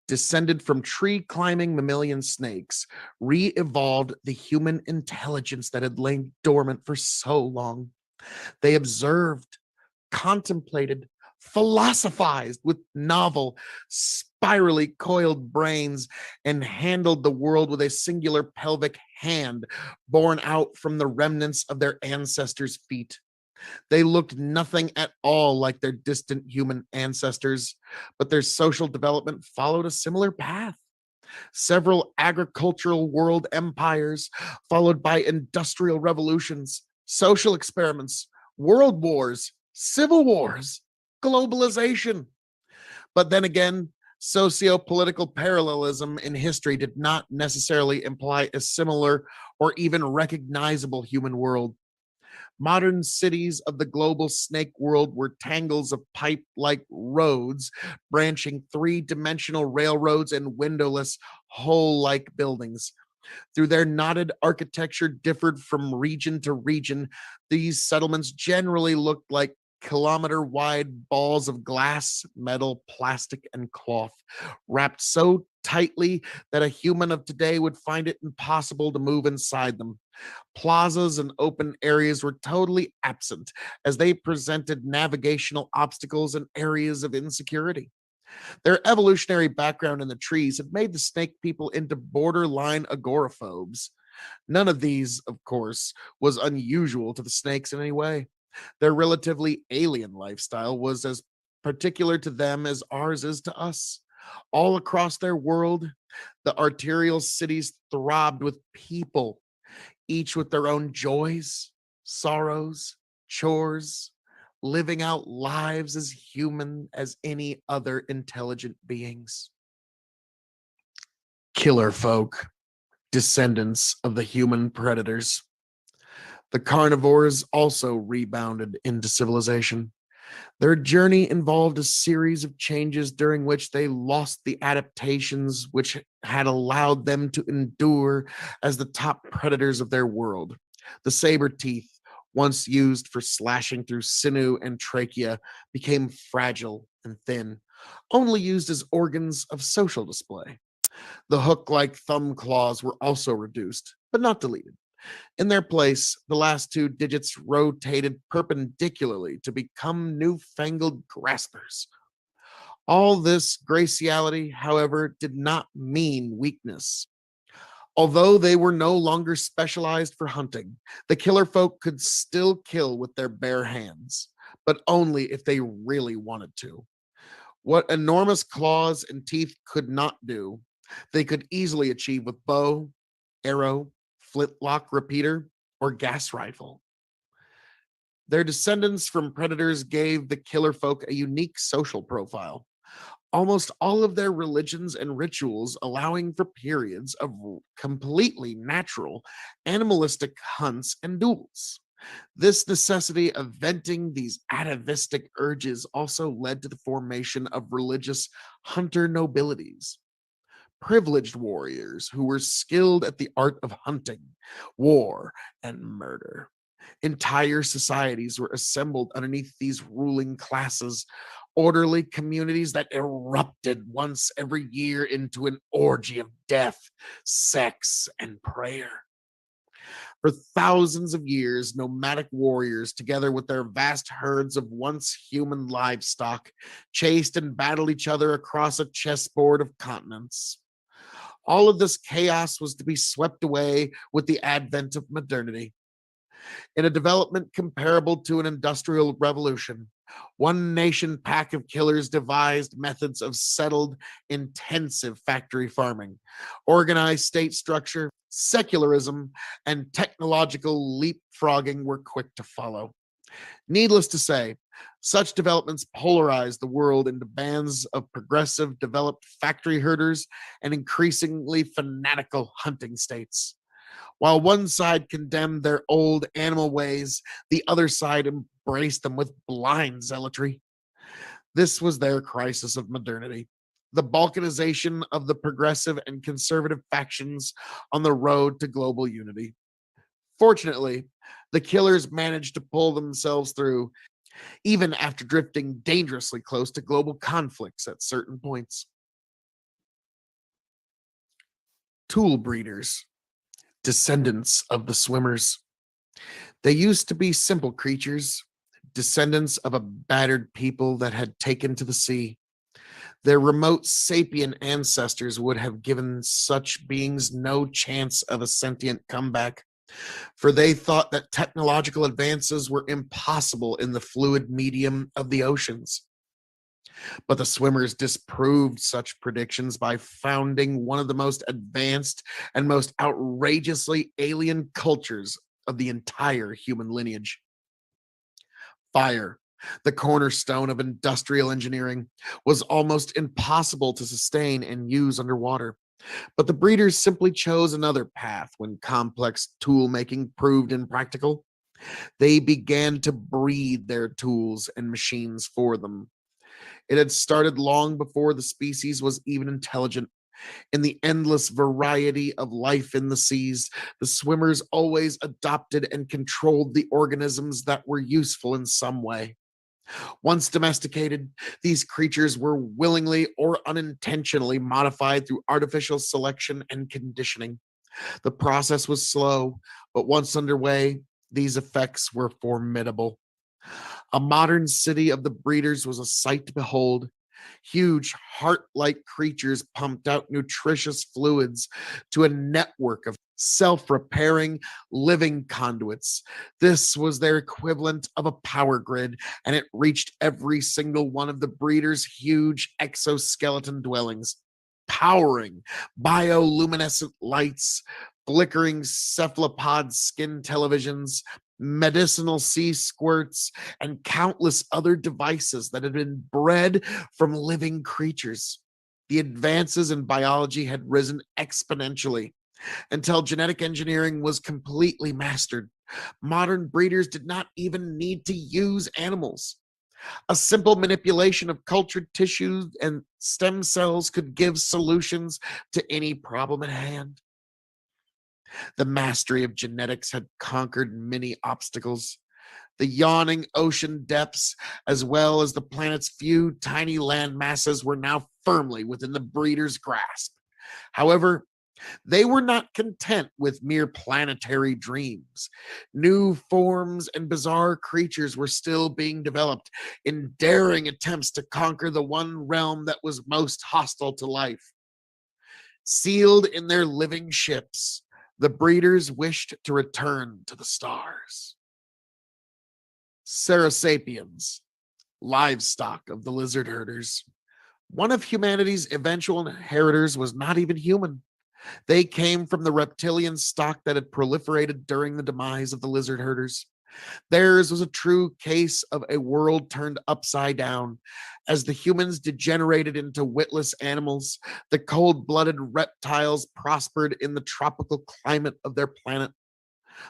descended from tree climbing mammalian snakes, re evolved the human intelligence that had lain dormant for so long. They observed, contemplated, philosophized with novel, spirally coiled brains, and handled the world with a singular pelvic hand born out from the remnants of their ancestors' feet. They looked nothing at all like their distant human ancestors, but their social development followed a similar path. Several agricultural world empires, followed by industrial revolutions, social experiments, world wars, civil wars, globalization. But then again, socio-political parallelism in history did not necessarily imply a similar or even recognizable human world. Modern cities of the global snake world were tangles of pipe like roads, branching three-dimensional railroads and windowless, hole like buildings. Through their knotted architecture differed from region to region, these settlements generally looked like kilometer wide balls of glass, metal, plastic, and cloth, wrapped so tightly that a human of today would find it impossible to move inside them. Plazas and open areas were totally absent, as they presented navigational obstacles and areas of insecurity. Their evolutionary background in the trees had made the snake people into borderline agoraphobes. None of these, of course, was unusual to the snakes in any way. Their relatively alien lifestyle was as particular to them as ours is to us. All across their world, the arterial cities throbbed with people, each with their own joys, sorrows, chores, living out lives as human as any other intelligent beings. Killer folk, descendants of the human predators. The carnivores also rebounded into civilization. Their journey involved a series of changes during which they lost the adaptations which had allowed them to endure as the top predators of their world. The saber teeth, once used for slashing through sinew and trachea, became fragile and thin, only used as organs of social display. The hook like thumb claws were also reduced, but not deleted. In their place, the last two digits rotated perpendicularly to become newfangled graspers. All this graciality, however, did not mean weakness. Although they were no longer specialized for hunting, the killer folk could still kill with their bare hands, but only if they really wanted to. What enormous claws and teeth could not do, they could easily achieve with bow, arrow, flintlock repeater, or gas rifle. Their descendants from predators gave the killer folk a unique social profile. Almost all of their religions and rituals allowing for periods of completely natural, animalistic hunts and duels. This necessity of venting these atavistic urges also led to the formation of religious hunter nobilities, privileged warriors who were skilled at the art of hunting, war, and murder. Entire societies were assembled underneath these ruling classes, orderly communities that erupted once every year into an orgy of death, sex, and prayer. For thousands of years, nomadic warriors, together with their vast herds of once human livestock, chased and battled each other across a chessboard of continents. All of this chaos was to be swept away with the advent of modernity. In a development comparable to an industrial revolution, one nation pack of killers devised methods of settled, intensive factory farming, organized state structure, secularism, and technological leapfrogging were quick to follow. Needless to say, such developments polarized the world into bands of progressive, developed factory herders and increasingly fanatical hunting states. While one side condemned their old animal ways, the other side embraced them with blind zealotry. This was their crisis of modernity, the balkanization of the progressive and conservative factions on the road to global unity. Fortunately, the killers managed to pull themselves through, even after drifting dangerously close to global conflicts at certain points. Tool breeders, descendants of the swimmers. They used to be simple creatures, descendants of a battered people that had taken to the sea. Their remote sapient ancestors would have given such beings no chance of a sentient comeback, for they thought that technological advances were impossible in the fluid medium of the oceans. But the swimmers disproved such predictions by founding one of the most advanced and most outrageously alien cultures of the entire human lineage. Fire, the cornerstone of industrial engineering, was almost impossible to sustain and use underwater. But the breeders simply chose another path when complex tool making proved impractical. They began to breed their tools and machines for them. It had started long before the species was even intelligent. In the endless variety of life in the seas, the swimmers always adopted and controlled the organisms that were useful in some way. Once domesticated, these creatures were willingly or unintentionally modified through artificial selection and conditioning. The process was slow, but once underway, these effects were formidable. A modern city of the breeders was a sight to behold. Huge heart like creatures pumped out nutritious fluids to a network of self repairing living conduits. This was their equivalent of a power grid, and it reached every single one of the breeders' huge exoskeleton dwellings, powering bioluminescent lights, flickering cephalopod skin televisions, medicinal sea squirts, and countless other devices that had been bred from living creatures. The advances in biology had risen exponentially until genetic engineering was completely mastered. Modern breeders did not even need to use animals. A simple manipulation of cultured tissues and stem cells could give solutions to any problem at hand. The mastery of genetics had conquered many obstacles. The yawning ocean depths, as well as the planet's few tiny land masses, were now firmly within the breeder's grasp. However, they were not content with mere planetary dreams. New forms and bizarre creatures were still being developed in daring attempts to conquer the one realm that was most hostile to life. Sealed in their living ships, the breeders wished to return to the stars. Sarasapiens, livestock of the lizard herders. One of humanity's eventual inheritors was not even human. They came from the reptilian stock that had proliferated during the demise of the lizard herders. Theirs was a true case of a world turned upside down. As the humans degenerated into witless animals, the cold blooded reptiles prospered in the tropical climate of their planet.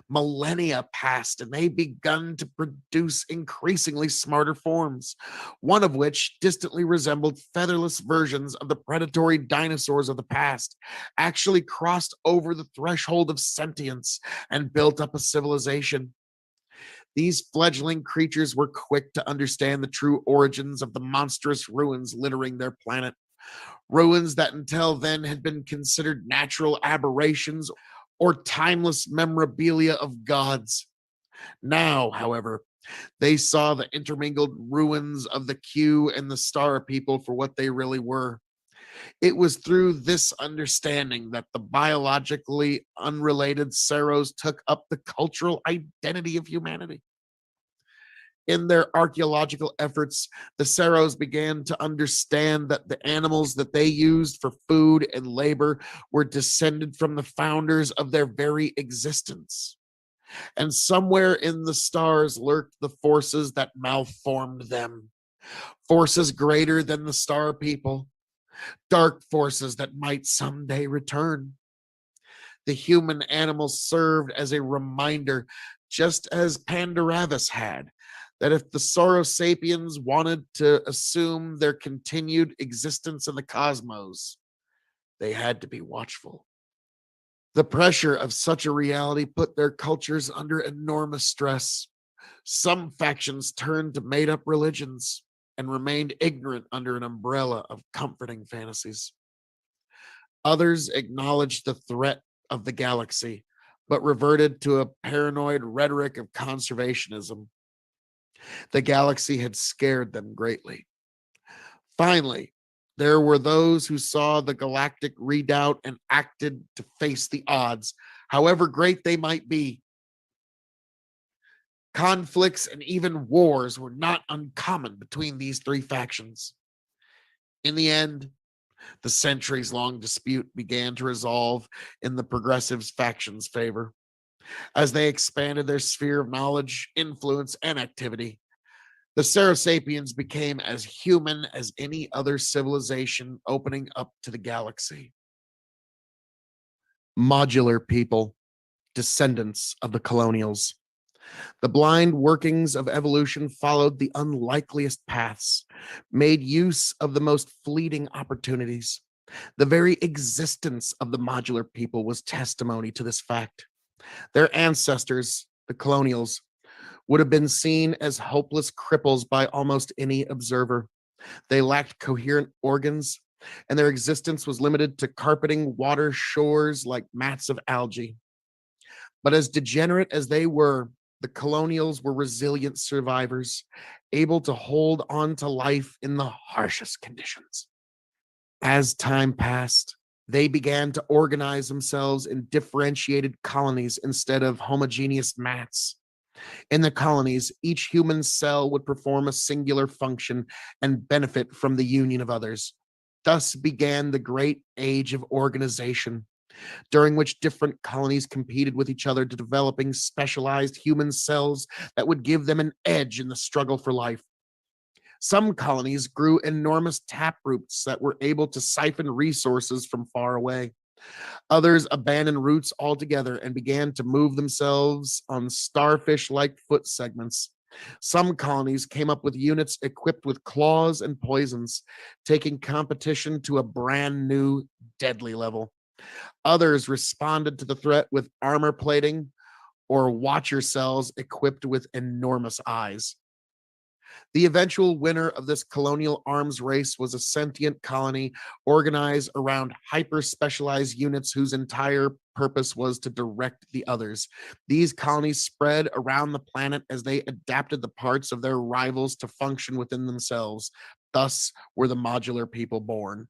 Millennia passed and they begun to produce increasingly smarter forms, one of which distantly resembled featherless versions of the predatory dinosaurs of the past, actually crossed over the threshold of sentience and built up a civilization. These fledgling creatures were quick to understand the true origins of the monstrous ruins littering their planet. Ruins that until then had been considered natural aberrations or timeless memorabilia of gods. Now, however, they saw the intermingled ruins of the Q and the Star people for what they really were. It was through this understanding that the biologically unrelated Saros took up the cultural identity of humanity. In their archaeological efforts, the Saros began to understand that the animals that they used for food and labor were descended from the founders of their very existence. And somewhere in the stars lurked the forces that malformed them, forces greater than the star people, dark forces that might someday return. The human animals served as a reminder, just as Pandaravus had, that if the Saurosapiens wanted to assume their continued existence in the cosmos, they had to be watchful. The pressure of such a reality put their cultures under enormous stress. Some factions turned to made up religions and remained ignorant under an umbrella of comforting fantasies. Others acknowledged the threat of the galaxy, but reverted to a paranoid rhetoric of conservationism. The galaxy had scared them greatly. Finally, there were those who saw the galactic redoubt and acted to face the odds, however great they might be. Conflicts and even wars were not uncommon between these three factions. In the end, the centuries long dispute began to resolve in the progressives' faction's favor. As they expanded their sphere of knowledge, influence, and activity, the Sarasapians became as human as any other civilization opening up to the galaxy. Modular people, descendants of the colonials. The blind workings of evolution followed the unlikeliest paths, made use of the most fleeting opportunities. The very existence of the modular people was testimony to this fact. Their ancestors, the colonials, would have been seen as hopeless cripples by almost any observer. They lacked coherent organs, and their existence was limited to carpeting water shores like mats of algae. But as degenerate as they were, the colonials were resilient survivors, able to hold on to life in the harshest conditions. As time passed, they began to organize themselves in differentiated colonies instead of homogeneous mats. In the colonies, each human cell would perform a singular function and benefit from the union of others. Thus began the great age of organization, during which different colonies competed with each other to developing specialized human cells that would give them an edge in the struggle for life. Some colonies grew enormous taproots that were able to siphon resources from far away. Others abandoned roots altogether and began to move themselves on starfish like foot segments. Some colonies came up with units equipped with claws and poisons, taking competition to a brand new, deadly level. Others responded to the threat with armor plating or watcher cells equipped with enormous eyes. The eventual winner of this colonial arms race was a sentient colony organized around hyper specialized units whose entire purpose was to direct the others. These colonies spread around the planet as they adapted the parts of their rivals to function within themselves. Thus were the modular people born.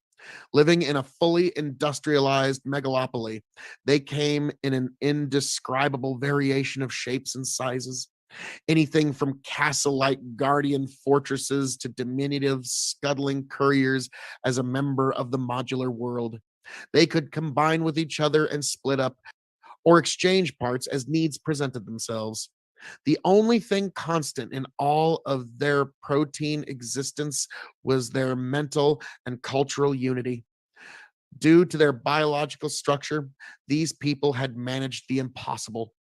Living in a fully industrialized megalopoly, they came in an indescribable variation of shapes and sizes. Anything from castle-like guardian fortresses to diminutive scuttling couriers as a member of the modular world. They could combine with each other and split up, or exchange parts as needs presented themselves. The only thing constant in all of their protein existence was their mental and cultural unity. Due to their biological structure, these people had managed the impossible.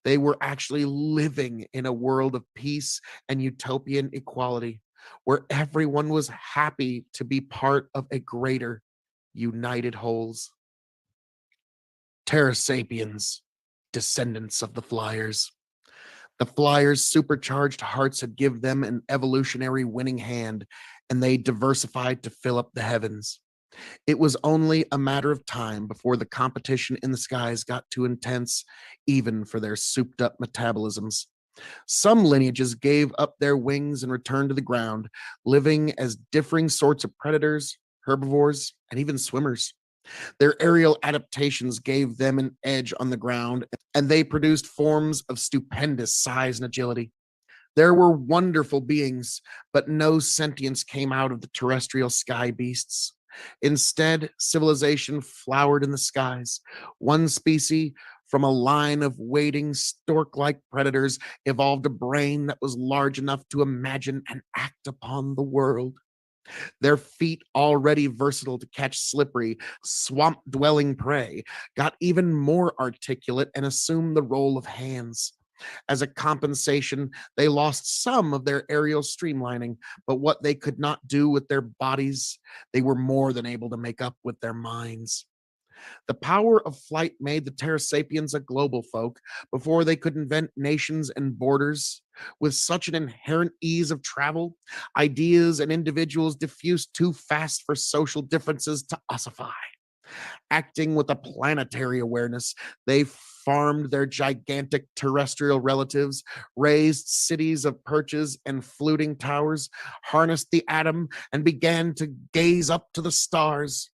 They were actually living in a world of peace and utopian equality, where everyone was happy to be part of a greater, united wholes. Terra Sapiens, descendants of the Flyers. The Flyers' supercharged hearts had given them an evolutionary winning hand, and they diversified to fill up the heavens. It was only a matter of time before the competition in the skies got too intense, even for their souped up metabolisms. Some lineages gave up their wings and returned to the ground, living as differing sorts of predators, herbivores, and even swimmers. Their aerial adaptations gave them an edge on the ground, and they produced forms of stupendous size and agility. There were wonderful beings, but no sentience came out of the terrestrial sky beasts. Instead, civilization flowered in the skies. One species from a line of waiting stork like predators evolved a brain that was large enough to imagine and act upon the world. Their feet, already versatile to catch slippery, swamp dwelling prey, got even more articulate and assumed the role of hands. As a compensation, they lost some of their aerial streamlining, but what they could not do with their bodies, they were more than able to make up with their minds. The power of flight made the Terra Sapiens a global folk before they could invent nations and borders. With such an inherent ease of travel, ideas and individuals diffused too fast for social differences to ossify. Acting with a planetary awareness, they farmed their gigantic terrestrial relatives, raised cities of perches and fluting towers, harnessed the atom, and began to gaze up to the stars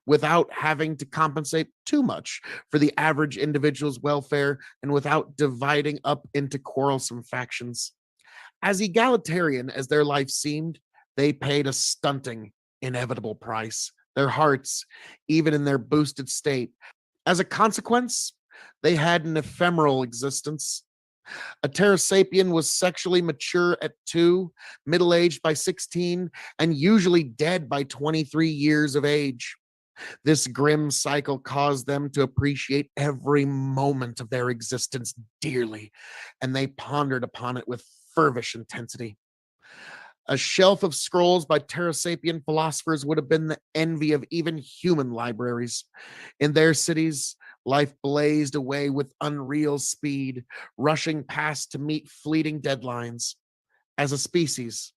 without having to compensate too much for the average individual's welfare and without dividing up into quarrelsome factions. As egalitarian as their life seemed, they paid a stunting, inevitable price. Their hearts, even in their boosted state. As a consequence, they had an ephemeral existence. A Terrasapien was sexually mature at 2, middle aged by 16, and usually dead by 23 years of age. This grim cycle caused them to appreciate every moment of their existence dearly, and they pondered upon it with fervish intensity. A shelf of scrolls by Terrasapien philosophers would have been the envy of even human libraries. In their cities, life blazed away with unreal speed, rushing past to meet fleeting deadlines. As a species,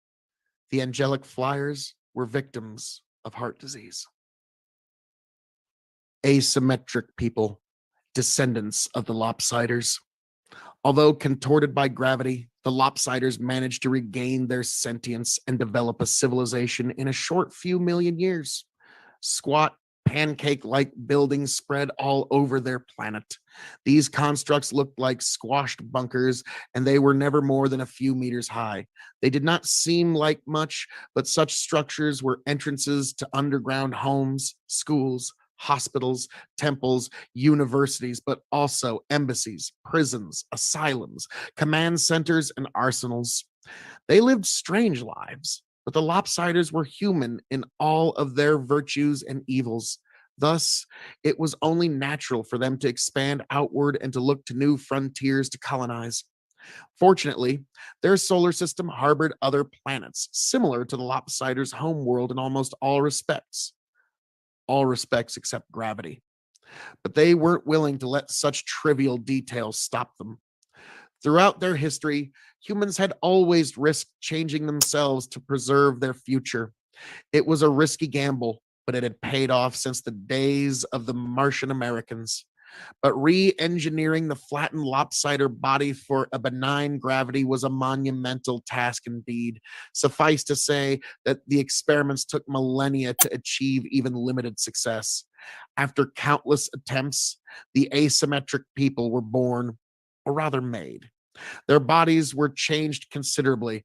the angelic flyers were victims of heart disease. Asymmetric people, descendants of the lopsiders. Although contorted by gravity, the lopsiders managed to regain their sentience and develop a civilization in a short few million years. Squat, pancake-like buildings spread all over their planet. These constructs looked like squashed bunkers, and they were never more than a few meters high. They did not seem like much, but such structures were entrances to underground homes, schools, hospitals, temples, universities, but also embassies, prisons, asylums, command centers, and arsenals. They lived strange lives, but the lopsiders were human in all of their virtues and evils. Thus, it was only natural for them to expand outward and to look to new frontiers to colonize. Fortunately, their solar system harbored other planets, similar to the lopsiders' homeworld in almost all respects except gravity. But they weren't willing to let such trivial details stop them. Throughout their history, humans had always risked changing themselves to preserve their future. It was a risky gamble, but it had paid off since the days of the Martian Americans. But re engineering the flattened lopsider body for a benign gravity was a monumental task indeed. Suffice to say that the experiments took millennia to achieve even limited success. After countless attempts, the asymmetric people were born, or rather made. Their bodies were changed considerably.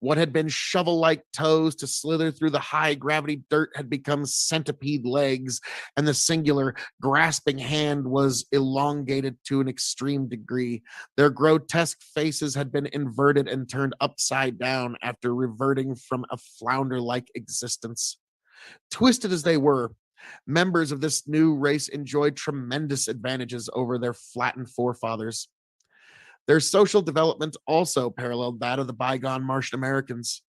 What had been shovel like toes to slither through the high gravity dirt had become centipede legs, and the singular grasping hand was elongated to an extreme degree. Their grotesque faces had been inverted and turned upside down after reverting from a flounder like existence. Twisted as they were, members of this new race enjoyed tremendous advantages over their flattened forefathers. Their social development also paralleled that of the bygone Martian Americans.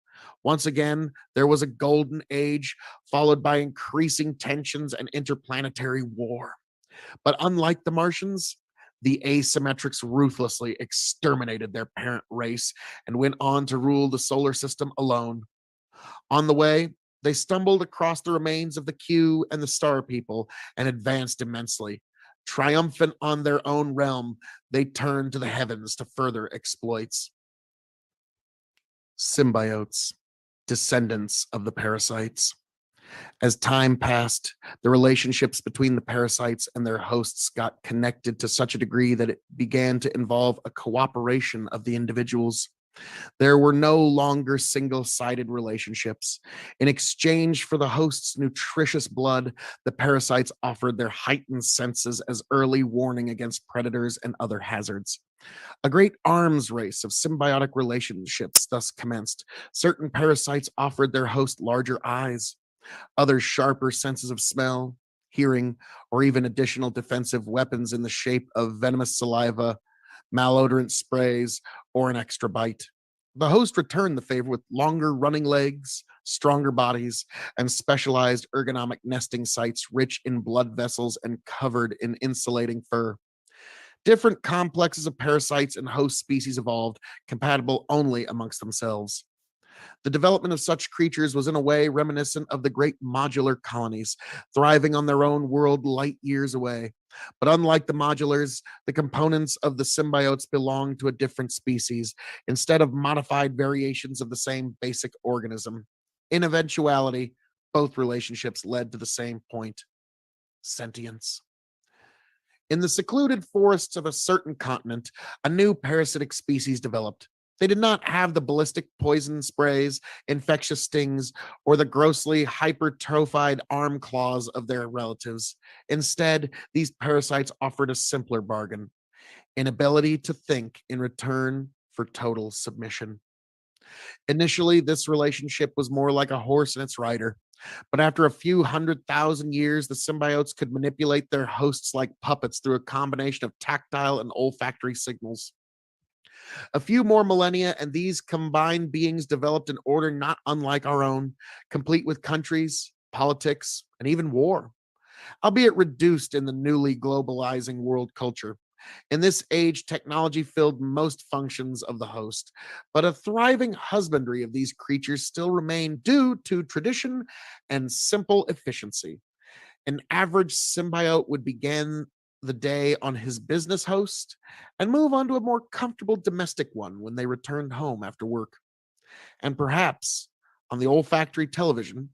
Once again, there was a golden age, followed by increasing tensions and interplanetary war. But unlike the Martians, the asymmetrics ruthlessly exterminated their parent race and went on to rule the solar system alone. On the way, they stumbled across the remains of the Q and the Star People and advanced immensely. Triumphant on their own realm, they turned to the heavens to further exploits. Symbiotes, descendants of the parasites. As time passed, the relationships between the parasites and their hosts got connected to such a degree that it began to involve a cooperation of the individuals. There were no longer single-sided relationships. In exchange for the host's nutritious blood, the parasites offered their heightened senses as early warning against predators and other hazards. A great arms race of symbiotic relationships thus commenced. Certain parasites offered their host larger eyes, others sharper senses of smell, hearing, or even additional defensive weapons in the shape of venomous saliva, malodorant sprays, or an extra bite. The host returned the favor with longer running legs, stronger bodies, and specialized ergonomic nesting sites rich in blood vessels and covered in insulating fur. Different complexes of parasites and host species evolved, compatible only amongst themselves. The development of such creatures was in a way reminiscent of the great modular colonies, thriving on their own world light years away. But unlike the modulars, the components of the symbiotes belonged to a different species, instead of modified variations of the same basic organism. In eventuality, both relationships led to the same point: sentience. In the secluded forests of a certain continent, a new parasitic species developed. They did not have the ballistic poison sprays, infectious stings, or the grossly hypertrophied arm claws of their relatives. Instead, these parasites offered a simpler bargain: inability to think in return for total submission. Initially, this relationship was more like a horse and its rider. But after a few 100,000 years, the symbiotes could manipulate their hosts like puppets through a combination of tactile and olfactory signals. A few more millennia, and these combined beings developed an order not unlike our own, complete with countries, politics, and even war, albeit reduced in the newly globalizing world culture. In this age, technology filled most functions of the host, but a thriving husbandry of these creatures still remained due to tradition and simple efficiency. An average symbiote would begin the day on his business host and move on to a more comfortable domestic one when they returned home after work. And perhaps on the olfactory television,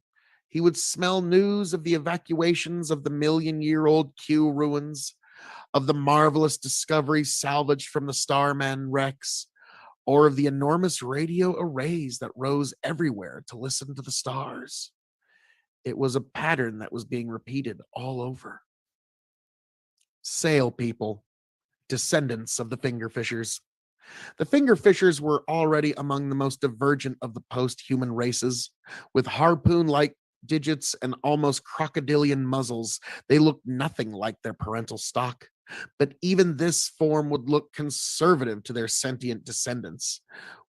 he would smell news of the evacuations of the million-year-old Q ruins, of the marvelous discoveries salvaged from the Starman wrecks, or of the enormous radio arrays that rose everywhere to listen to the stars. It was a pattern that was being repeated all over. Sail people, descendants of the fingerfishers. The fingerfishers were already among the most divergent of the post-human races. With harpoon-like digits and almost crocodilian muzzles, they looked nothing like their parental stock. But even this form would look conservative to their sentient descendants.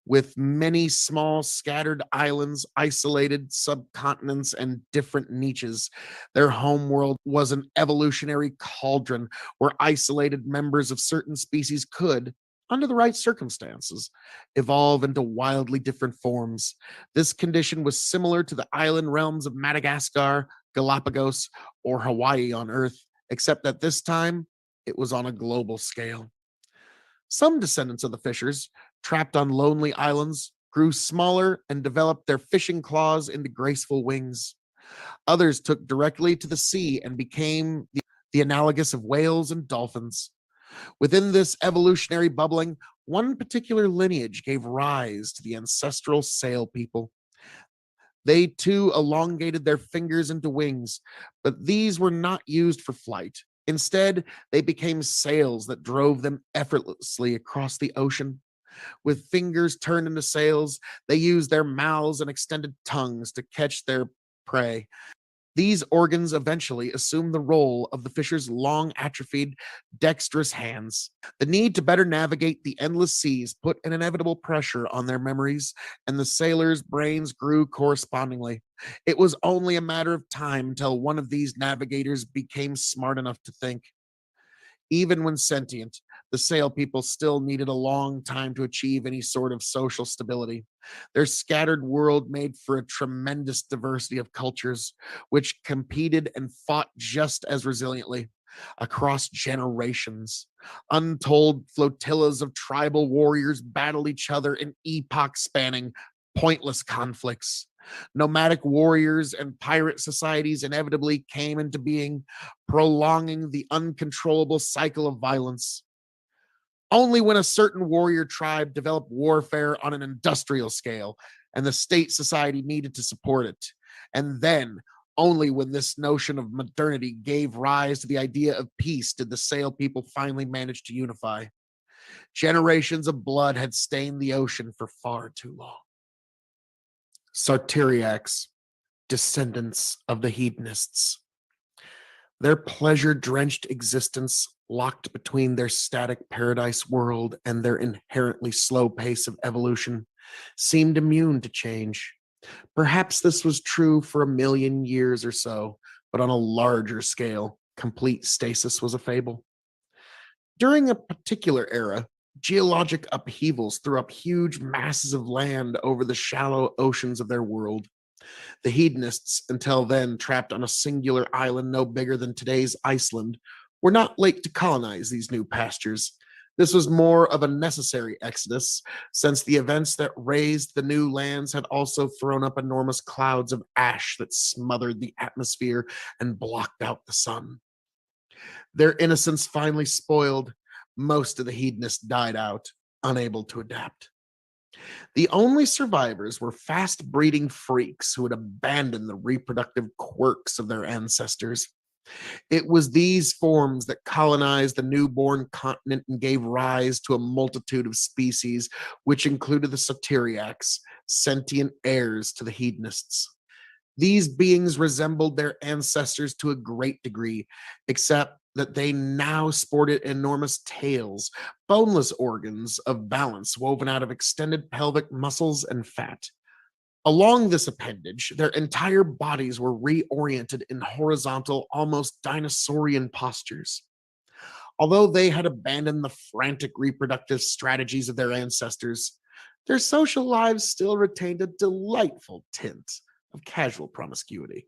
With many small scattered islands, isolated subcontinents, and different niches, their homeworld was an evolutionary cauldron where isolated members of certain species could, under the right circumstances, evolve into wildly different forms. This condition was similar to the island realms of Madagascar, Galapagos, or Hawaii on Earth, except that this time it was on a global scale. Some descendants of the fishers, trapped on lonely islands, grew smaller and developed their fishing claws into graceful wings. Others took directly to the sea and became the analogous of whales and dolphins. Within this evolutionary bubbling, one particular lineage gave rise to the ancestral sail people. They too elongated their fingers into wings, but these were not used for flight. Instead, they became sails that drove them effortlessly across the ocean. With fingers turned into sails, they used their mouths and extended tongues to catch their prey. These organs eventually assumed the role of the fisher's long atrophied, dexterous hands. The need to better navigate the endless seas put an inevitable pressure on their memories, and the sailors' brains grew correspondingly. It was only a matter of time until one of these navigators became smart enough to think. Even when sentient, the sail people still needed a long time to achieve any sort of social stability. Their scattered world made for a tremendous diversity of cultures, which competed and fought just as resiliently across generations. Untold flotillas of tribal warriors battled each other in epoch spanning, pointless conflicts. Nomadic warriors and pirate societies inevitably came into being, prolonging the uncontrollable cycle of violence. Only when a certain warrior tribe developed warfare on an industrial scale and the state society needed to support it. And then, only when this notion of modernity gave rise to the idea of peace did the sail people finally manage to unify. Generations of blood had stained the ocean for far too long. Sarteriacs, descendants of the hedonists. Their pleasure-drenched existence, locked between their static paradise world and their inherently slow pace of evolution, seemed immune to change. Perhaps this was true for 1,000,000 years or so, but on a larger scale, complete stasis was a fable. During a particular era, Geologic upheavals threw up huge masses of land over the shallow oceans of their world. The hedonists, until then trapped on a singular island no bigger than today's Iceland, were not late to colonize these new pastures. This was more of a necessary exodus, since the events that raised the new lands had also thrown up enormous clouds of ash that smothered the atmosphere and blocked out the sun. Their innocence finally spoiled, most of the hedonists died out, unable to adapt. The only survivors were fast breeding freaks who had abandoned the reproductive quirks of their ancestors. It was these forms that colonized the newborn continent and gave rise to a multitude of species, which included the Soteriacs, sentient heirs to the hedonists. These beings resembled their ancestors to a great degree, except that they now sported enormous tails, boneless organs of balance woven out of extended pelvic muscles and fat. Along this appendage, their entire bodies were reoriented in horizontal, almost dinosaurian postures. Although they had abandoned the frantic reproductive strategies of their ancestors, their social lives still retained a delightful tint of casual promiscuity.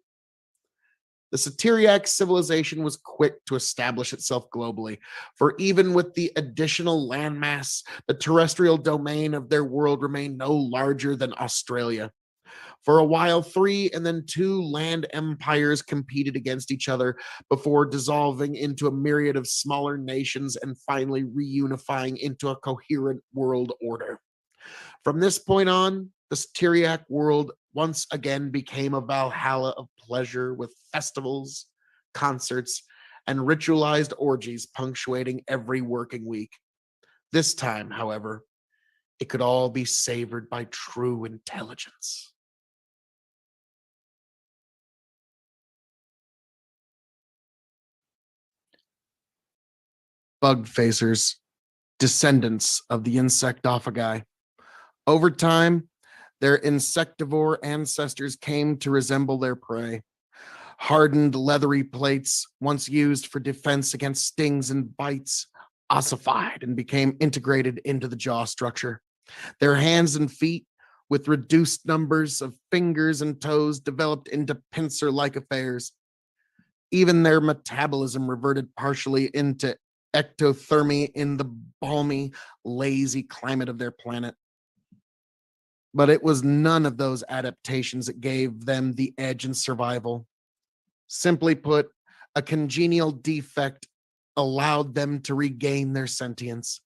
The Soteriac civilization was quick to establish itself globally, for even with the additional landmass, the terrestrial domain of their world remained no larger than Australia. For a while, 3 and then 2 land empires competed against each other before dissolving into a myriad of smaller nations and finally reunifying into a coherent world order. From this point on, the Styriac world once again became a Valhalla of pleasure with festivals, concerts, and ritualized orgies punctuating every working week. This time, however, it could all be savored by true intelligence. Bug facers, descendants of the insectophagi. Over time, their insectivore ancestors came to resemble their prey. Hardened leathery plates, once used for defense against stings and bites, ossified and became integrated into the jaw structure. Their hands and feet, with reduced numbers of fingers and toes, developed into pincer-like affairs. Even their metabolism reverted partially into ectothermy in the balmy, lazy climate of their planet. But it was none of those adaptations that gave them the edge in survival. Simply put, a congenial defect allowed them to regain their sentience.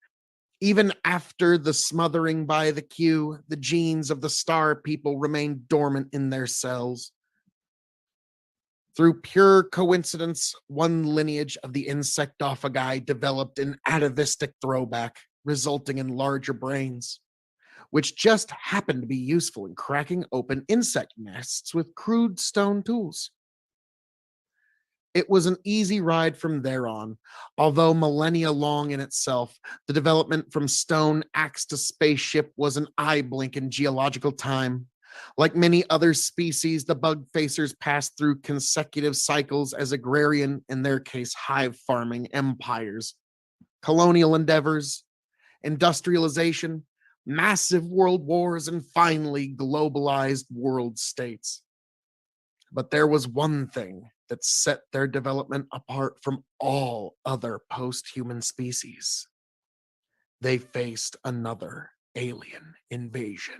Even after the smothering by the Q, the genes of the star people remained dormant in their cells. Through pure coincidence, one lineage of the insectophagi developed an atavistic throwback, resulting in larger brains, which just happened to be useful in cracking open insect nests with crude stone tools. It was an easy ride from there on, although millennia long in itself. The development from stone axe to spaceship was an eye blink in geological time. Like many other species, the bug facers passed through consecutive cycles as agrarian, in their case hive farming, empires, colonial endeavors, industrialization, massive world wars, and finally globalized world states. But there was one thing that set their development apart from all other post-human species. They faced another alien invasion.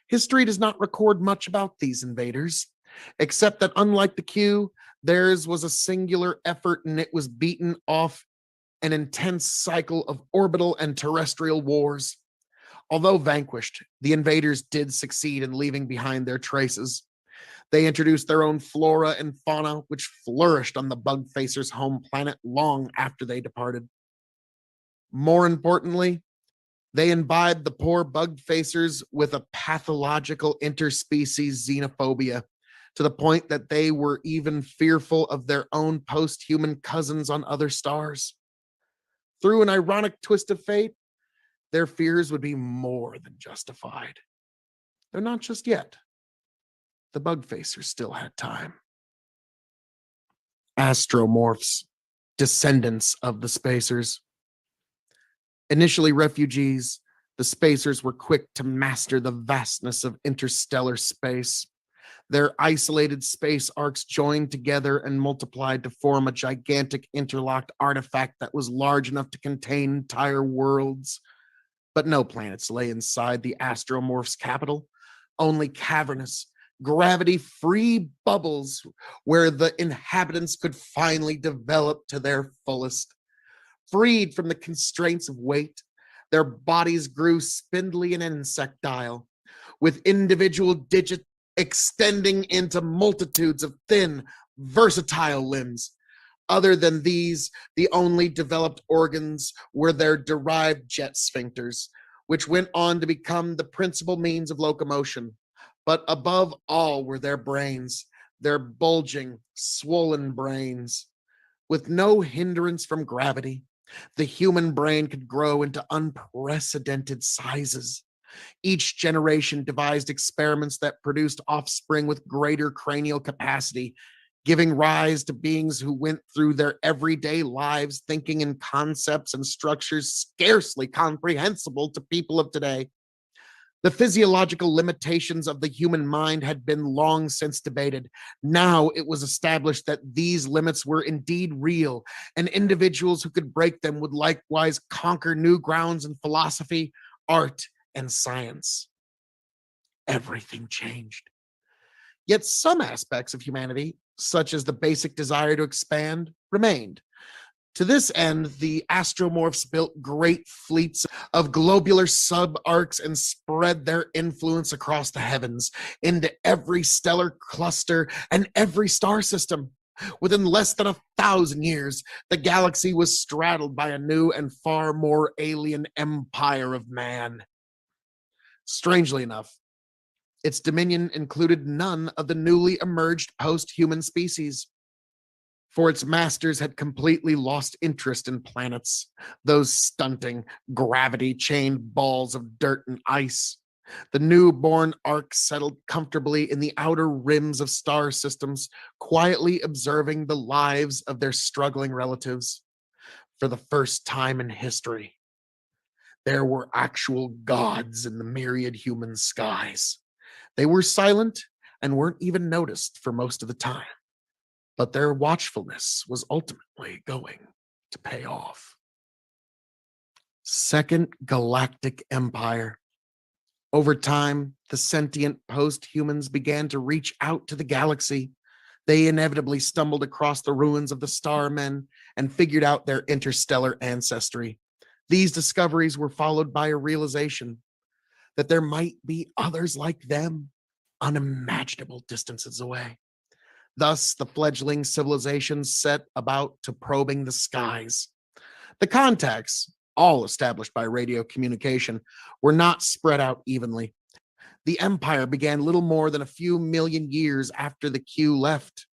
History does not record much about these invaders, except that unlike the Q, theirs was a singular effort and it was beaten off an intense cycle of orbital and terrestrial wars. Although vanquished, the invaders did succeed in leaving behind their traces. They introduced their own flora and fauna, which flourished on the bug facers' home planet long after they departed. More importantly, they imbibed the poor bug facers with a pathological interspecies xenophobia, to the point that they were even fearful of their own post-human cousins on other stars. Through an ironic twist of fate, their fears would be more than justified. Though not just yet. The bug facers still had time. Astromorphs, descendants of the spacers. Initially refugees, the spacers were quick to master the vastness of interstellar space. Their isolated space arcs joined together and multiplied to form a gigantic interlocked artifact that was large enough to contain entire worlds. But no planets lay inside the astromorph's capital, only cavernous, gravity-free bubbles where the inhabitants could finally develop to their fullest. Freed from the constraints of weight, their bodies grew spindly and insectile, with individual digits extending into multitudes of thin, versatile limbs. Other than these, the only developed organs were their derived jet sphincters, which went on to become the principal means of locomotion. But above all were their brains, their bulging, swollen brains. With no hindrance from gravity, the human brain could grow into unprecedented sizes. Each generation devised experiments that produced offspring with greater cranial capacity, giving rise to beings who went through their everyday lives thinking in concepts and structures scarcely comprehensible to people of today. The physiological limitations of the human mind had been long since debated. Now it was established that these limits were indeed real, and individuals who could break them would likewise conquer new grounds in philosophy, art, and science. Everything changed. Yet some aspects of humanity, such as the basic desire to expand, remained. To this end, the astromorphs built great fleets of globular subarcs and spread their influence across the heavens into every stellar cluster and every star system. Within less than 1,000 years, the galaxy was straddled by a new and far more alien empire of man. Strangely enough, its dominion included none of the newly emerged post-human species, for its masters had completely lost interest in planets, those stunting, gravity-chained balls of dirt and ice. The newborn ark settled comfortably in the outer rims of star systems, quietly observing the lives of their struggling relatives. For the first time in history, there were actual gods in the myriad human skies. They were silent and weren't even noticed for most of the time, but their watchfulness was ultimately going to pay off. Second Galactic Empire. Over time, the sentient post-humans began to reach out to the galaxy. They inevitably stumbled across the ruins of the Starmen and figured out their interstellar ancestry. These discoveries were followed by a realization that there might be others like them, unimaginable distances away. Thus, the fledgling civilizations set about to probing the skies. The contacts, all established by radio communication, were not spread out evenly. The empire began little more than a few million years after the Q left,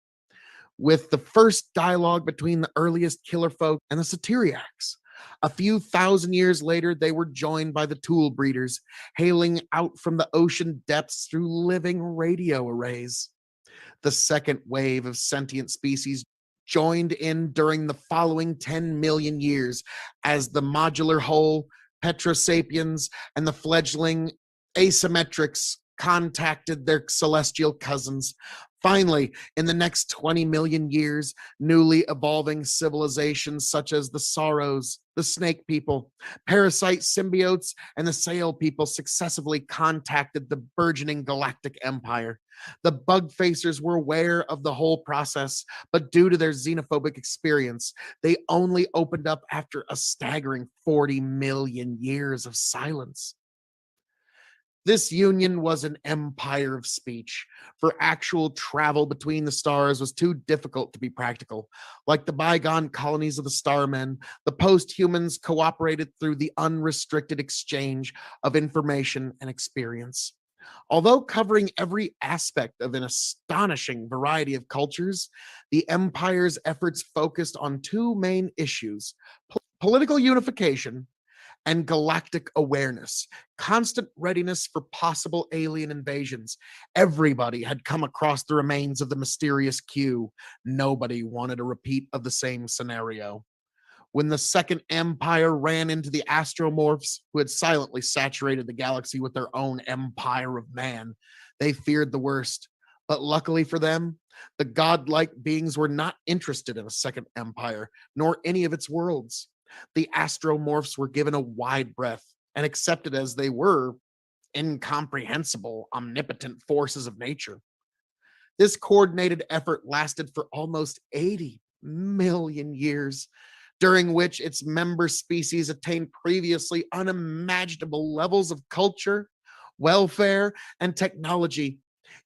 with the first dialogue between the earliest killer folk and the Satyriacs. A few thousand years later, they were joined by the tool breeders, hailing out from the ocean depths through living radio arrays. The second wave of sentient species joined in during the following 10 million years as the modular whole, Petrosapiens, and the fledgling asymmetrics contacted their celestial cousins. Finally, in the next 20 million years, newly evolving civilizations such as the Sorrows, the Snake People, Parasite Symbiotes, and the Sail People successively contacted the burgeoning galactic empire. The Bug Facers were aware of the whole process, but due to their xenophobic experience, they only opened up after a staggering 40 million years of silence. This union was an empire of speech, for actual travel between the stars was too difficult to be practical. Like the bygone colonies of the Starmen, the post-humans cooperated through the unrestricted exchange of information and experience. Although covering every aspect of an astonishing variety of cultures, the empire's efforts focused on two main issues: political unification and galactic awareness, constant readiness for possible alien invasions. Everybody had come across the remains of the mysterious Q. Nobody wanted a repeat of the same scenario. When the Second Empire ran into the astromorphs, who had silently saturated the galaxy with their own empire of man, they feared the worst. But luckily for them, the godlike beings were not interested in a second empire, nor any of its worlds. The astromorphs were given a wide breath and accepted as they were incomprehensible, omnipotent forces of nature. This coordinated effort lasted for almost 80 million years, during which its member species attained previously unimaginable levels of culture, welfare, and technology.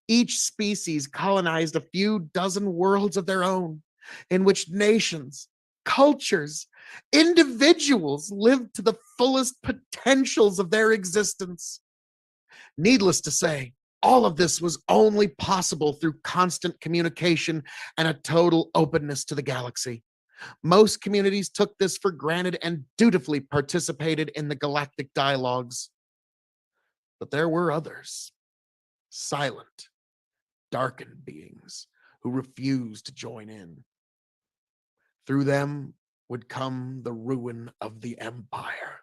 Each species colonized a few dozen worlds of their own, in which nations, cultures, individuals lived to the fullest potentials of their existence. Needless to say, all of this was only possible through constant communication and a total openness to the galaxy. Most communities took this for granted and dutifully participated in the galactic dialogues. But there were others, silent, darkened beings who refused to join in. Through them would come the ruin of the empire.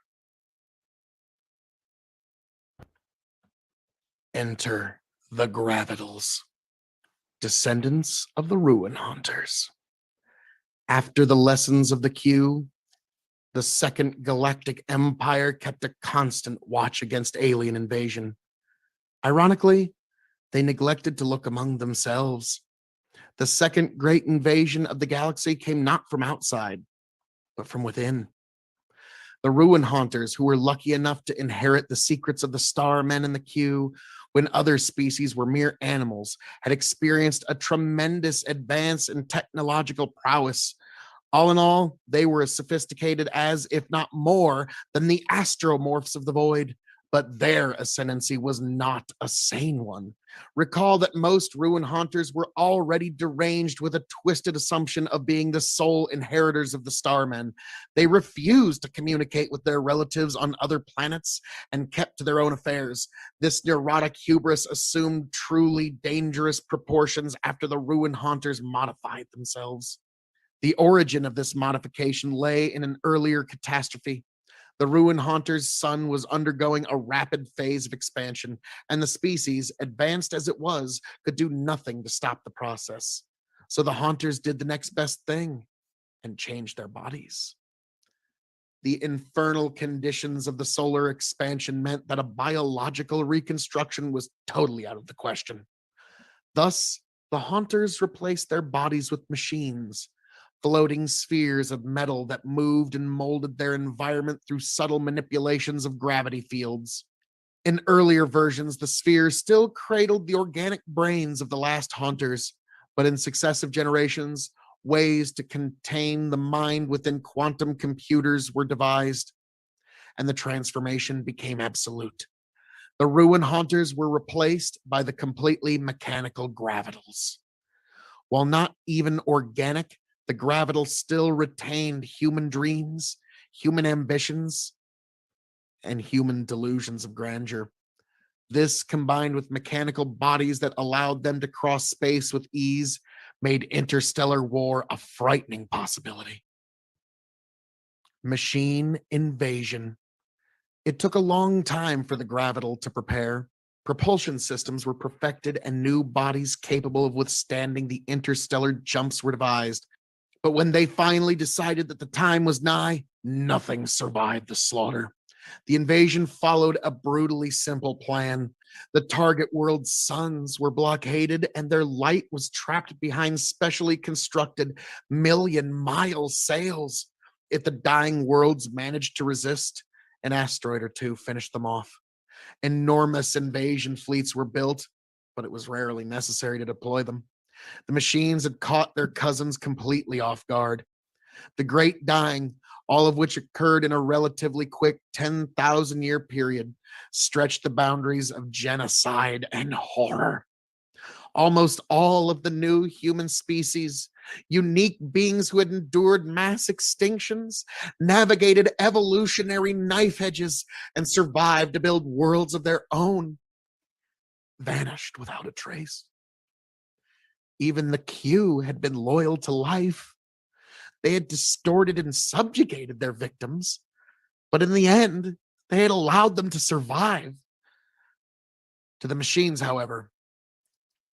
Enter the Gravitals, descendants of the Ruin Haunters. After the lessons of the Q, the Second Galactic Empire kept a constant watch against alien invasion. Ironically, they neglected to look among themselves. The second great invasion of the galaxy came not from outside, but from within. The Ruin Haunters, who were lucky enough to inherit the secrets of the Starmen and the Q, when other species were mere animals, had experienced a tremendous advance in technological prowess. All in all, they were as sophisticated as, if not more, than the astromorphs of the void. But their ascendancy was not a sane one. Recall that most Ruin Haunters were already deranged with a twisted assumption of being the sole inheritors of the Starmen. They refused to communicate with their relatives on other planets and kept to their own affairs. This neurotic hubris assumed truly dangerous proportions after the Ruin Haunters modified themselves. The origin of this modification lay in an earlier catastrophe. The Ruin Haunter's sun was undergoing a rapid phase of expansion, and the species, advanced as it was, could do nothing to stop the process. So the Haunters did the next best thing and changed their bodies. The infernal conditions of the solar expansion meant that a biological reconstruction was totally out of the question. Thus, the Haunters replaced their bodies with machines, floating spheres of metal that moved and molded their environment through subtle manipulations of gravity fields. In earlier versions, the spheres still cradled the organic brains of the last Haunters, but in successive generations, ways to contain the mind within quantum computers were devised, and the transformation became absolute. The Ruin Haunters were replaced by the completely mechanical Gravitals. While not even organic, the Gravital still retained human dreams, human ambitions, and human delusions of grandeur. This, combined with mechanical bodies that allowed them to cross space with ease, made interstellar war a frightening possibility. Machine invasion. It took a long time for the Gravital to prepare. Propulsion systems were perfected and new bodies capable of withstanding the interstellar jumps were devised. But when they finally decided that the time was nigh, nothing survived the slaughter. The invasion followed a brutally simple plan. The target world's suns were blockaded and their light was trapped behind specially constructed million-mile sails. If the dying worlds managed to resist, an asteroid or two finished them off. Enormous invasion fleets were built, but it was rarely necessary to deploy them. The machines had caught their cousins completely off guard. The Great Dying, all of which occurred in a relatively quick 10,000-year period, stretched the boundaries of genocide and horror. Almost all of the new human species, unique beings who had endured mass extinctions, navigated evolutionary knife edges, and survived to build worlds of their own, vanished without a trace. Even the Q had been loyal to life. They had distorted and subjugated their victims, but in the end, they had allowed them to survive. To the machines, however,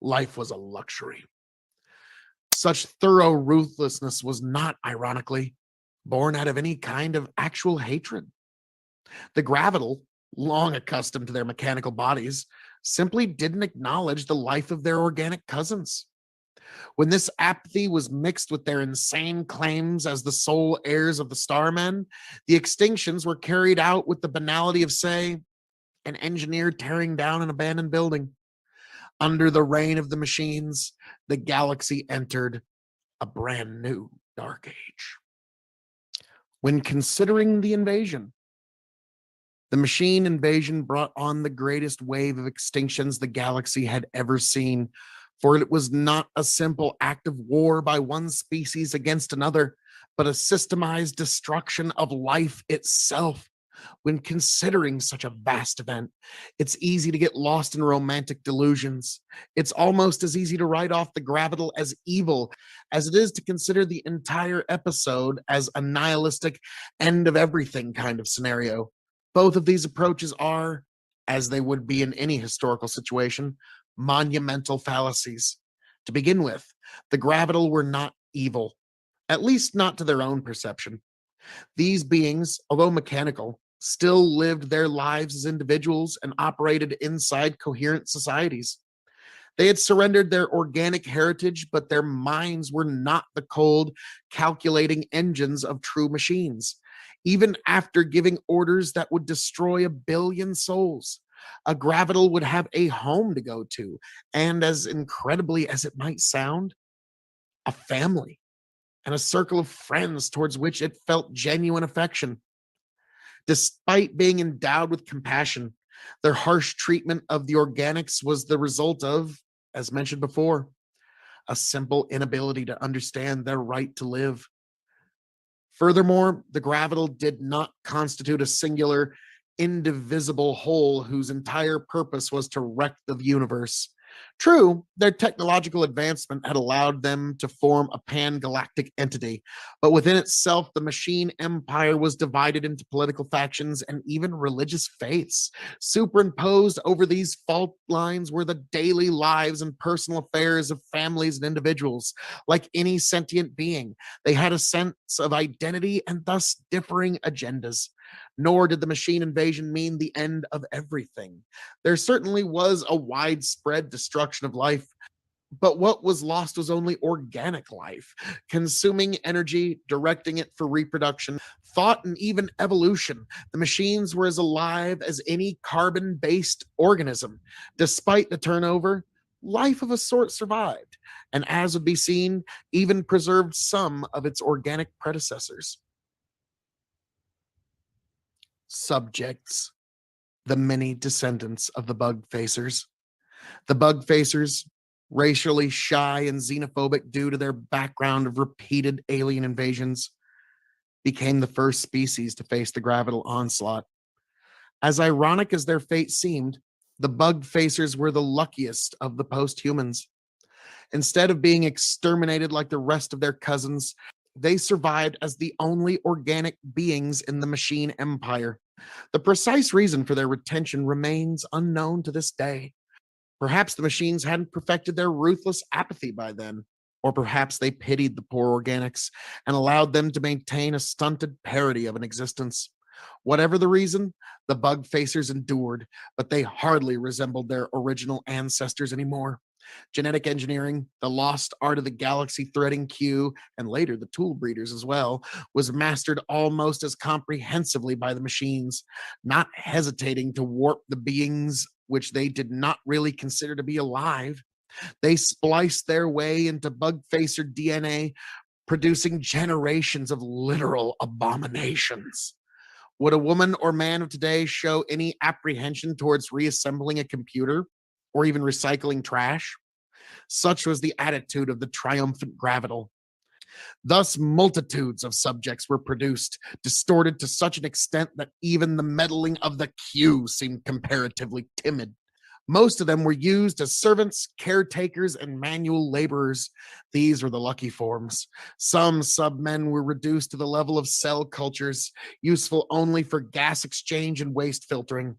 life was a luxury. Such thorough ruthlessness was not, ironically, born out of any kind of actual hatred. The Gravital, long accustomed to their mechanical bodies, simply didn't acknowledge the life of their organic cousins. When this apathy was mixed with their insane claims as the sole heirs of the Starmen, the extinctions were carried out with the banality of, say, an engineer tearing down an abandoned building. Under the reign of the machines, the galaxy entered a brand new dark age. When considering the invasion, the machine invasion brought on the greatest wave of extinctions the galaxy had ever seen, for it was not a simple act of war by one species against another, but a systemized destruction of life itself. When considering such a vast event, it's easy to get lost in romantic delusions. It's almost as easy to write off the Gravital as evil as it is to consider the entire episode as a nihilistic end of everything kind of scenario. Both of these approaches are, as they would be in any historical situation, monumental fallacies. To begin with, the Gravital were not evil, at least not to their own perception. These beings, although mechanical, still lived their lives as individuals and operated inside coherent societies. They had surrendered their organic heritage, but their minds were not the cold, calculating engines of true machines. Even after giving orders that would destroy 1 billion souls, a Gravital would have a home to go to, and as incredibly as it might sound, a family and a circle of friends towards which it felt genuine affection. Despite being endowed with compassion, their harsh treatment of the organics was the result of, as mentioned before, a simple inability to understand their right to live. Furthermore, the Gravital did not constitute a singular, indivisible whole whose entire purpose was to wreck the universe. True, their technological advancement had allowed them to form a pan-galactic entity, but within itself, the machine empire was divided into political factions and even religious faiths. Superimposed over these fault lines were the daily lives and personal affairs of families and individuals. Like any sentient being, they had a sense of identity and thus differing agendas. Nor did the machine invasion mean the end of everything. There certainly was a widespread destruction of life, but what was lost was only organic life, consuming energy, directing it for reproduction, thought, and even evolution. The machines were as alive as any carbon based organism. Despite the turnover, life of a sort survived, and as would be seen, even preserved some of its organic predecessors. Subjects, the many descendants of the bug facers. The bug facers, racially shy and xenophobic due to their background of repeated alien invasions, became the first species to face the Gravital onslaught. As ironic as their fate seemed, the bug facers were the luckiest of the post-humans. Instead of being exterminated like the rest of their cousins, they survived as the only organic beings in the machine empire. The precise reason for their retention remains unknown to this day. Perhaps the machines hadn't perfected their ruthless apathy by then, or perhaps they pitied the poor organics and allowed them to maintain a stunted parody of an existence. Whatever the reason, the bug facers endured, but they hardly resembled their original ancestors anymore. Genetic engineering, the lost art of the galaxy threading Q, and later the tool breeders as well, was mastered almost as comprehensively by the machines, not hesitating to warp the beings which they did not really consider to be alive. They spliced their way into bug facer DNA, producing generations of literal abominations. Would a woman or man of today show any apprehension towards reassembling a computer or even recycling trash? Such was the attitude of the triumphant Gravital. Thus, multitudes of subjects were produced, distorted to such an extent that even the meddling of the Q seemed comparatively timid. Most of them were used as servants, caretakers, and manual laborers. These were the lucky forms. Some submen were reduced to the level of cell cultures, useful only for gas exchange and waste filtering.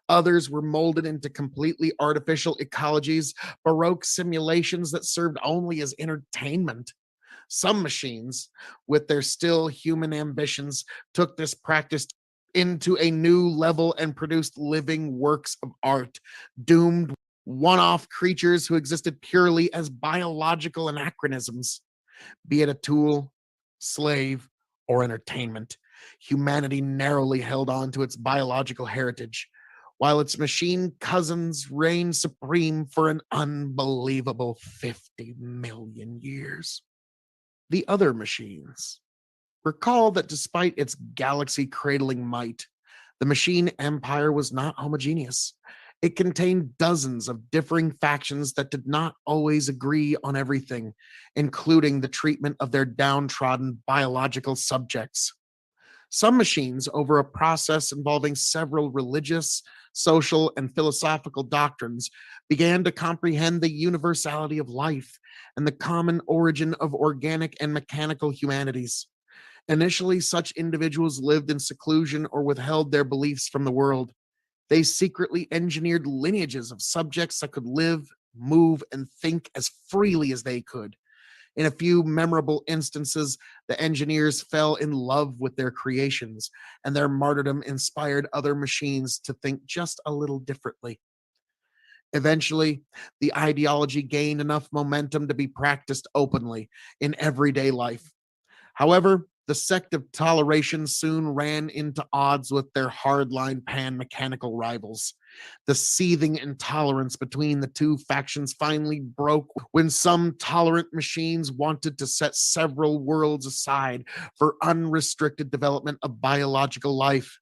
Others were molded into completely artificial ecologies, baroque simulations that served only as entertainment. Some machines, with their still human ambitions, took this practice into a new level and produced living works of art, doomed one off creatures who existed purely as biological anachronisms. Be it a tool, slave, or entertainment, humanity narrowly held on to its biological heritage, while its machine cousins reigned supreme for an unbelievable 50 million years. The other machines. Recall that despite its galaxy cradling might, the machine empire was not homogeneous. It contained dozens of differing factions that did not always agree on everything, including the treatment of their downtrodden biological subjects. Some machines, over a process involving several religious, social, and philosophical doctrines, began to comprehend the universality of life and the common origin of organic and mechanical humanities. Initially, such individuals lived in seclusion or withheld their beliefs from the world. They secretly engineered lineages of subjects that could live, move, and think as freely as they could. In a few memorable instances, the engineers fell in love with their creations, and their martyrdom inspired other machines to think just a little differently. Eventually, the ideology gained enough momentum to be practiced openly in everyday life. However, the sect of toleration soon ran into odds with their hardline pan-mechanical rivals. The seething intolerance between the two factions finally broke when some tolerant machines wanted to set several worlds aside for unrestricted development of biological life.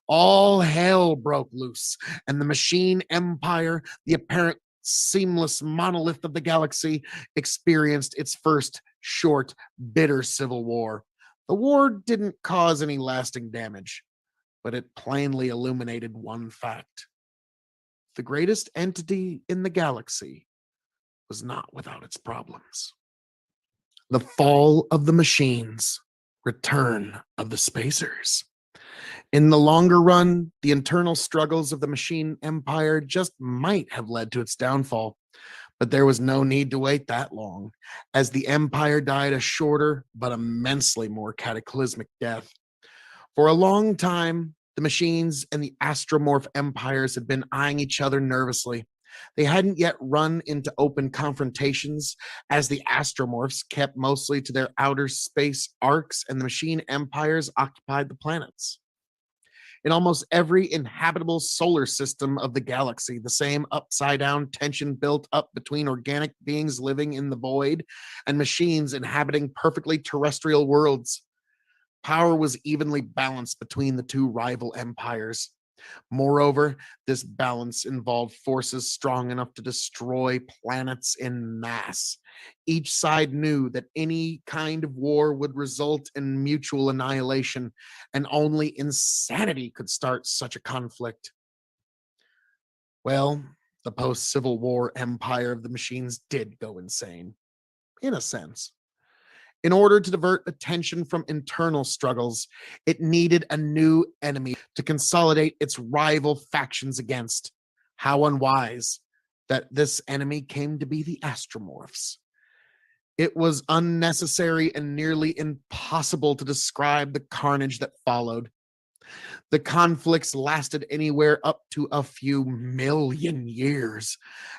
All hell broke loose, and the machine empire, the apparent seamless monolith of the galaxy, experienced its first short, bitter civil war. The war didn't cause any lasting damage, but it plainly illuminated one fact. The greatest entity in the galaxy was not without its problems. The fall of the machines, return of the spacers. In the longer run, the internal struggles of the machine empire just might have led to its downfall. But there was no need to wait that long, as the empire died a shorter but immensely more cataclysmic death. For a long time, the machines and the astromorph empires had been eyeing each other nervously. They hadn't yet run into open confrontations, as the astromorphs kept mostly to their outer space arcs and the machine empires occupied the planets. In almost every inhabitable solar system of the galaxy, the same upside down tension built up between organic beings living in the void and machines inhabiting perfectly terrestrial worlds. Power was evenly balanced between the two rival empires. Moreover, this balance involved forces strong enough to destroy planets in mass. Each side knew that any kind of war would result in mutual annihilation, and only insanity could start such a conflict. Well, the post Civil War empire of the machines did go insane, in a sense. In order to divert attention from internal struggles, it needed a new enemy to consolidate its rival factions against. How unwise that this enemy came to be the astromorphs. It was unnecessary and nearly impossible to describe the carnage that followed. The conflicts lasted anywhere up to a few million years,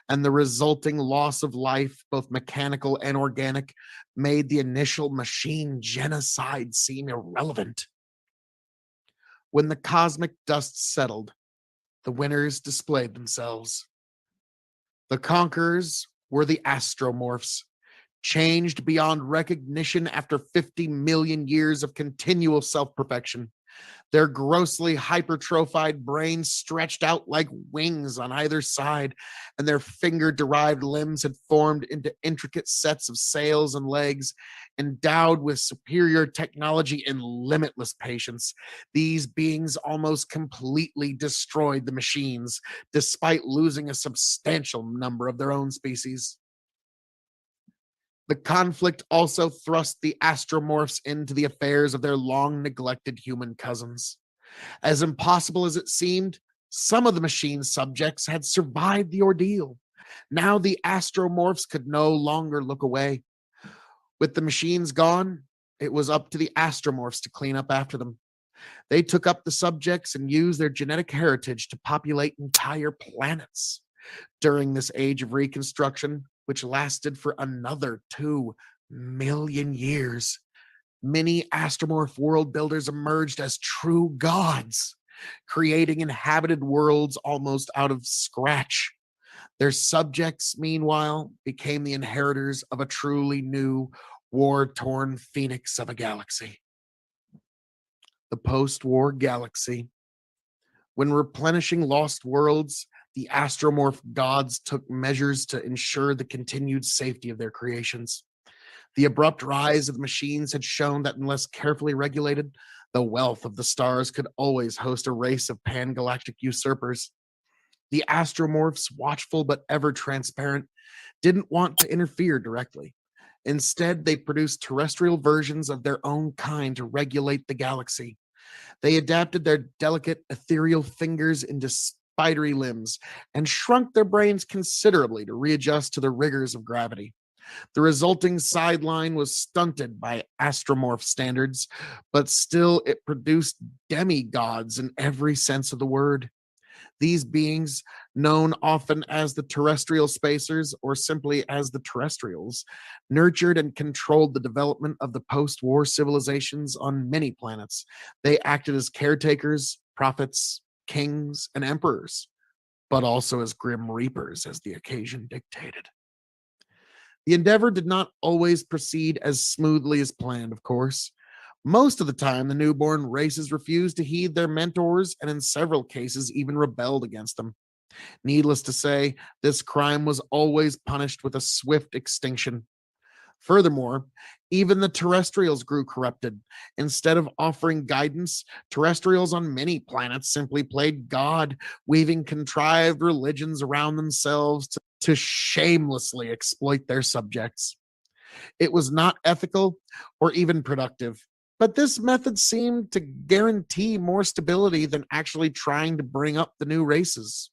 and the resulting loss of life, both mechanical and organic, made the initial machine genocide seem irrelevant. When the cosmic dust settled, the winners displayed themselves. The conquerors were the astromorphs, changed beyond recognition after 50 million years of continual self-perfection. Their grossly hypertrophied brains stretched out like wings on either side, and their finger derived limbs had formed into intricate sets of sails and legs. Endowed with superior technology and limitless patience, these beings almost completely destroyed the machines, despite losing a substantial number of their own species. The conflict also thrust the astromorphs into the affairs of their long neglected human cousins. As impossible as it seemed, some of the machine subjects had survived the ordeal. Now the astromorphs could no longer look away. With the machines gone, it was up to the astromorphs to clean up after them. They took up the subjects and used their genetic heritage to populate entire planets. During this age of reconstruction, which lasted for another 2 million years, many astromorph world builders emerged as true gods, creating inhabited worlds almost out of scratch. Their subjects, meanwhile, became the inheritors of a truly new, war-torn phoenix of a galaxy. The post-war galaxy. When replenishing lost worlds, the astromorph gods took measures to ensure the continued safety of their creations. The abrupt rise of the machines had shown that unless carefully regulated, the wealth of the stars could always host a race of pan-galactic usurpers. The astromorphs, watchful but ever transparent, didn't want to interfere directly. Instead, they produced terrestrial versions of their own kind to regulate the galaxy. They adapted their delicate ethereal fingers into spidery limbs and shrunk their brains considerably to readjust to the rigors of gravity. The resulting sideline was stunted by astromorph standards, but still it produced demigods in every sense of the word. These beings, known often as the terrestrial spacers or simply as the terrestrials, nurtured and controlled the development of the post-war civilizations on many planets. They acted as caretakers, prophets, kings, and emperors, but also as grim reapers as the occasion dictated. The endeavor did not always proceed as smoothly as planned, of course. Most of the time, the newborn races refused to heed their mentors and, in several cases, even rebelled against them. Needless to say, this crime was always punished with a swift extinction. Furthermore, even the terrestrials grew corrupted. Instead of offering guidance, terrestrials on many planets simply played God, weaving contrived religions around themselves to shamelessly exploit their subjects. It was not ethical or even productive, but this method seemed to guarantee more stability than actually trying to bring up the new races.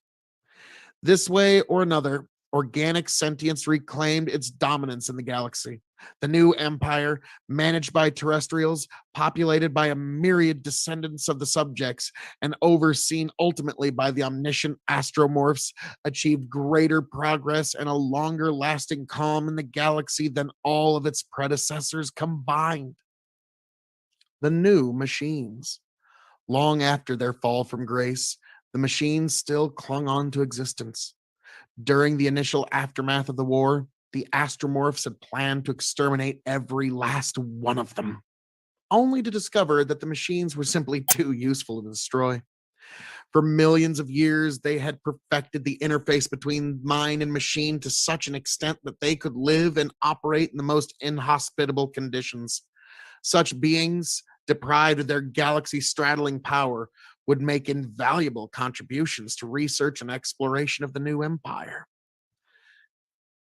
This way or another, organic sentience reclaimed its dominance in the galaxy. The new empire, managed by terrestrials, populated by a myriad descendants of the subjects, and overseen ultimately by the omniscient astromorphs, achieved greater progress and a longer lasting calm in the galaxy than all of its predecessors combined. The new machines. Long after their fall from grace, the machines still clung on to existence. During the initial aftermath of the war, the astromorphs had planned to exterminate every last one of them, only to discover that the machines were simply too useful to destroy. For millions of years, they had perfected the interface between mind and machine to such an extent that they could live and operate in the most inhospitable conditions. Such beings, deprived of their galaxy straddling power, would make invaluable contributions to research and exploration of the new empire.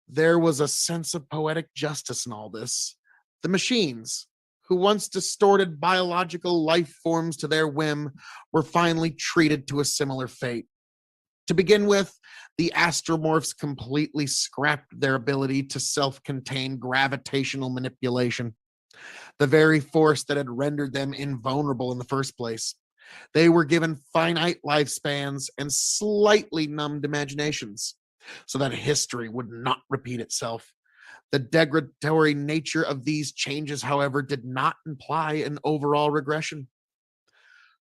There was a sense of poetic justice in all this. The machines, who once distorted biological life forms to their whim, were finally treated to a similar fate. To begin with, the astromorphs completely scrapped their ability to self-contain gravitational manipulation, the very force that had rendered them invulnerable in the first place. They were given finite lifespans and slightly numbed imaginations so that history would not repeat itself. The degradatory nature of these changes, however, did not imply an overall regression.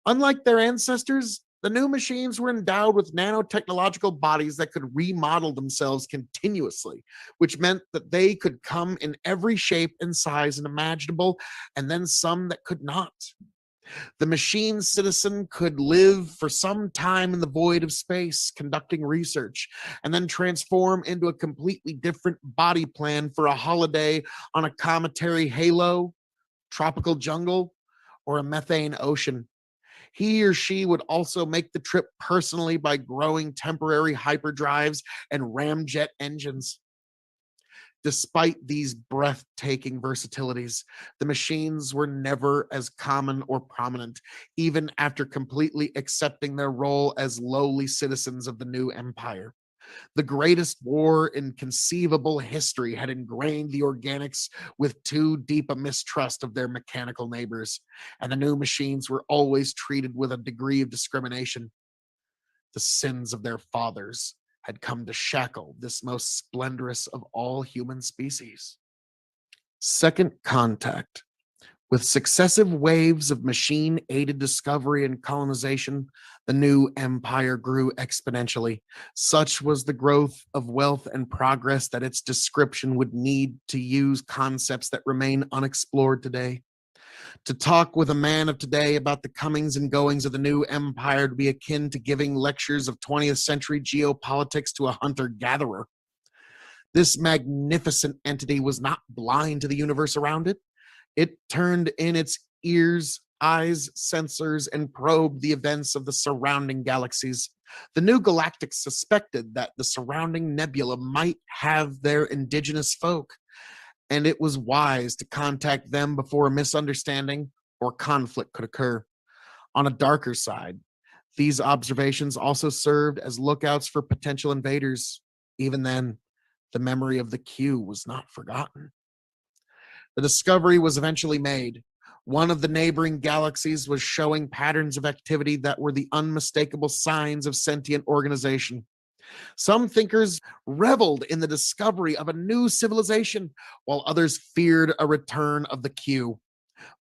Unlike their ancestors, the new machines were endowed with nanotechnological bodies that could remodel themselves continuously, which meant that they could come in every shape and size imaginable, and then some that could not. The machine citizen could live for some time in the void of space, conducting research, and then transform into a completely different body plan for a holiday on a cometary halo, tropical jungle, or a methane ocean. He or she would also make the trip personally by growing temporary hyperdrives and ramjet engines. Despite these breathtaking versatilities, the machines were never as common or prominent, even after completely accepting their role as lowly citizens of the new empire. The greatest war in conceivable history had ingrained the organics with too deep a mistrust of their mechanical neighbors, and the new machines were always treated with a degree of discrimination. The sins of their fathers had come to shackle this most splendorous of all human species. Second contact. With successive waves of machine aided discovery and colonization, the new empire grew exponentially. Such was the growth of wealth and progress that its description would need to use concepts that remain unexplored today. To talk with a man of today about the comings and goings of the new empire would be akin to giving lectures of 20th century geopolitics to a hunter gatherer. This magnificent entity was not blind to the universe around it. It turned in its ears, eyes, sensors, and probed the events of the surrounding galaxies. The new galactics suspected that the surrounding nebula might have their indigenous folk, and it was wise to contact them before a misunderstanding or conflict could occur. On a darker side, these observations also served as lookouts for potential invaders. Even then, the memory of the Q was not forgotten. The discovery was eventually made. One of the neighboring galaxies was showing patterns of activity that were the unmistakable signs of sentient organization. Some thinkers reveled in the discovery of a new civilization, while others feared a return of the Q.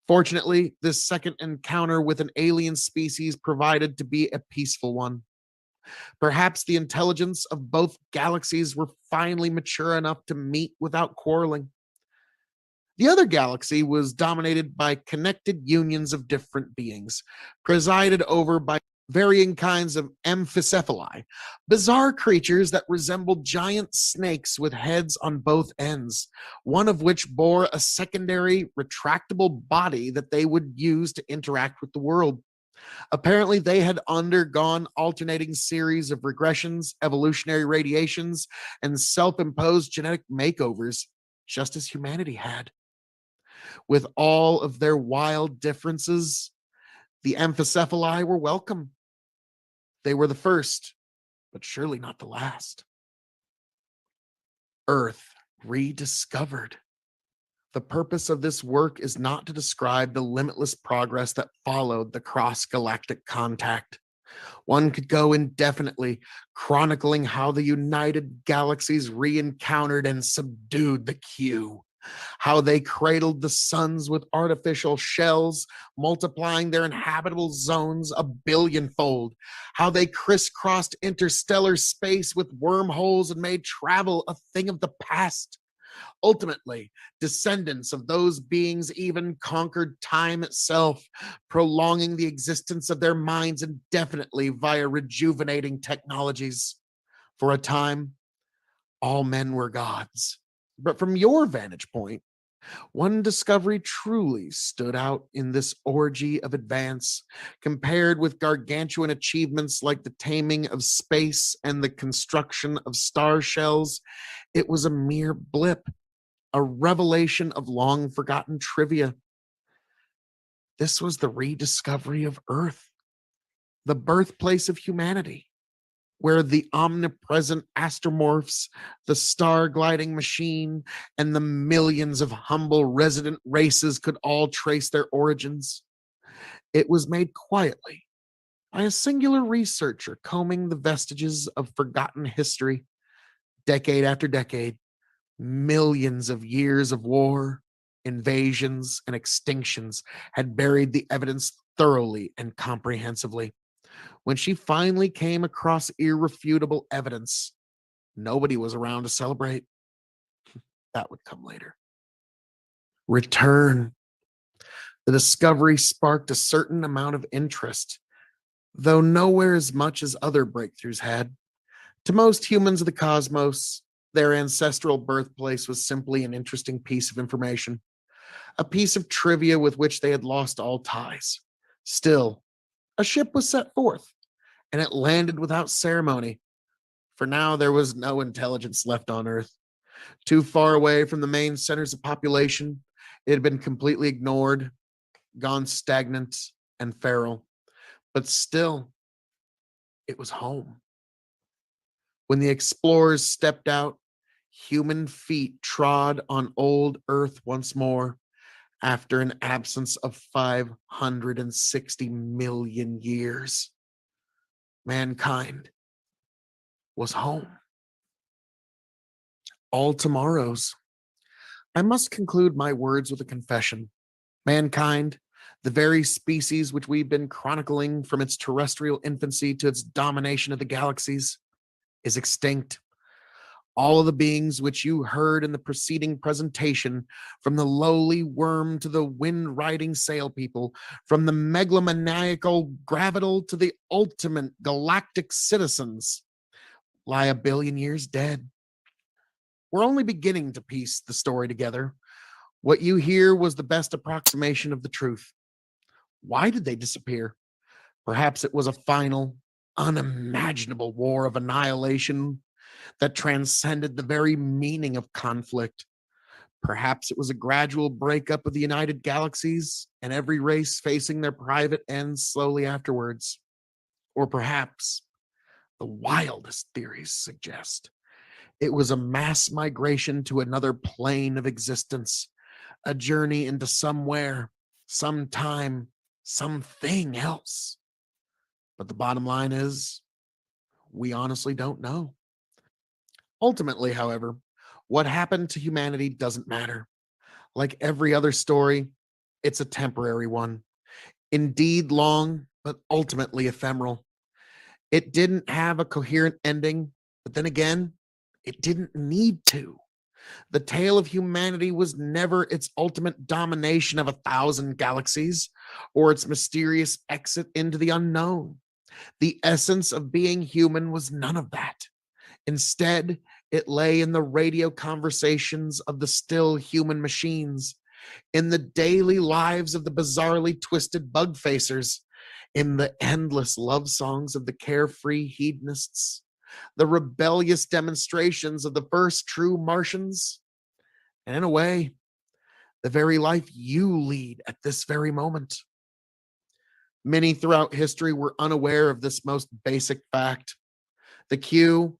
Fortunately, this second encounter with an alien species provided to be a peaceful one. Perhaps the intelligence of both galaxies were finally mature enough to meet without quarreling. The other galaxy was dominated by connected unions of different beings, presided over by varying kinds of amphicephali, bizarre creatures that resembled giant snakes with heads on both ends, one of which bore a secondary retractable body that they would use to interact with the world. Apparently, they had undergone alternating series of regressions, evolutionary radiations, and self-imposed genetic makeovers, just as humanity had. With all of their wild differences, the amphicephali were welcome. They were the first, but surely not the last. Earth rediscovered. The purpose of this work is not to describe the limitless progress that followed the cross galactic contact. One could go indefinitely, chronicling how the united galaxies re encountered and subdued the Q, how they cradled the suns with artificial shells, multiplying their inhabitable zones a billionfold, how they crisscrossed interstellar space with wormholes and made travel a thing of the past. Ultimately, descendants of those beings even conquered time itself, prolonging the existence of their minds indefinitely via rejuvenating technologies. For a time, all men were gods. But from your vantage point, one discovery truly stood out in this orgy of advance. Compared with gargantuan achievements like the taming of space and the construction of star shells, it was a mere blip, a revelation of long forgotten trivia. This was the rediscovery of Earth, the birthplace of humanity, where the omnipresent astromorphs, the star gliding machine, and the millions of humble resident races could all trace their origins. It was made quietly by a singular researcher combing the vestiges of forgotten history, decade after decade. Millions of years of war, invasions, and extinctions had buried the evidence thoroughly and comprehensively. When she finally came across irrefutable evidence, nobody was around to celebrate. That would come later. Return. The discovery sparked a certain amount of interest, though nowhere as much as other breakthroughs had. To most humans of the cosmos, their ancestral birthplace was simply an interesting piece of information, a piece of trivia with which they had lost all ties. Still, a ship was set forth, and it landed without ceremony. For now, there was no intelligence left on Earth. Too far away from the main centers of population, it had been completely ignored, gone stagnant and feral. But still, it was home. When the explorers stepped out, human feet trod on old Earth once more after an absence of 560 million years. Mankind was home. All tomorrows. I must conclude my words with a confession. Mankind, the very species which we've been chronicling from its terrestrial infancy to its domination of the galaxies, is extinct. All of the beings which you heard in the preceding presentation, from the lowly worm to the wind-riding sail people, from the megalomaniacal gravital to the ultimate galactic citizens, lie a billion years dead. We're only beginning to piece the story together. What you hear was the best approximation of the truth. Why did they disappear? Perhaps it was a final, unimaginable war of annihilation that transcended the very meaning of conflict. Perhaps it was a gradual breakup of the United Galaxies and every race facing their private ends slowly afterwards. Or perhaps, the wildest theories suggest, it was a mass migration to another plane of existence, a journey into somewhere, sometime, something else. But the bottom line is, we honestly don't know. Ultimately, however, what happened to humanity doesn't matter. Like every other story, it's a temporary one. Indeed long, but ultimately ephemeral. It didn't have a coherent ending, but then again, it didn't need to. The tale of humanity was never its ultimate domination of 1,000 galaxies or its mysterious exit into the unknown. The essence of being human was none of that. Instead, it lay in the radio conversations of the still human machines, in the daily lives of the bizarrely twisted bug facers, in the endless love songs of the carefree hedonists, the rebellious demonstrations of the first true Martians, and in a way, the very life you lead at this very moment. Many throughout history were unaware of this most basic fact. The Q,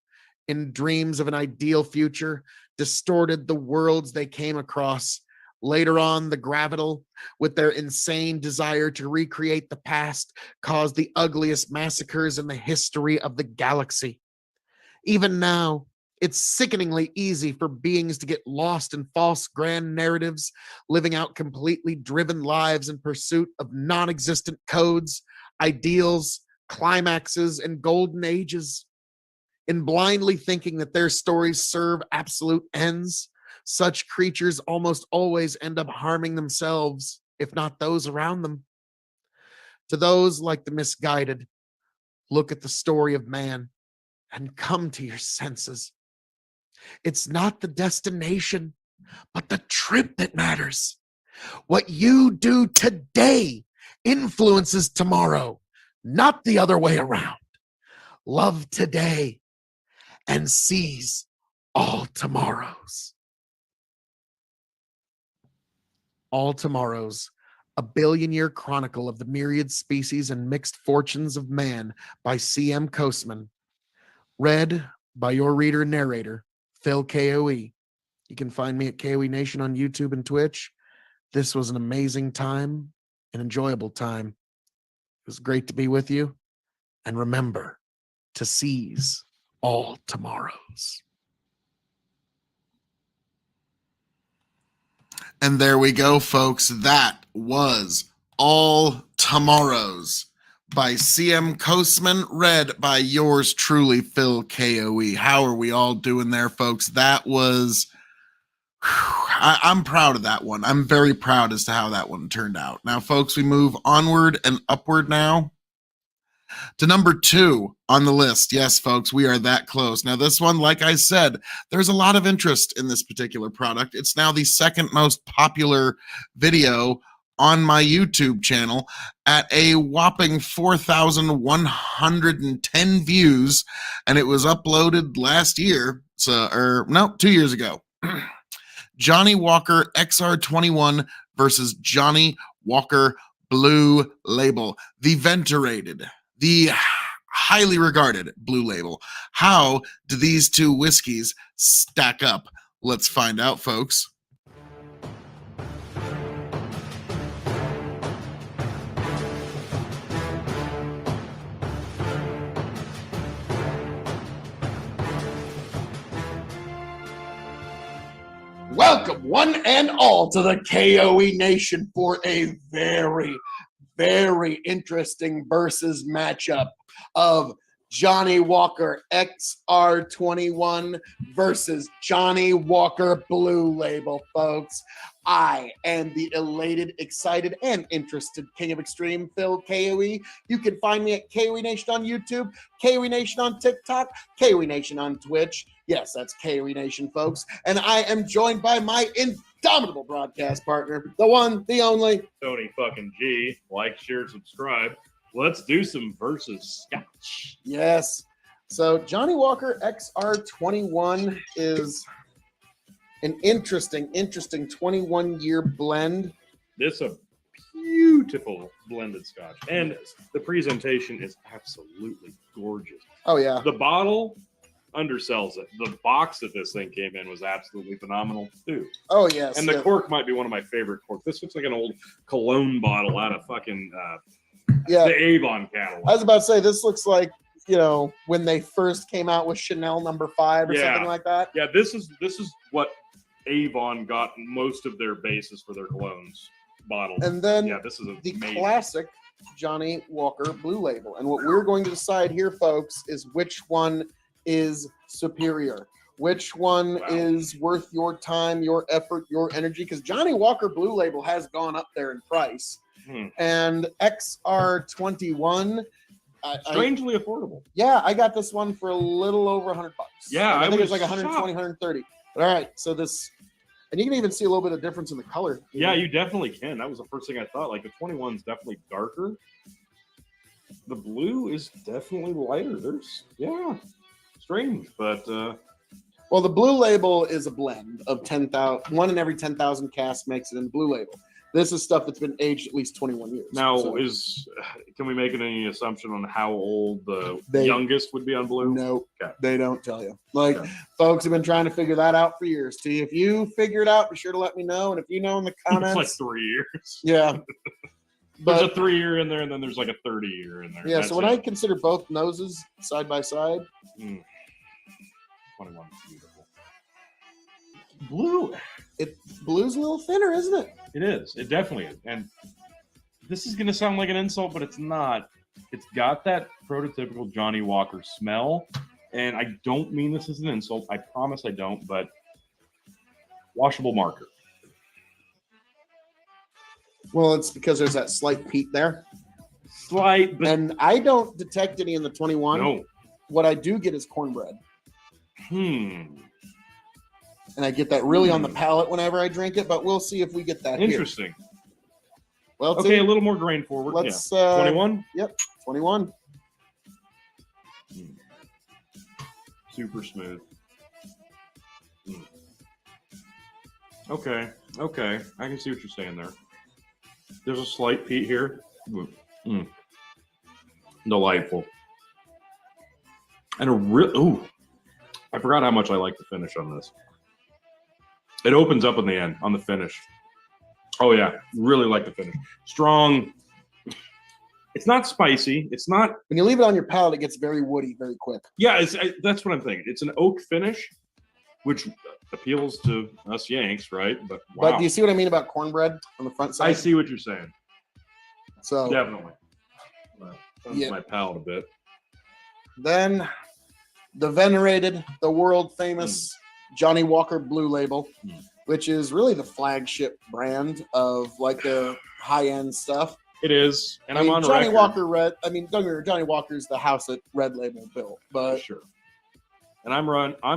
in dreams of an ideal future, distorted the worlds they came across. Later on, the Gravital, with their insane desire to recreate the past, caused the ugliest massacres in the history of the galaxy. Even now, it's sickeningly easy for beings to get lost in false grand narratives, living out completely driven lives in pursuit of non-existent codes, ideals, climaxes, and golden ages. In blindly thinking that their stories serve absolute ends, such creatures almost always end up harming themselves, if not those around them. To those like the misguided, look at the story of man and come to your senses. It's not the destination, but the trip that matters. What you do today influences tomorrow, not the other way around. Love today and seize all tomorrows. All Tomorrows, a billion-year chronicle of the myriad species and mixed fortunes of man by C.M. Koseman. Read by your reader and narrator, Phil K.O.E. You can find me at K.O.E Nation on YouTube and Twitch. This was an amazing time, an enjoyable time. It was great to be with you. And remember to seize all tomorrows. And there we go, folks. That was All Tomorrows by C.M. Koseman, read by yours truly, Phil K.O.E. How are we all doing there, folks? That was I'm proud of that one. I'm very proud as to how that one turned out. Now, folks, we move onward and upward now to number 2 on the list. Yes, folks, we are that close. Now, this one, like I said, there's a lot of interest in this particular product. It's now the second most popular video on my YouTube channel at a whopping 4,110 views, and it was uploaded last year, 2 years ago. Johnny Walker XR21 versus Johnny Walker Blue Label, the venerated, the highly regarded Blue Label. How do these two whiskeys stack up? Let's find out, folks. Welcome, one and all, to the K.O.E. Nation for a very, very interesting versus matchup of Johnny Walker XR21 versus Johnny Walker Blue Label, folks. I am the elated, excited, and interested King of Extreme, Phil K.O.E. You can find me at K.O.E. Nation on YouTube, K.O.E. Nation on TikTok, K.O.E. Nation on Twitch. Yes, that's K.O.E. Nation, folks. And I am joined by my indomitable broadcast partner, the one, the only, Tony fucking G. Like, share, subscribe. Let's do some versus scotch. Yes. So Johnny Walker XR21 is an interesting 21-year blend. This a beautiful blended scotch. And the presentation is absolutely gorgeous. Oh, yeah. The bottle undersells it. The box that this thing came in was absolutely phenomenal too. Oh, yes. And the cork might be one of my favorite corks. This looks like an old cologne bottle out of fucking the Avon catalog. I was about to say, this looks like, when they first came out with Chanel number 5 or something like that. Yeah, this is what Avon got most of their basis for their colognes bottles. And then this is the amazing. classic Johnny Walker Blue Label. And what we're going to decide here, folks, is which one is superior. Which one is worth your time, your effort, your energy? Because Johnny Walker Blue Label has gone up there in price. And XR21, strangely affordable. Yeah, I got this one for a little over $100. Yeah, I think it's like 120, 130. But all right, so this, and you can even see a little bit of difference in the color. Yeah, you definitely can. That was the first thing I thought. Like the 21 is definitely darker. The blue is definitely lighter. Strange, but well, the Blue Label is a blend of 10,000. One in every 10,000 casks makes it in Blue Label. This is stuff that's been aged at least 21 years. Now, can we make any assumption on how old the youngest would be on blue? No, okay. They don't tell you. Folks have been trying to figure that out for years. See, if you figure it out, be sure to let me know. And if you know in the comments, it's like 3 years. Yeah. There's a 3-year in there, and then there's like a 30-year in there. Yeah, so when I consider both noses side by side, 21 is beautiful. Blue's a little thinner, isn't it? It is. It definitely is. And this is going to sound like an insult, but it's not. It's got that prototypical Johnny Walker smell. And I don't mean this as an insult. I promise I don't. But washable marker. Well, it's because there's that slight peat there. Slight. But and I don't detect any in the 21. No. What I do get is cornbread. And I get that really on the palate whenever I drink it, but we'll see if we get that Interesting. Here. Well, okay, a little more grain forward. Let's 21? Yep, 21. Super smooth. Okay. I can see what you're saying there. There's a slight peat here. Delightful. And I forgot how much I like the finish on this. It opens up in the end on the finish. Oh yeah, really like the finish. Strong. It's not spicy. It's not. When you leave it on your palate, it gets very woody very quick. Yeah, that's what I'm thinking. It's an oak finish, which appeals to us Yanks, right? But wow. But do you see what I mean about cornbread on the front side? I see what you're saying. So definitely. My palate a bit. Then the venerated, the world famous Johnny Walker Blue Label. which is really the flagship brand of like their high-end stuff. It is, and I mean, I'm on Johnny record. Walker Red. I mean, don't get me wrong, Johnny Walker's the house that Red Label built, but Sure. And I'm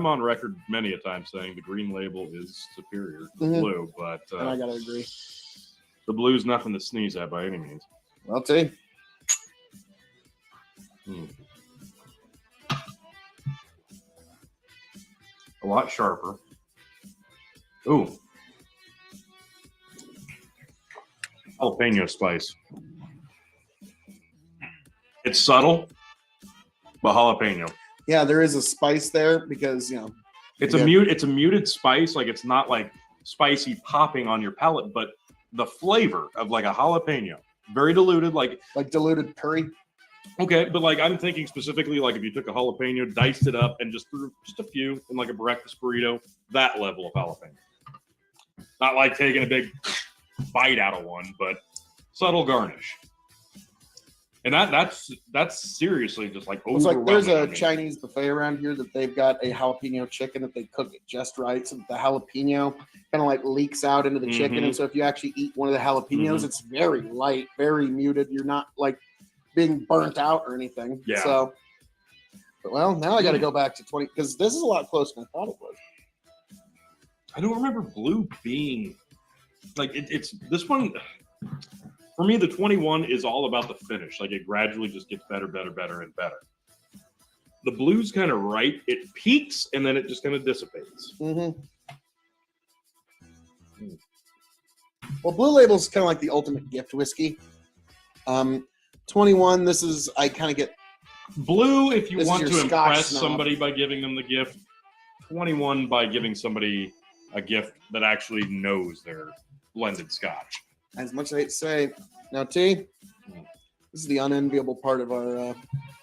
on record many a time saying the green label is superior to the blue, but and I gotta agree. the blue's nothing to sneeze at by any means. I'll tell you. A lot sharper. Ooh. Jalapeno spice. It's subtle, but jalapeno. Yeah, there is a spice there because It's Yeah. it's a muted spice. Like it's not like spicy popping on your palate, but the flavor of like a jalapeno, very diluted. Like diluted curry. okay, but like I'm thinking specifically like if you took a jalapeno, diced it up, and just threw just a few in like a breakfast burrito, that level of jalapeno. Not like taking a big bite out of one, but subtle garnish. And that's seriously just like It's like there's overwhelming. a I mean, Chinese buffet around here that they've got a jalapeno chicken that they cook it just right, so that the jalapeno kind of like leaks out into the chicken. And so if you actually eat one of the jalapenos, it's very light, very muted. You're not like being burnt out or anything. Yeah. So, but well, now I got to go back to 20 because this is a lot closer than I thought it was. I don't remember blue being like it's this one. For me, the 21 is all about the finish. Like it gradually just gets better, better, better, and better. The blue's kind of right. It peaks and then it just kind of dissipates. Well, Blue Label's kind of like the ultimate gift whiskey. 21, this is, I kind of get Blue, if you This is want your to Scotch impress snob. somebody by giving them the gift. 21 by giving somebody a gift that actually knows their blended scotch. as much as I hate to say. Now, T, this is the unenviable part of our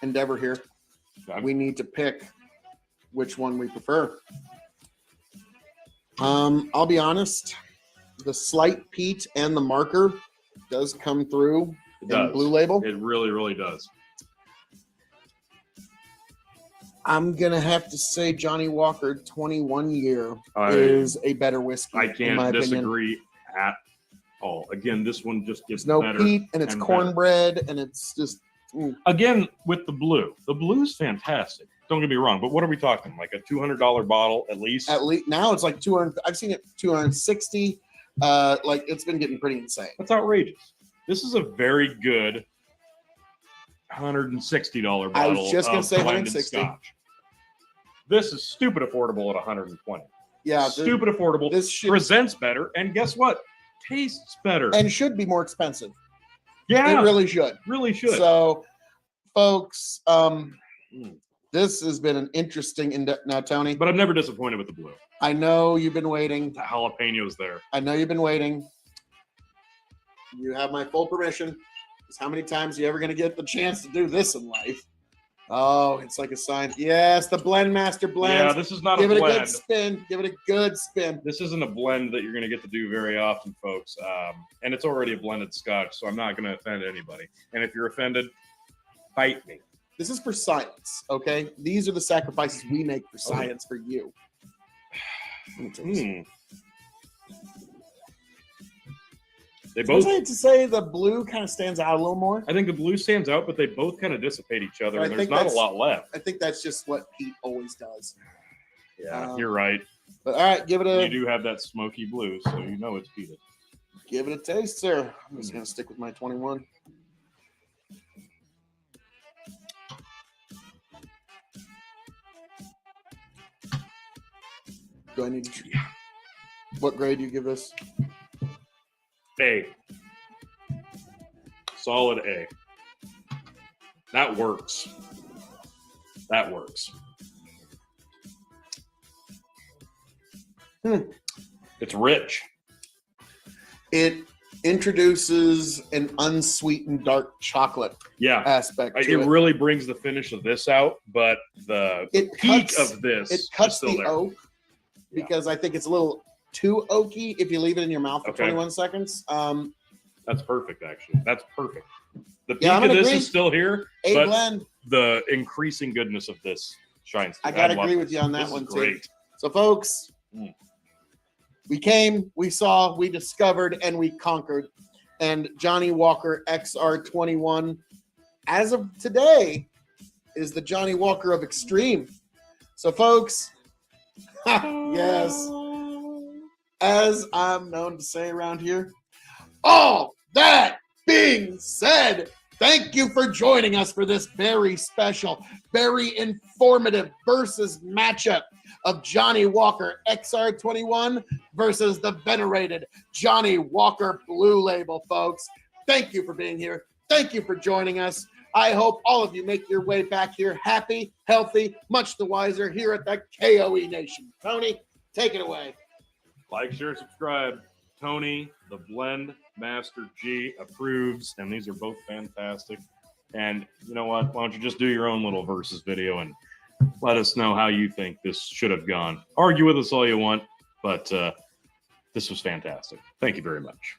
endeavor here. Okay. We need to pick which one we prefer. I'll be honest, the slight peat and the marker does come through It in does. Blue Label. It really, really does. I'm going to have to say Johnny Walker 21 year I- is a better whiskey. I in my can't opinion. disagree at all. Again, this one just gets There's no better. peat and it's and cornbread and it's just Again, with the blue's fantastic. Don't get me wrong, but what are we talking? Like a $200 bottle at least? at least now it's like 200. I've seen it 260. Like it's been getting pretty insane. That's outrageous. This is a very good $160 bottle. I was just gonna of say blended 160. Scotch. This is stupid affordable at 120. Yeah, Stupid affordable. this should- presents better, and guess what? Tastes better. and should be more expensive. yeah, It really should. really should. So, folks, this has been an interesting now, Tony. But I'm never disappointed with the blue. I know you've been waiting. The jalapenos there. I know you've been waiting. You have my full permission. Because how many times are you ever going to get the chance to do this in life? Oh, it's like a sign. Yes, the Blend Master blend. Yeah, this is not Give a it a blend. good spin. Give it a good spin. This isn't a blend that you're going to get to do very often, folks. And it's already a blended scotch, so I'm not going to offend anybody. And if you're offended, fight me. This is for science, okay? These are the sacrifices we make for science for you. Let me take this. They I both. hate to say the blue kind of stands out a little more. I think the blue stands out, but they both kind of dissipate each other, I and there's think not a that's- lot left. I think that's just what Pete always does. Yeah, you're right. But all right, give it You a do have that smoky blue, so you know it's peated. give it a taste, sir. I'm just gonna stick with my 21. Do I need to? What grade do you give this? A. Solid A. That works. That works. It's rich. It introduces an unsweetened dark chocolate Yeah. aspect It to it. really brings the finish of this out, but the It peak cuts- of this It is cuts still the there. oak because I think it's a little too oaky if you leave it in your mouth for Okay. 21 seconds. That's perfect, actually. That's perfect. The peak Yeah, I'm of gonna this agree. is still here, A but blend. the increasing goodness of this shines through. I gotta love agree this. with you on that This is one too. great. So, folks, We came, we saw, we discovered, and we conquered. And Johnny Walker XR21, as of today, is the Johnny Walker of Extreme. So, folks, yes, as I'm known to say around here, all that being said, thank you for joining us for this very special, very informative versus matchup of Johnny Walker XR21 versus the venerated Johnny Walker Blue Label, folks. Thank you for being here. Thank you for joining us. I hope all of you make your way back here happy, healthy, much the wiser here at the KOE Nation. Tony, take it away. Like, share, subscribe. Tony, the Blend Master G, approves, and these are both fantastic. And you know what? Why don't you just do your own little versus video and let us know how you think this should have gone. Argue with us all you want, but this was fantastic. Thank you very much.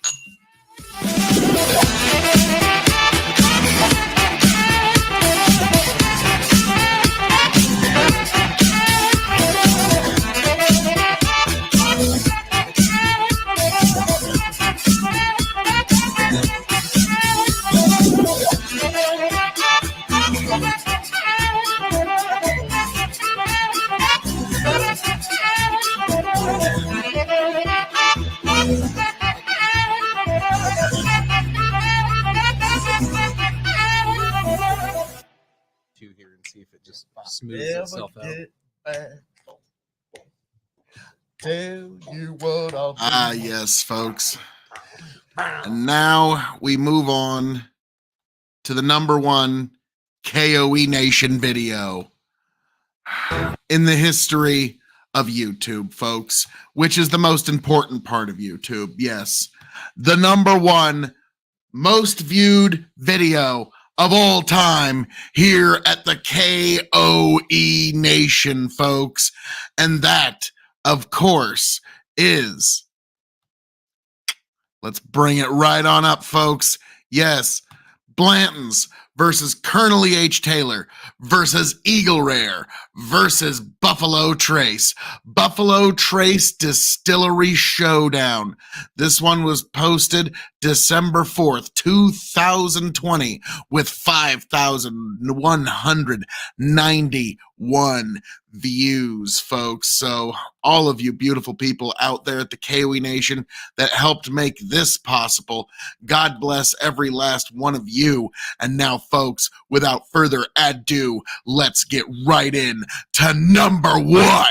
Here and see if it just smooths itself out. Tell you what I'll do. Yes, folks. And now we move on to the number one KOE Nation video in the history of YouTube, folks, which is the most important part of YouTube. Yes, the number one most viewed video of all time here at the KOE Nation, folks. And that, of course, is, let's bring it right on up, folks. Yes, Blanton's versus Colonel E.H. Taylor versus Eagle Rare versus Buffalo Trace. Buffalo Trace Distillery Showdown. This one was posted December 4th, 2020 with 5,191 views, folks. So all of you beautiful people out there at the KOE Nation that helped make this possible, God bless every last one of you. And now, folks, without further ado, let's get right in to number one.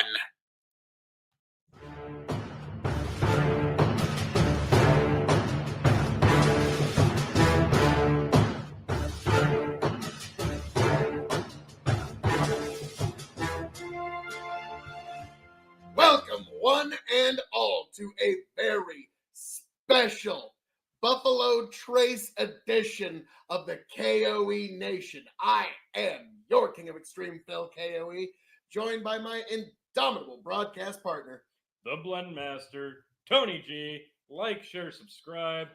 Welcome, one and all, to a very special Buffalo Trace edition of the KOE Nation. I am your King of Extreme, Phil KOE, joined by my indomitable broadcast partner, The Blend Master, Tony G. Like, share, subscribe.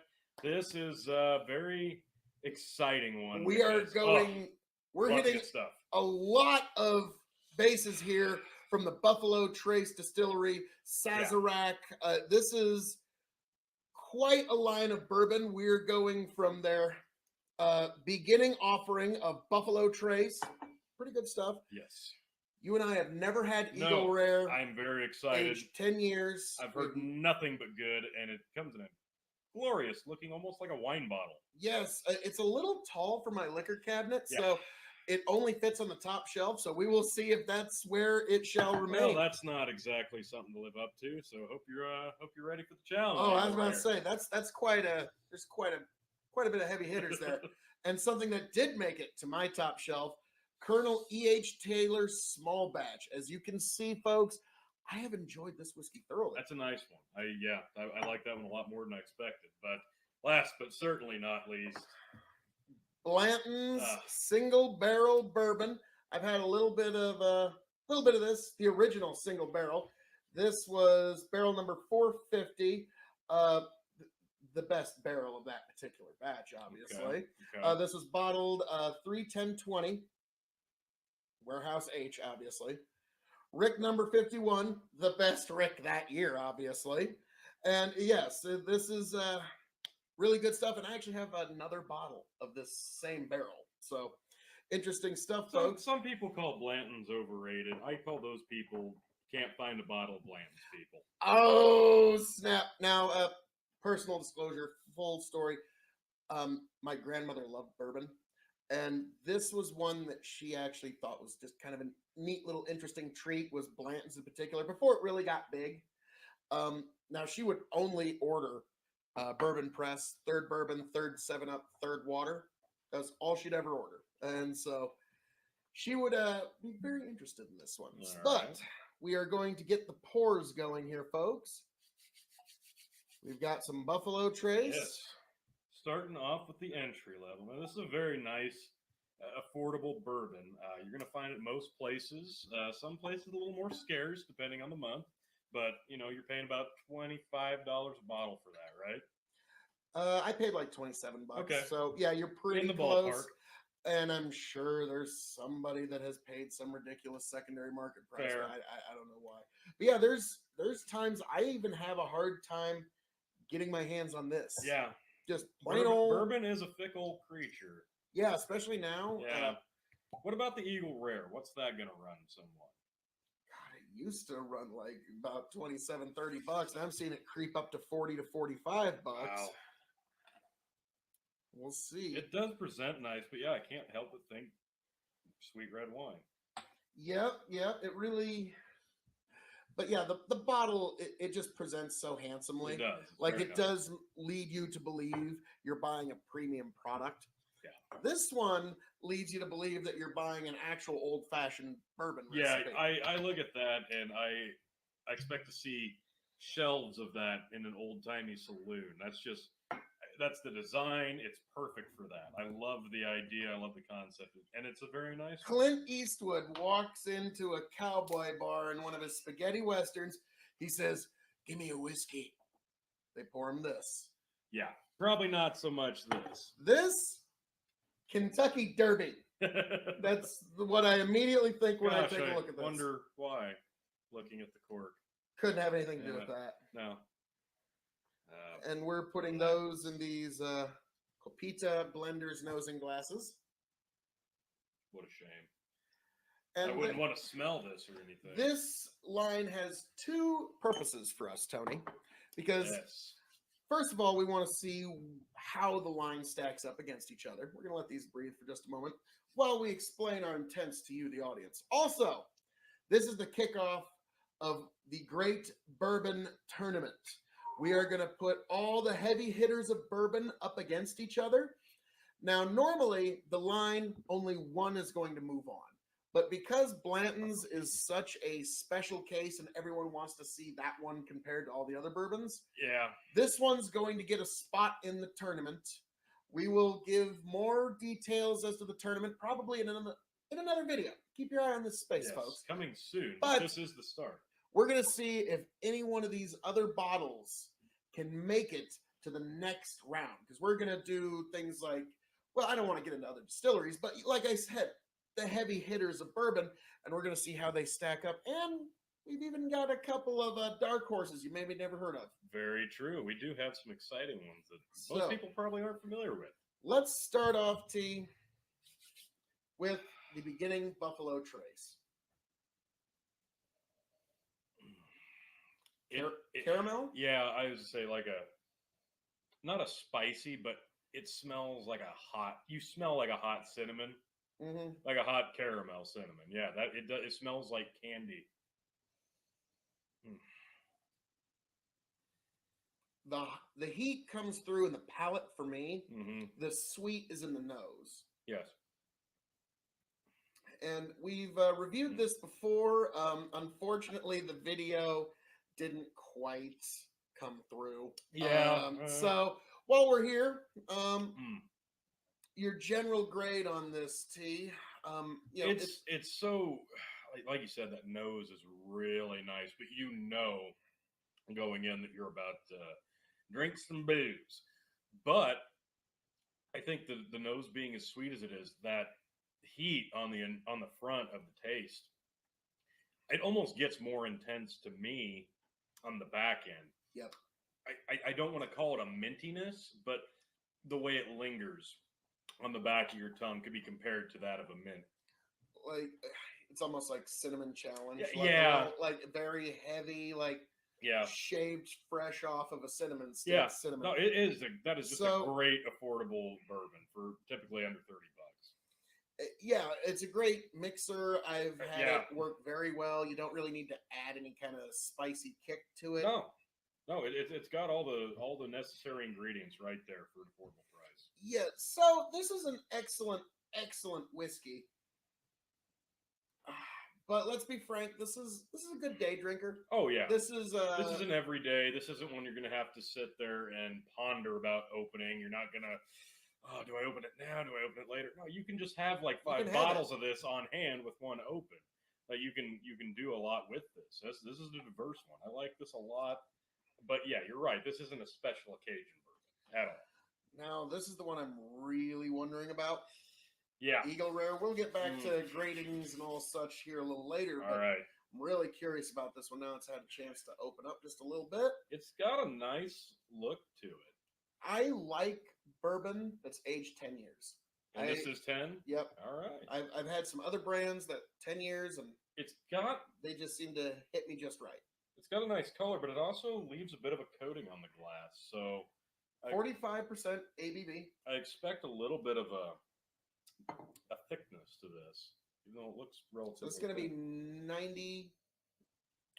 This is a very exciting one. We are going, we're hitting stuff. a lot of bases here from the Buffalo Trace Distillery, Sazerac. This is quite a line of bourbon. We're going from their beginning offering of Buffalo Trace. Pretty good stuff. Yes. You and I have never had Eagle Rare. I'm very excited. Aged 10 years. I've heard nothing but good, and it comes in a glorious, looking almost like a wine bottle. Yes, it's a little tall for my liquor cabinet, so it only fits on the top shelf. So we will see if that's where it shall remain. Well, that's not exactly something to live up to. So hope you're ready for the challenge. Oh, I was about to say there's quite a bit of heavy hitters there, and something that did make it to my top shelf, Colonel E.H. Taylor Small Batch. As you can see, folks, I have enjoyed this whiskey thoroughly. That's a nice one. I like that one a lot more than I expected. But last but certainly not least, Blanton's single barrel bourbon. I've had a little bit of this, the original single barrel. This was barrel number 450, the best barrel of that particular batch, obviously. Okay. This was bottled 3/10/20, warehouse H, obviously. Rick number 51, the best Rick that year, obviously. And yes, this is really good stuff. And I actually have another bottle of this same barrel. So interesting stuff, folks. Some people call Blanton's overrated. I call those people can't find a bottle of Blanton's people. Oh, snap. Now, personal disclosure, full story. My grandmother loved bourbon. And this was one that she actually thought was just kind of a neat little interesting treat, was Blanton's in particular, before it really got big. Now, she would only order bourbon press, third bourbon, third 7-Up, third water. That's all she'd ever order. And so she would be very interested in this one. All But right. we are going to get the pours going here, folks. We've got some Buffalo Trace. Yes. Starting off with the entry level. Now, this is a very nice, affordable bourbon. You're going to find it most places. Some places a little more scarce, depending on the month. But, you're paying about $25 a bottle for that, right? I paid like $27. Okay. So, yeah, you're pretty In the close. ballpark. And I'm sure there's somebody that has paid some ridiculous secondary market price. Fair. I don't know why. But yeah, there's times I even have a hard time getting my hands on this. Yeah. Just plain old Bourbon is a fickle creature. Yeah, especially now. Yeah. What about the Eagle Rare? What's that going to run somewhat? God, it used to run like about $27-30, and I'm seeing it creep up to $40 to $45. Wow. We'll see. It does present nice, but yeah, I can't help but think sweet red wine. Yep, it really. But yeah, the bottle, it just presents so handsomely. It does. It's Like very it nice. does lead you to believe you're buying a premium product. Yeah. This one leads you to believe that you're buying an actual old-fashioned bourbon Yeah, recipe. I look at that and I expect to see shelves of that in an old-timey saloon. That's the design. It's perfect for that. I love the idea. I love the concept. And it's a very nice one. Clint Eastwood walks into a cowboy bar in one of his spaghetti westerns. He says, "Give me a whiskey." They pour him this. Yeah, probably not so much this. This Kentucky Derby. That's what I immediately think when I Gosh, take a look at this. wonder why, looking at the cork. Couldn't have anything to do with that. No. And we're putting those in these Copita Blenders nosing glasses. What a shame. And I wouldn't want to smell this or anything. this line has two purposes for us, Tony. Because Yes. first of all, we want to see how the line stacks up against each other. We're going to let these breathe for just a moment while we explain our intents to you, the audience. Also, this is the kickoff of the Great Bourbon Tournament. We are going to put all the heavy hitters of bourbon up against each other. Now, normally, the line, only one is going to move on. But because Blanton's is such a special case and everyone wants to see that one compared to all the other bourbons, Yeah. this one's going to get a spot in the tournament. We will give more details as to the tournament probably in another video. Keep your eye on this space, Yes, folks. coming soon. But- This is the start. We're going to see if any one of these other bottles can make it to the next round. Because we're going to do things like, well, I don't want to get into other distilleries, but like I said, the heavy hitters of bourbon, and we're going to see how they stack up. And we've even got a couple of dark horses you maybe never heard of. Very true. We do have some exciting ones that So- most people probably aren't familiar with. Let's start off, T, with the beginning Buffalo Trace. Caramel? Yeah, I would say not a spicy, but it smells like you smell like a hot cinnamon, Mm-hmm. like a hot caramel cinnamon. Yeah, it smells like candy. The heat comes through in the palate for me. Mm-hmm. The sweet is in the nose. Yes. And we've reviewed this before. Unfortunately, the video didn't quite come through. Yeah. So while we're here, Mm. your general grade on this, T. It's so like you said, that nose is really nice, but going in that you're about to drink some booze. But I think the nose being as sweet as it is, that heat on the front of the taste, it almost gets more intense to me on the back end. Yep. I don't want to call it a mintiness, but the way it lingers on the back of your tongue could be compared to that of a mint. Like it's almost like cinnamon challenge. Yeah, Like, yeah. like very heavy, like Yeah. shaved fresh off of a cinnamon stick. Yeah. Cinnamon. No, it is. That is just So- a great affordable bourbon for typically under $30. Yeah, it's a great mixer. I've had Yeah. it work very well. You don't really need to add any kind of spicy kick to it. No, it's got all the necessary ingredients right there for an affordable price. Yeah, so this is an excellent whiskey. But let's be frank, this is a good day drinker. Oh yeah, This is an everyday. This isn't one you're gonna have to sit there and ponder about opening. You're not gonna, oh, do I open it now? Do I open it later? No, you can just have like 5 bottles of this on hand with one open. Like you can do a lot with this. This is a diverse one. I like this a lot. But yeah, you're right. This isn't a special occasion bourbon at all. now this is the one I'm really wondering about. Yeah. Eagle Rare. We'll get back to gradings and all such here a little later. All right. I'm really curious about this one now. It's had a chance to open up just a little bit. It's got a nice look to it. I like bourbon that's aged 10 years. And this is 10? Yep. All right. I've had some other brands that 10 years and they just seem to hit me just right. It's got a nice color, but it also leaves a bit of a coating on the glass. So 45% ABV. I expect a little bit of a thickness to this, even though it looks relatively. So it's going to be 90.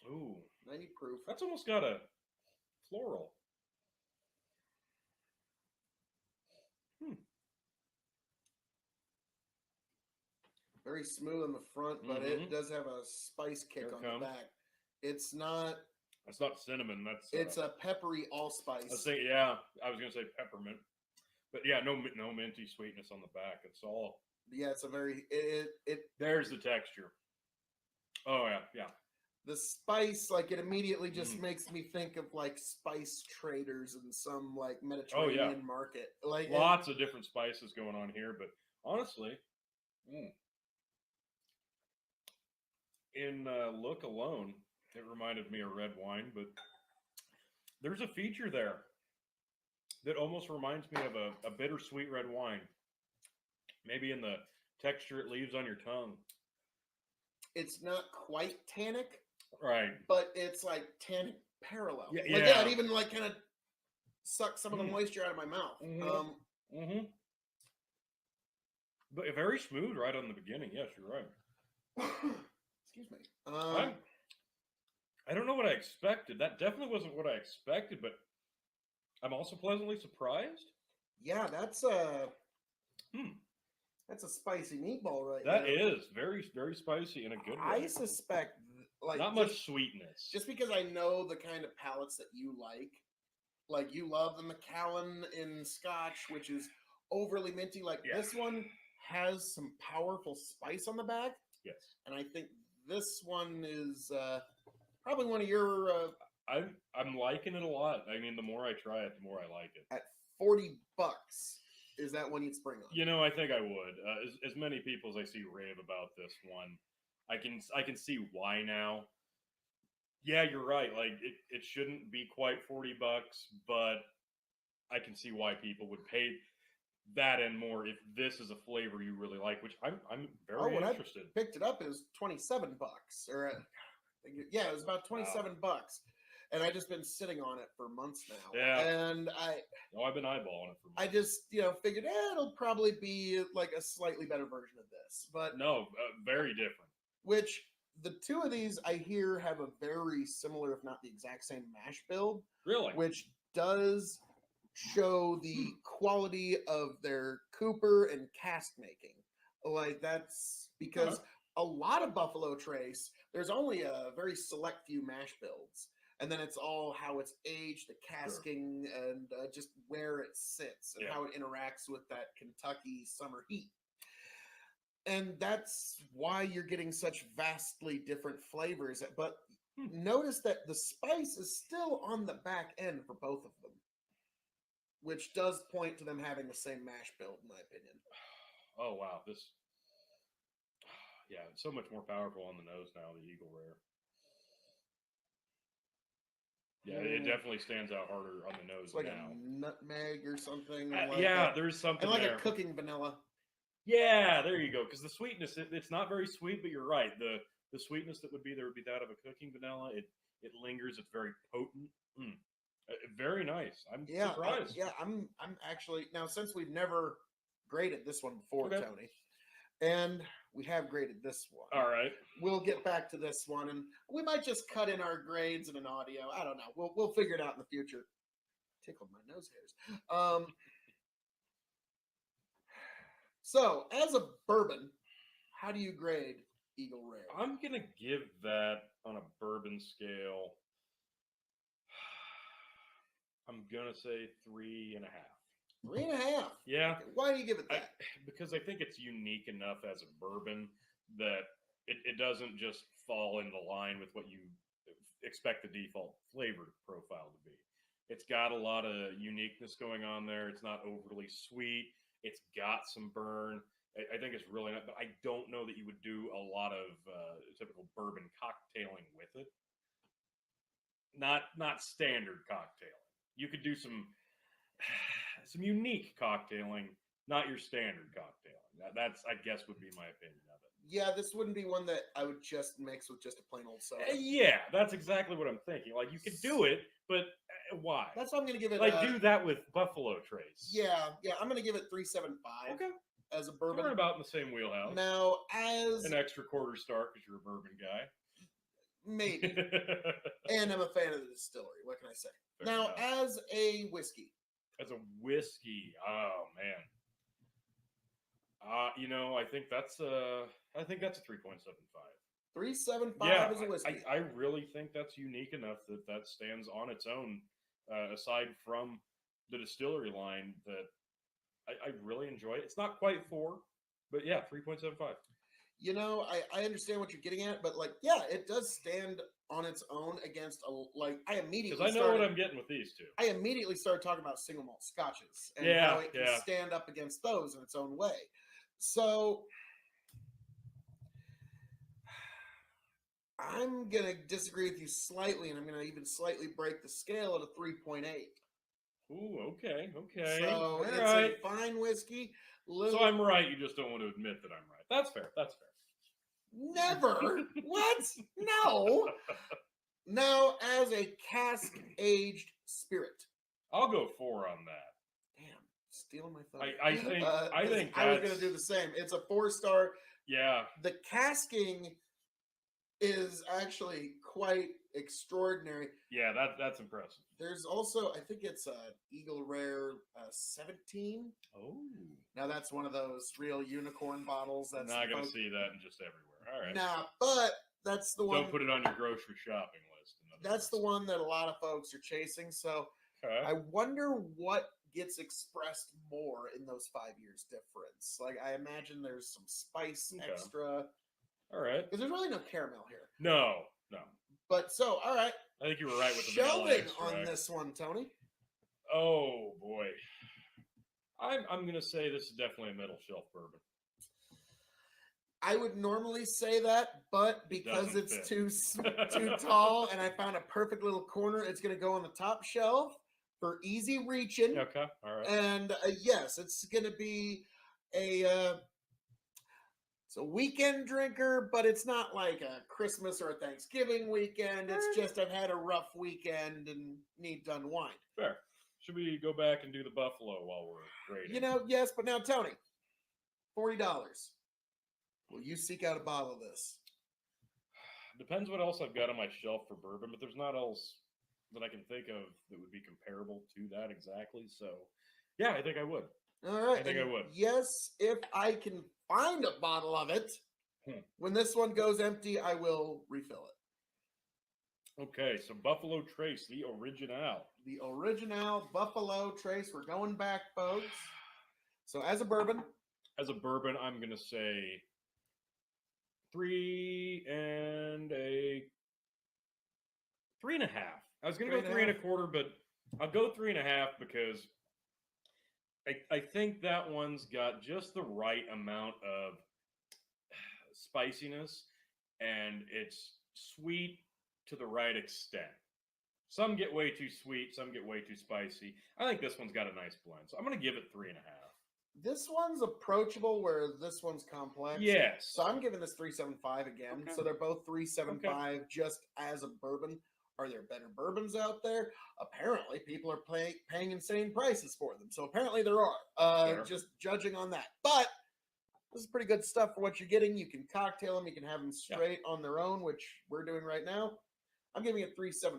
Ooh, 90 proof. That's almost got a floral. Very smooth on the front, but it does have a spice kick on the back. It's not. It's not cinnamon. It's a peppery allspice. I was gonna say peppermint, but yeah, no minty sweetness on the back. It's all. Yeah, it's a very There's the texture. Oh yeah. The spice, like it immediately just makes me think of like spice traders in some like Mediterranean market. Like lots of different spices going on here, but honestly, in look alone, it reminded me of red wine, but there's a feature there that almost reminds me of a bittersweet red wine. Maybe in the texture it leaves on your tongue. It's not quite tannic, right? But it's like tannic parallel. Yeah, like, yeah. It even like kind of sucks some of the moisture out of my mouth. But very smooth right on the beginning. Yes, you're right. Excuse me. I don't know what I expected. That definitely wasn't what I expected, but I'm also pleasantly surprised. Yeah, that's a spicy meatball right there. That now. is very, very spicy in a good way. I suspect like not much sweetness. Just because I know the kind of palates that you like. Like you love the Macallan in Scotch, which is overly minty. Like this one has some powerful spice on the back. Yes. And I think this one is probably one of your. I'm liking it a lot. I mean, the more I try it, the more I like it. At $40, is that one you'd spring on? You know, I think I would. As many people as I see rave about this one, I can see why now. Yeah, you're right. Like it shouldn't be quite $40, but I can see why people would pay that and more if this is a flavor you really like, which I'm very interested. I picked it up, it was $27, or it was about $27, and I just been sitting on it for months now. Yeah, and I've been eyeballing it for months. I just figured it'll probably be like a slightly better version of this, but no, very different. Which the two of these I hear have a very similar, if not the exact same mash build. Really, which does show the quality of their cooper and cask making. Like that's because a lot of Buffalo Trace, there's only a very select few mash builds. And then it's all how it's aged, the casking, and just where it sits and how it interacts with that Kentucky summer heat. And that's why you're getting such vastly different flavors. But notice that the spice is still on the back end for both of them, which does point to them having the same mash build, in my opinion. Oh, wow. It's so much more powerful on the nose now, the Eagle Rare. Yeah, it definitely stands out harder on the nose It's like now. a nutmeg or something. There's something and like there. a cooking vanilla. Yeah, there you go. Because the sweetness, it's not very sweet, but you're right. The sweetness that would be there would be that of a cooking vanilla. It lingers. It's very potent. Very nice. I'm surprised. I'm actually now, since we've never graded this one before, Okay. Tony, and we have graded this one. All right. We'll get back to this one, and we might just cut in our grades and an audio. I don't know. We'll figure it out in the future. Tickled my nose hairs. So, as a bourbon, how do you grade Eagle Rare? I'm gonna give that on a bourbon scale. I'm gonna say 3.5. 3.5. Yeah. Okay. Why do you give it that? Because I think it's unique enough as a bourbon that it doesn't just fall into line with what you expect the default flavor profile to be. It's got a lot of uniqueness going on there. It's not overly sweet. It's got some burn. I think it's really not, but I don't know that you would do a lot of typical bourbon cocktailing with it. Not standard cocktailing. You could do some unique cocktailing, not your standard cocktailing. That's, I guess, would be my opinion of it. Yeah, this wouldn't be one that I would just mix with just a plain old soda. Yeah, that's exactly what I'm thinking. Like, you could do it, but why? That's why I'm going to give it. Like, do that with Buffalo Trace. Yeah, I'm going to give it 3.75. Okay. As a bourbon. We're about in the same wheelhouse. Now, as an extra quarter star because you're a bourbon guy. Maybe. And I'm a fan of the distillery. What can I say? Fair now, enough. as a whiskey. As a whiskey, oh man. I think that's a 3.75. 3.75 as a whiskey. I really think that's unique enough that stands on its own, aside from the distillery line, that I really enjoy it. It's not quite 4, but yeah, 3.75. I understand what you're getting at, but it does stand on its own against I immediately because I know what I'm getting with these two. I immediately started talking about single malt scotches and how it can stand up against those in its own way. So I'm gonna disagree with you slightly, and I'm gonna even slightly break the scale at a 3.8. Ooh, okay. So it's a fine whiskey. So I'm right. You just don't want to admit that I'm right. That's fair. Never. What? No. Now, as a cask-aged spirit, I'll go 4 on that. Damn, stealing my thunder. I think I was going to do the same. It's a 4-star. Yeah. The casking is actually quite extraordinary. Yeah, that's impressive. There's also, I think it's Eagle Rare 17. Oh. Now that's one of those real unicorn bottles. That's not going to see that in just everywhere. All right. Nah, but that's the one. Don't put it on your grocery shopping list. That's the one that a lot of folks are chasing. So I wonder what gets expressed more in those 5 years difference. Like, I imagine there's some spice extra. All right. Because there's really no caramel here. No. But so, all right. I think you were right with the shelving on this one, Tony. Oh boy. I'm gonna say this is definitely a middle shelf bourbon. I would normally say that, but because it's too tall and I found a perfect little corner, it's going to go on the top shelf for easy reaching. Okay, all right. And yes, it's going to be it's a weekend drinker, but it's not like a Christmas or a Thanksgiving weekend. It's just I've had a rough weekend and need to unwind. Fair. Should we go back and do the Buffalo while we're grading? Yes, but now, Tony, $40. Will you seek out a bottle of this? Depends what else I've got on my shelf for bourbon, but there's not else that I can think of that would be comparable to that exactly. So, yeah, I think I would. All right. I think I would. Yes, if I can find a bottle of it, when this one goes empty, I will refill it. Okay, so Buffalo Trace, the original. The original Buffalo Trace. We're going back, folks. So as a bourbon, I'm going to say 3.5. I was going to go 3.25, but I'll go 3.5 because I think that one's got just the right amount of spiciness, and it's sweet to the right extent. Some get way too sweet, some get way too spicy. I think this one's got a nice blend, so I'm going to give it 3.5. This one's approachable, where this one's complex. Yes. So I'm giving this 3.75 again. Okay. So they're both 3.75 just as a bourbon. Are there better bourbons out there? Apparently, people are paying insane prices for them. So apparently there are. Fair. Just judging on that. But this is pretty good stuff for what you're getting. You can cocktail them. You can have them straight on their own, which we're doing right now. I'm giving it 3.75.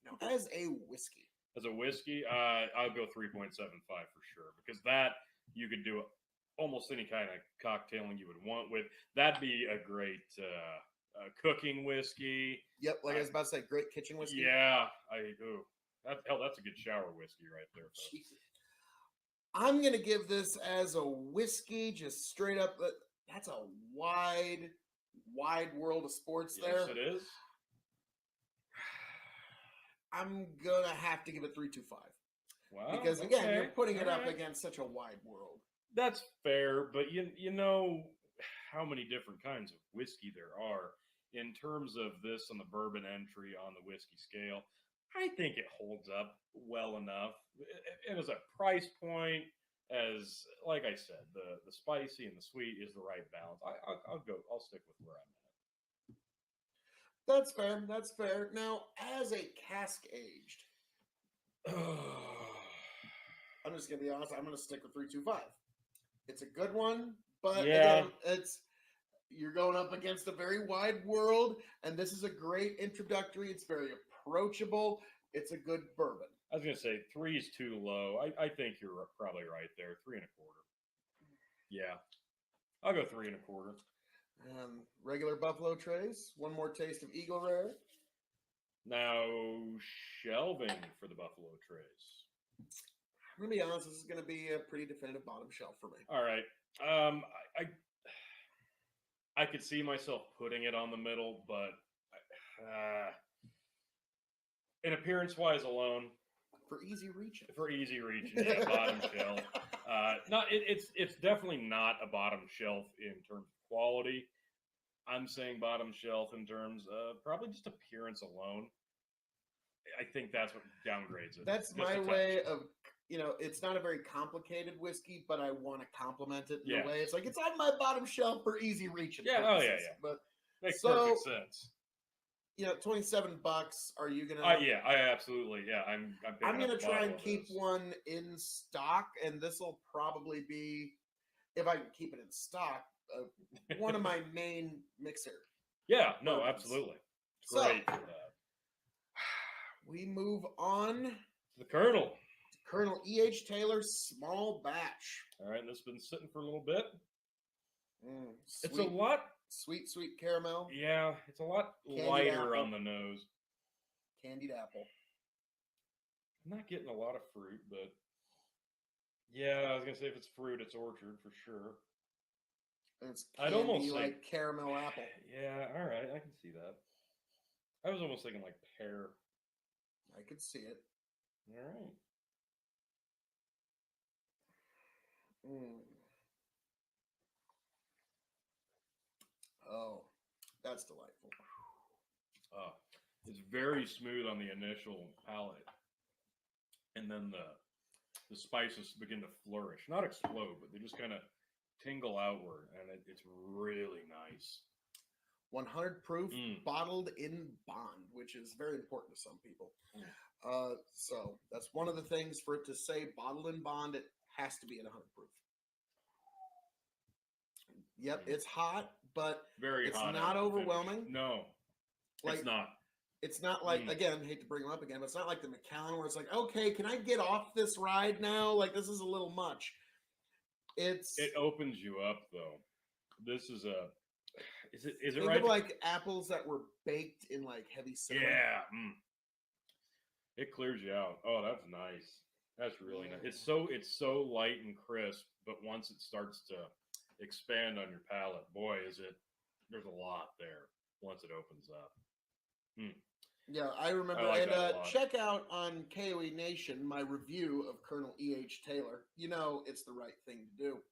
Now, as a whiskey. As a whiskey, I'll go 3.75 for sure, because that you could do almost any kind of cocktailing you would want with. That'd be a great cooking whiskey. Yep, like I was about to say, great kitchen whiskey. Yeah, that's a good shower whiskey right there, folks. Jesus. I'm gonna give this as a whiskey, just straight up. That's a wide world of sports there. Yes, it is. I'm gonna have to give it 3.25 Wow. because again, okay. you're putting it All up right. against such a wide world. That's fair, but you know how many different kinds of whiskey there are. In terms of this on the bourbon entry on the whiskey scale, I think it holds up well enough. And as a price point, as like I said, the spicy and the sweet is the right balance. I'll stick with where I'm That's fair. That's fair. Now, as a cask aged, at. I'm just gonna be honest. I'm gonna stick with 3.25. It's a good one, but Yeah. again, you're going up against a very wide world, and this is a great introductory. It's very approachable. It's a good bourbon. I was gonna say 3 is too low. I think you're probably right there. 3.25. Yeah, I'll go 3.25. Regular Buffalo Trace. One more taste of Eagle Rare. Now shelving for the Buffalo Trace. I'm gonna be honest. This is gonna be a pretty definitive bottom shelf for me. All right. I could see myself putting it on the middle, but in appearance-wise alone, For easy reaching. yeah, bottom shelf. It's definitely not a bottom shelf in terms of quality. I'm saying bottom shelf in terms of probably just appearance alone. I think that's what downgrades it. That's just my a touch. way of, it's not a very complicated whiskey, but I want to complement it in Yes. a way. It's like it's on my bottom shelf for easy reaching. Yeah, oh, yeah, yeah. But Makes So- perfect sense. $27. Are you gonna? Yeah, I absolutely. Yeah, I'm picking I'm up gonna a try bottle and of keep this. one in stock, and this will probably be, if I can keep it in stock, one of my main mixer. Yeah, no, bourbons. absolutely. It's So- great for that. We move on. The Colonel. Colonel E.H. Taylor small batch. All right, this has been sitting for a little bit. Sweet, It's a lot. sweet caramel, Yeah, it's a lot Candied lighter apple. on the nose. candied apple. I'm not getting a lot of fruit, but yeah, I was gonna say if it's fruit, it's orchard for sure. And it's I'd candy almost say- like caramel apple. Yeah, all right, I can see that. I was almost thinking like pear. I could see it. All right. Oh, that's delightful. It's very smooth on the initial palate, and then the spices begin to flourish, not explode, but they just kind of tingle outward, and it's really nice. 100 proof, Mm. bottled in bond, which is very important to some people. Mm. So that's one of the things for it to say bottled in bond. It has to be at 100 proof. Yep, Mm. it's hot, but Very it's hot. not out the finish. overwhelming. No, Like it's not. it's not like Mm. again, hate to bring them up again, but it's not like the Macallan where it's like, okay, can I get off this ride now? Like this is a little much. It opens you up though. This is a. Is it think right? of like apples that were baked in like heavy cinnamon. Yeah. It clears you out. Oh, that's nice. That's really nice. It's so light and crisp, but once it starts to expand on your palate, boy, there's a lot there once it opens up. Yeah, I remember. I like and that a lot. check out on K.O.E. Nation my review of Colonel E.H. Taylor. It's the right thing to do.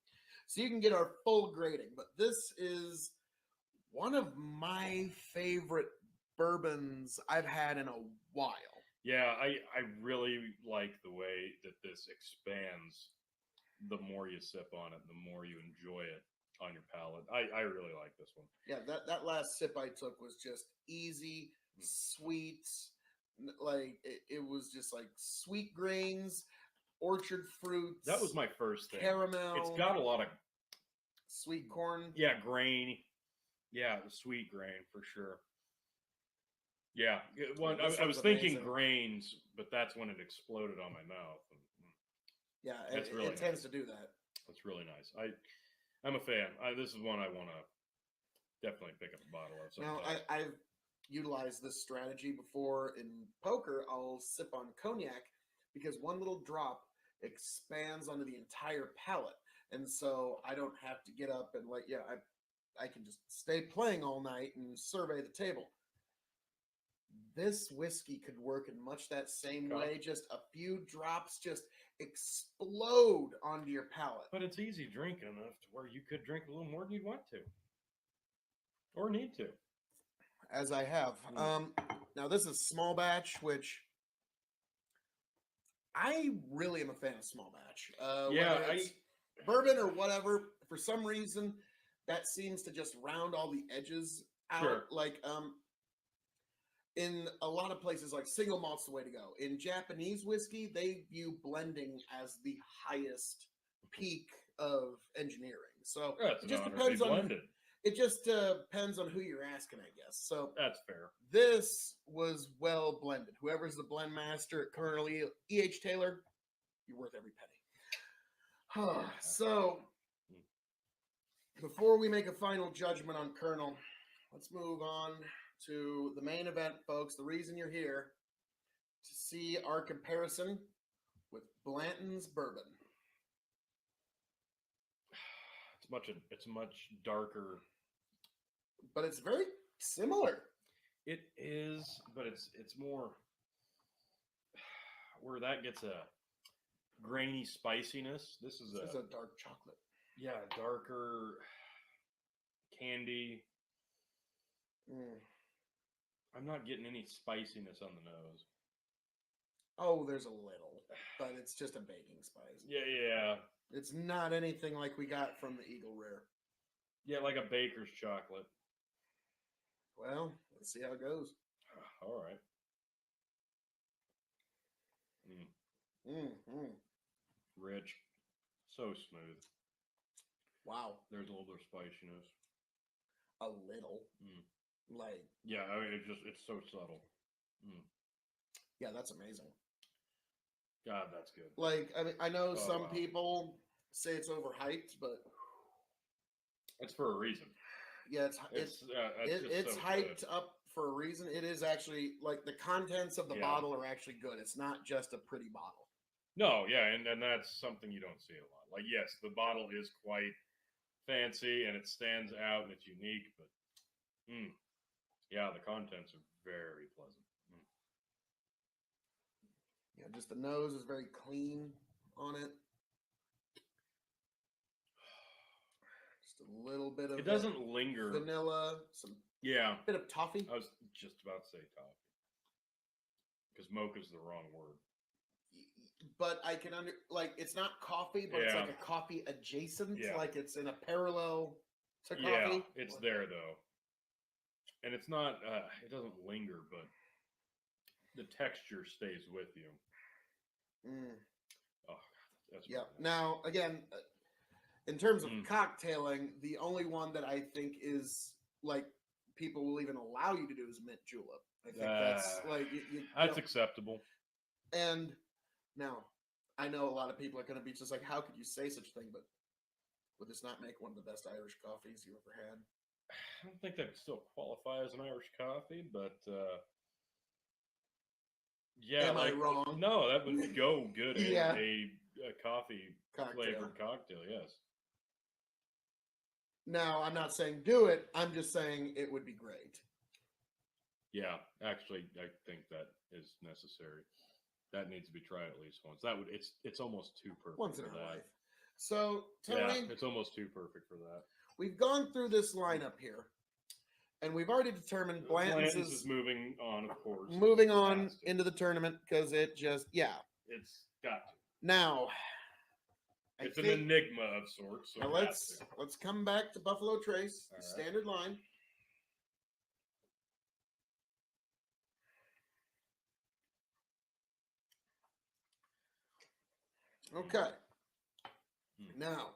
So you can get our full grading. But this is one of my favorite bourbons I've had in a while. Yeah, I really like the way that this expands the more you sip on it, the more you enjoy it on your palate. I really like this one. Yeah, that last sip I took was just easy, sweet. Like it was just like sweet grains, orchard fruits. That was my first thing. Caramel. It's got a lot of sweet corn. yeah, grain. Yeah, the sweet grain for sure. Yeah, well, This I was one's thinking amazing. grains, but that's when it exploded on my mouth. Yeah, That's it, really it tends nice. to do that. That's really nice. I'm a fan. This is one I want to definitely pick up a bottle of Now, sometime. I've utilized this strategy before in poker. I'll sip on cognac because one little drop expands onto the entire palate, and so I don't have to get up and I can just stay playing all night and survey the table. This whiskey could work in much that same way. Just a few drops just explode onto your palate. But it's easy drinking enough to where you could drink a little more than you'd want to or need to. As I have. Now this is small batch, which I really am a fan of small batch. Yeah, Whether it's bourbon or whatever, for some reason, that seems to just round all the edges out. Sure. Like in a lot of places, like single malt's the way to go. In Japanese whiskey, they view blending as the highest peak of engineering. So That's it just an honor to depends be on blended. it just depends on who you're asking, I guess. So That's fair. this was well blended. Whoever's the blend master at Colonel E.H. Taylor, you're worth every penny. So, before we make a final judgment on Colonel, let's move on to the main event, folks. The reason you're here to see our comparison with Blanton's bourbon. It's much darker. But it's very similar. It is, but it's more where that gets a grainy spiciness. This is It's a dark chocolate. yeah, darker candy. I'm not getting any spiciness on the nose. Oh, there's a little, but it's just a baking spice. Yeah. It's not anything like we got from the Eagle Rare. Yeah, like a baker's chocolate. Well, let's see how it goes. All right. Rich. So smooth. Wow. There's a little bit of spiciness. A little. Like. Yeah, I mean, it's so subtle. Yeah, that's amazing. God, that's good. Like, I mean, I know some people say it's overhyped, but it's for a reason. Yeah, it's so hyped good. up for a reason. It is actually like the contents of the bottle are actually good. It's not just a pretty bottle. No, yeah, and that's something you don't see a lot. Like, yes, the bottle is quite fancy and it stands out and it's unique, but yeah, the contents are very pleasant. Yeah, just the nose is very clean on it. Just a little bit of it doesn't linger. Vanilla, some bit of toffee. I was just about to say toffee because mocha's the wrong word. But I can it's not coffee, but it's like a coffee adjacent. Like it's in a parallel to coffee. Yeah, it's there though, and it's not. It doesn't linger, but the texture stays with you. Oh, that's yeah. Nice. Now, again, in terms of cocktailing, the only one that I think is like people will even allow you to do is mint julep. I think that's like that's acceptable. And now, I know a lot of people are going to be just like, "How could you say such a thing?" But would this not make one of the best Irish coffees you ever had? I don't think that would still qualify as an Irish coffee, but yeah. Am I wrong? No, that would go good in a coffee flavored cocktail. Yes. Now, I'm not saying do it. I'm just saying it would be great. Yeah, actually, I think that is necessary. That needs to be tried at least once. That would it's almost too perfect. Once in for our that. life. So, Tony, it's almost too perfect for that. We've gone through this lineup here, And we've already determined Blanton's Blanton's is moving on, of course. moving It on has to. into the tournament because it just, yeah. It's got to. Now, I It's an think enigma of sorts. So now it has to. let's come back to Buffalo Trace, All right. standard line. Okay. Now,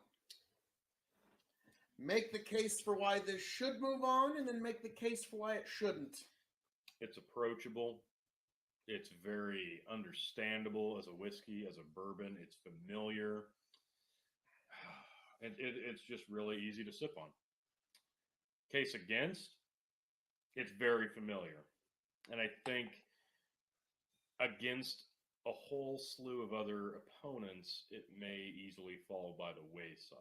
make the case for why this should move on, and then make the case for why it shouldn't. It's approachable. It's very understandable as a whiskey, as a bourbon. It's familiar. It's just really easy to sip on. Case against, it's very familiar. And I think against a whole slew of other opponents, it may easily fall by the wayside.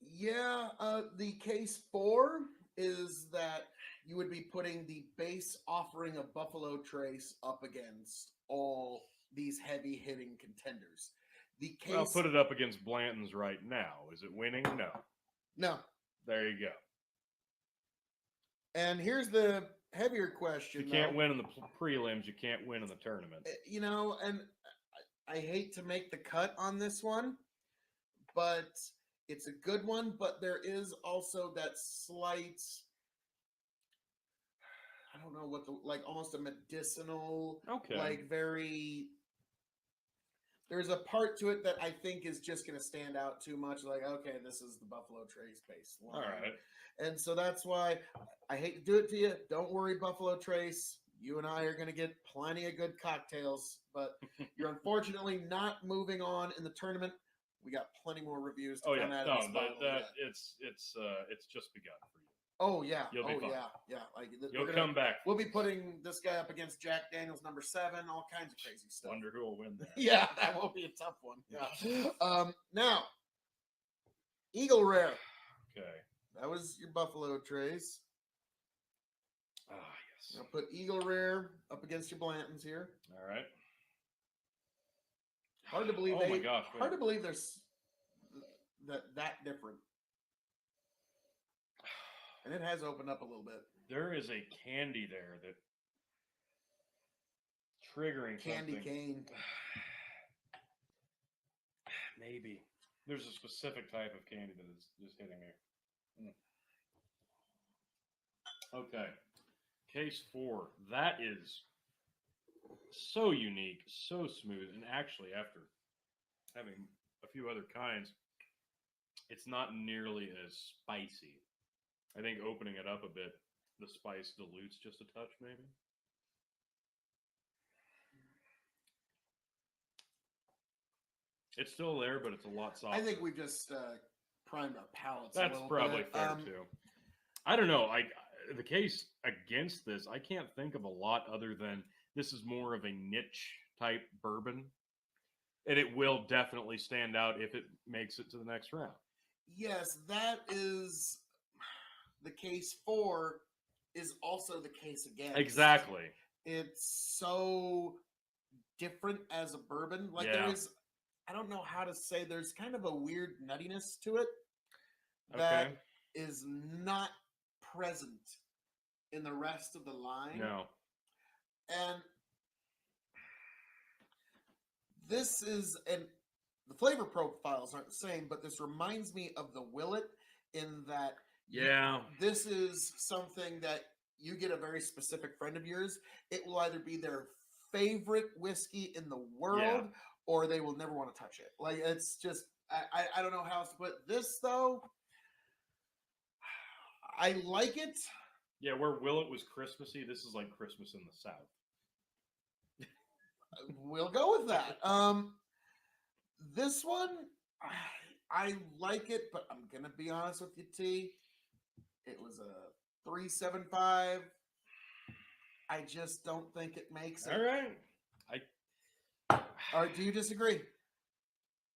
Yeah, the case 4 is that you would be putting the base offering of Buffalo Trace up against all these heavy hitting contenders. The case. I'll put it up against Blanton's right now. Is it winning? No. No. There you go. And here's the heavier question. If you can't win in the prelims, you can't win in the tournament. You know, and I hate to make the cut on this one, but it's a good one. But there is also that slight, I don't know what the, like almost a medicinal, Okay. like very, there's a part to it that I think is just going to stand out too much. Like, okay, this is the Buffalo Trace base line. All right. And so that's why I hate to do it to you. Don't worry, Buffalo Trace. You and I are going to get plenty of good cocktails, but you're unfortunately not moving on in the tournament. We got plenty more reviews to come out of this bottle yet. It's just begun for you. Oh yeah. You'll be fine. Yeah. Like You'll come back. We'll be putting this guy up against Jack Daniels #7, all kinds of crazy stuff. Wonder who will win that. Yeah, that won't be a tough one. Yeah. Now, Eagle Rare. Okay. That was your Buffalo Trace. Ah, yes. I'll put Eagle Rare up against your Blantons here. All right. Hard to believe. Oh my gosh. Hard to believe there's that different. And it has opened up a little bit. There is a candy there that triggering Candy something. cane. Maybe. There's a specific type of candy that is just hitting me. Okay. Case 4. That is so unique, so smooth, and actually after having a few other kinds, it's not nearly as spicy. I think opening it up a bit, the spice dilutes just a touch, maybe. It's still there, but it's a lot softer. I think we've just primed our palates. That's probably fair too. I don't know. The case against this, I can't think of a lot other than this is more of a niche type bourbon, and it will definitely stand out if it makes it to the next round. Yes, that is the case 4 is also the case against. Exactly. It's so different as a bourbon. Like there is, I don't know how to say, there's kind of a weird nuttiness to it that is not present in the rest of the line. No. And this is, and the flavor profiles aren't the same, but this reminds me of the Willet in that this is something that you get a very specific friend of yours. It will either be their favorite whiskey in the world or they will never want to touch it. Like it's just, I don't know how else to put it. This though, I like it. Yeah, where Willet was Christmassy, this is like Christmas in the South. We'll go with that. This one, I like it, but I'm gonna be honest with you, T. It was a 3.75. I just don't think it makes it. All right. All right, do you disagree?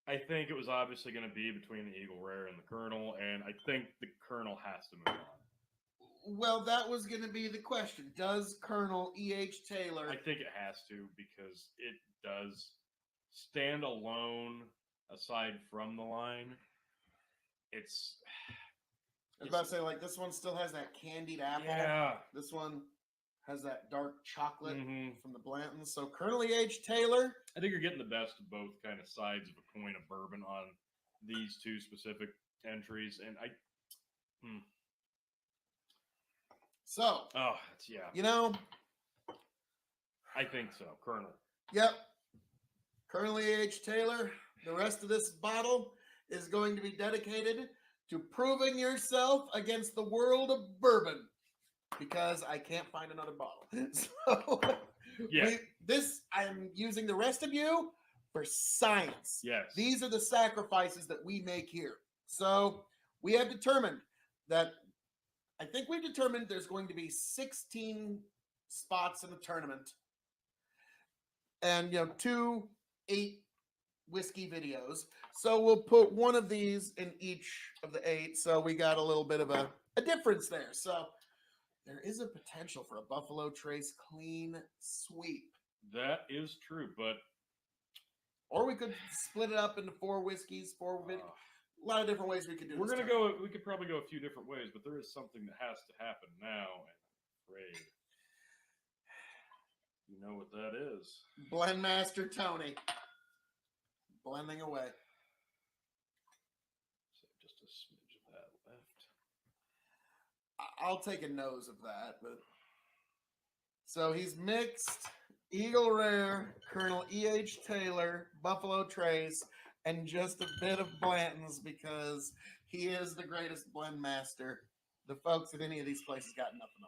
I think it was obviously going to be between the Eagle Rare and the Colonel, and I think the Colonel has to move on. Well, that was going to be the question. Does Colonel E.H. Taylor... I think it has to, because it does stand alone aside from the line. I was about to say, like, this one still has that candied apple. Yeah. This one has that dark chocolate Mhm. from the Blantons. So Colonel E.H. Taylor. I think you're getting the best of both kind of sides of a coin of bourbon on these two specific entries, and So, you know, I think so, Colonel. yep. Colonel E.H. Taylor, the rest of this bottle is going to be dedicated to proving yourself against the world of bourbon, because I can't find another bottle. So, Yeah. I'm using the rest of you for science. Yes. These are the sacrifices that we make here. So we have determined that, I think we've determined there's going to be 16 spots in the tournament, and 2 8 whiskey videos. So we'll put one of these in each of the 8. So we got a little bit of a difference there. So there is a potential for a Buffalo Trace clean sweep. That is true, but Or we could split it up into 4 whiskeys, 4 videos. A lot of different ways we could do we're this. gonna go. We could probably go a few different ways, but there is something that has to happen now, and I'm afraid you know what that is. Blend Master Tony. Blending away. So just a smidge of that left. I'll take a nose of that, but so he's mixed Eagle Rare, Colonel E.H. Taylor, Buffalo Trace, and just a bit of Blanton's, because he is the greatest blend master. The folks at any of these places got nothing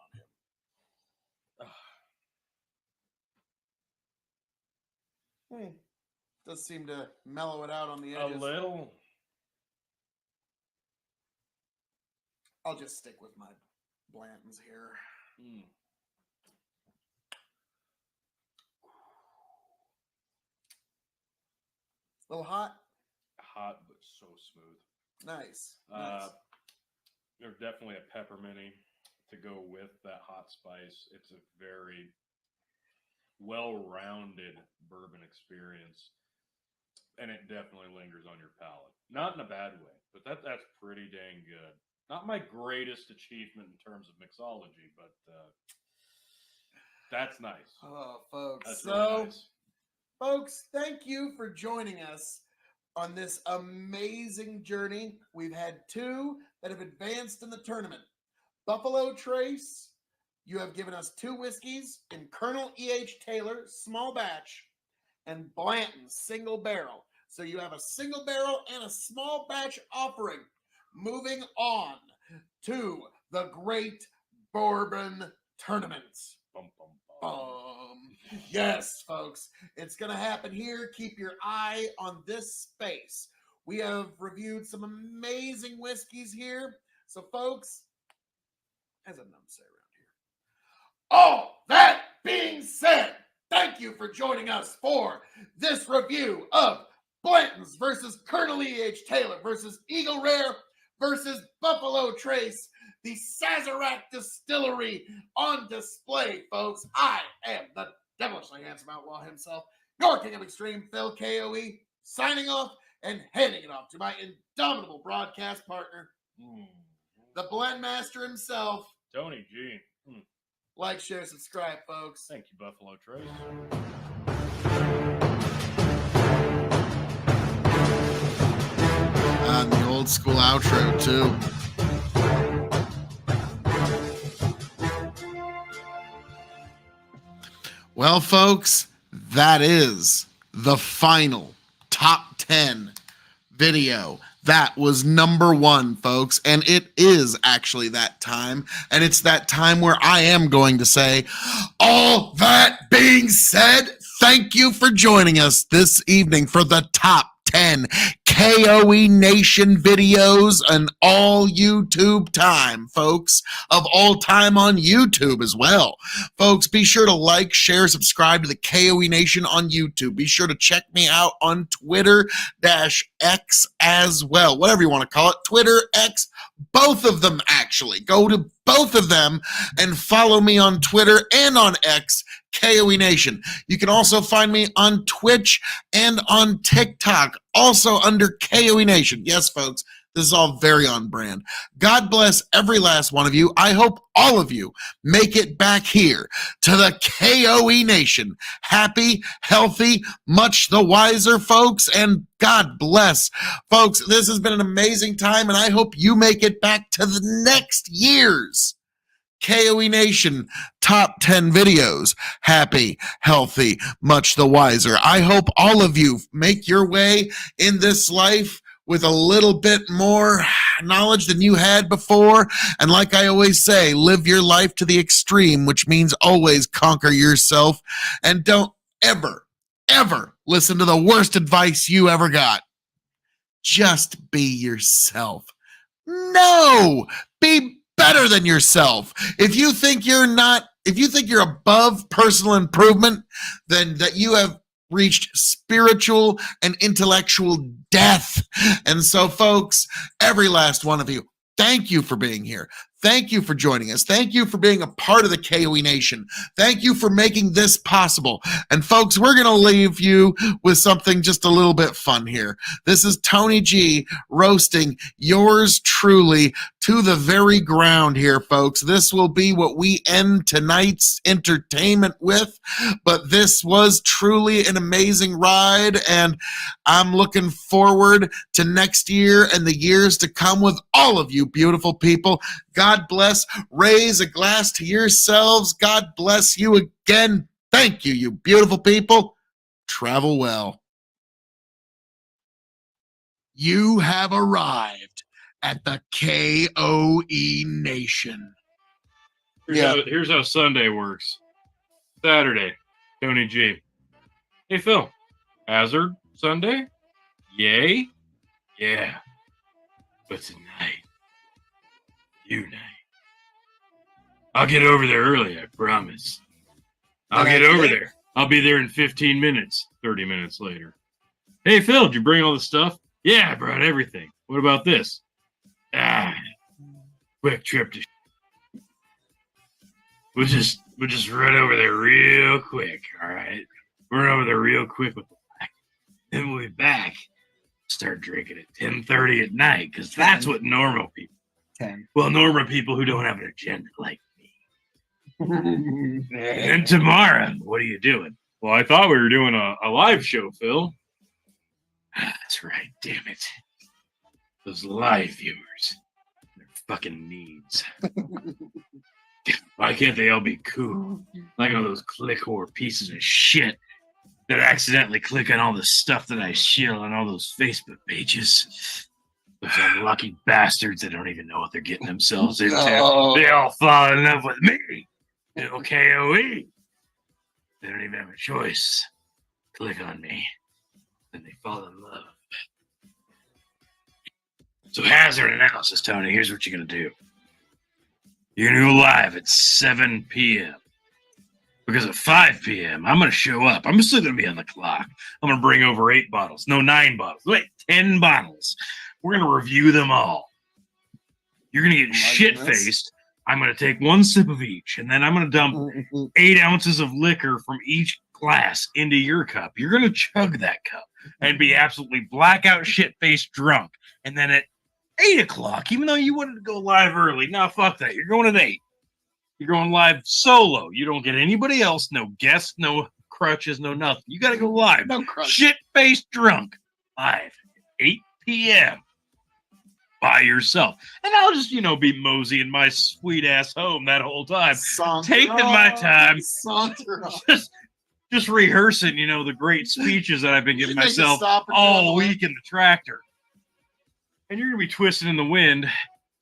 on him. Does seem to mellow it out on the edges. A little. I'll just stick with my Blanton's here. A little hot. Hot, but so smooth. Nice. There's definitely a pepperminty to go with that hot spice. It's a very well-rounded bourbon experience, and it definitely lingers on your palate. Not in a bad way, but that's pretty dang good. Not my greatest achievement in terms of mixology, but that's nice. Oh, folks. That's So, really nice. folks, thank you for joining us on this amazing journey. We've had 2 that have advanced in the tournament. Buffalo Trace, you have given us 2 whiskeys in Colonel E.H. Taylor, small batch, and Blanton, single barrel. So you have a single barrel and a small batch offering. Moving on to the Great Bourbon Tournament. Bum, bum, bum. Yes, folks, it's going to happen here. Keep your eye on this space. We have reviewed some amazing whiskeys here. So, folks, as a numbsay around here. All that being said, thank you for joining us for this review of Blanton's versus Colonel E.H. Taylor versus Eagle Rare versus Buffalo Trace, the Sazerac Distillery on display, folks. I am the devilishly handsome outlaw himself, your king of extreme, Phil K.O.E., signing off and handing it off to my indomitable broadcast partner, the blend master himself, Tony G. Like, share, subscribe, folks. Thank you, Buffalo Trace. And the old school outro, too. Well, folks, that is the final top 10 video. That was number 1, folks. And it is actually that time. And it's that time where I am going to say, all that being said, thank you for joining us this evening for the top 10 K.O.E. Nation videos and all YouTube time, folks, of all time on YouTube as well. Folks, be sure to like, share, subscribe to the K.O.E. Nation on YouTube. Be sure to check me out on Twitter-X as well, whatever you want to call it, Twitter, X, both of them actually. Go to both of them and follow me on Twitter and on X, K.O.E. Nation. You can also find me on Twitch and on TikTok, also under K.O.E. Nation. Yes, folks, This is all very on brand. God bless every last one of you. I hope all of you make it back here to the KOE Nation. Happy, healthy, much the wiser, folks, and God bless. Folks, this has been an amazing time, and I hope you make it back to the next year's KOE Nation top 10 videos. Happy, healthy, much the wiser. I hope all of you make your way in this life with a little bit more knowledge than you had before. And like I always say, live your life to the extreme, which means always conquer yourself. And don't ever, ever listen to the worst advice you ever got. Just be yourself. No, be better than yourself. If you think you're above personal improvement, then that you have reached spiritual and intellectual death. And so, folks, every last one of you, thank you for being here. Thank you for joining us. Thank you for being a part of the KOE Nation. Thank you for making this possible. And folks, we're going to leave you with something just a little bit fun here. This is Tony G roasting yours truly to the very ground here, folks. This will be what we end tonight's entertainment with, but this was truly an amazing ride, and I'm looking forward to next year and the years to come with all of you beautiful people. God bless. Raise a glass to yourselves. God bless you again. Thank you, you beautiful people. Travel well. You have arrived at the KOE Nation. Here's how Sunday works. Saturday, Tony G. Hey, Phil. Hazard Sunday? Yay? Yeah. But tonight, I'll get over there early, I promise. I'll get over there. I'll be there in 15 minutes. 30 minutes later. Hey, Phil, did you bring all the stuff? Yeah, I brought everything. What about this? Quick trip to... We'll just run over there real quick, all right? We're over there real quick with the black. Then we'll be back. Start drinking at 10:30 at night, because that's what normal people... 10. Well, normal people who don't have an agenda like me. And tomorrow, what are you doing? Well, I thought we were doing a live show, Phil. That's right, damn it. Those live viewers. Their fucking needs. Why can't they all be cool? Like all those click whore pieces of shit that accidentally click on all the stuff that I share on all those Facebook pages. Those unlucky bastards that don't even know what they're getting themselves into. No. They all fall in love with me. Little KOE. They don't even have a choice. Click on me. Then they fall in love. So hazard analysis, Tony. Here's what you're going to do. You're going to go live at 7 p.m. Because at 5 p.m., I'm going to show up. I'm still going to be on the clock. I'm going to bring over 8 bottles. No, 9 bottles. Wait, 10 bottles. We're going to review them all. You're going to get shit-faced. I'm going to take 1 sip of each, and then I'm going to dump 8 ounces of liquor from each glass into your cup. You're going to chug that cup and be absolutely blackout shit-faced drunk. And then at 8 o'clock, even though you wanted to go live early, nah, fuck that. You're going at 8. You're going live solo. You don't get anybody else, no guests, no crutches, no nothing. You got to go live. No crutches. Shit-faced drunk. Live. 8 p.m. by yourself. And I'll just, be moseying my sweet ass home that whole time. Taking my time. Just rehearsing, the great speeches that I've been giving myself all week in the tractor. And you're going to be twisting in the wind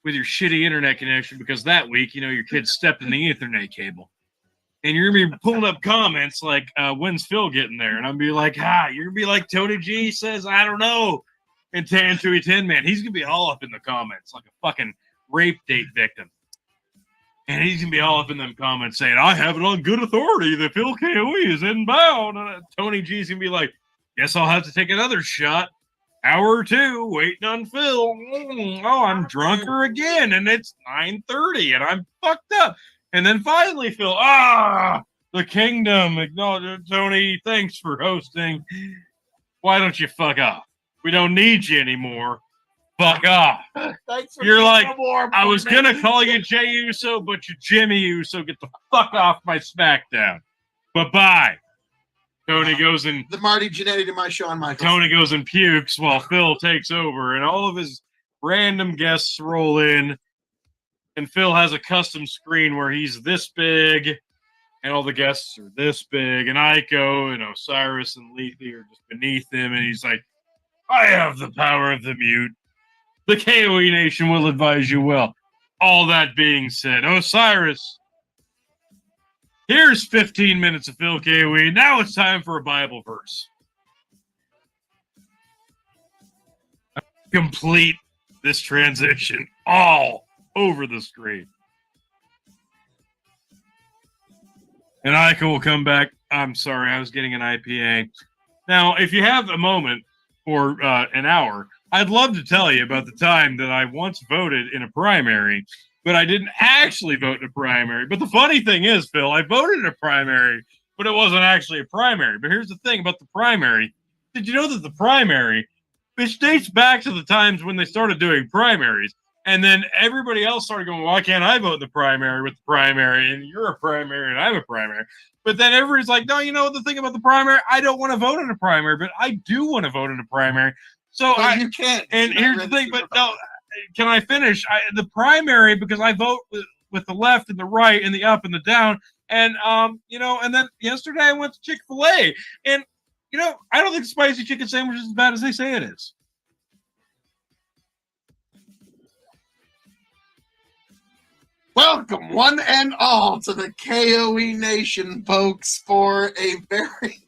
with your shitty internet connection because that week, your kid stepped in the Ethernet cable. And you're going to be pulling up comments like, when's Phil getting there? And I'm going to be like, you're going to be like Tony G says, I don't know. And Tan 10 man, he's going to be all up in the comments like a fucking rape date victim. And he's going to be all up in them comments saying, I have it on good authority that Phil KOE is inbound. And Tony G's going to be like, guess I'll have to take another shot. Hour or 2 waiting on Phil. Oh, I'm drunker again. And it's 9:30 and I'm fucked up. And then finally, Phil, the kingdom. Acknowledge Tony, thanks for hosting. Why don't you fuck off? We don't need you anymore. fuck off. Thanks for You're being like, a warm I was for gonna me. call you Jey Uso, but you're Jimmy Uso. Get the fuck off my SmackDown. Bye-bye. Tony goes and The Marty Jannetty to my Shawn Michaels. Tony goes and pukes while Phil takes over, and all of his random guests roll in, and Phil has a custom screen where he's this big, and all the guests are this big, and Aiko and Osiris and Lethe are just beneath him, and he's like, I have the power of the mute. The K.O.E. Nation will advise you well. All that being said, Osiris, here's 15 minutes of Phil K.O.E. Now it's time for a Bible verse. Complete this transition all over the screen. And Aiko will come back. I'm sorry, I was getting an IPA. Now, if you have a moment or an hour, I'd love to tell you about the time that I once voted in a primary, but I didn't actually vote in a primary. But the funny thing is, Phil, I voted in a primary, but it wasn't actually a primary. But here's the thing about the primary. Did you know that the primary, which dates back to the times when they started doing primaries, and then everybody else started going, why can't I vote in the primary with the primary? And you're a primary and I'm a primary. But then everybody's like, no, you know the thing about the primary? I don't want to vote in a primary, but I do want to vote in a primary. So you can't. And here's the thing, but no, can I finish? The primary, because I vote with the left and the right and the up and the down. And, and then yesterday I went to Chick-fil-A. And, I don't think spicy chicken sandwich is as bad as they say it is. Welcome, one and all, to the KOE Nation, folks, for a very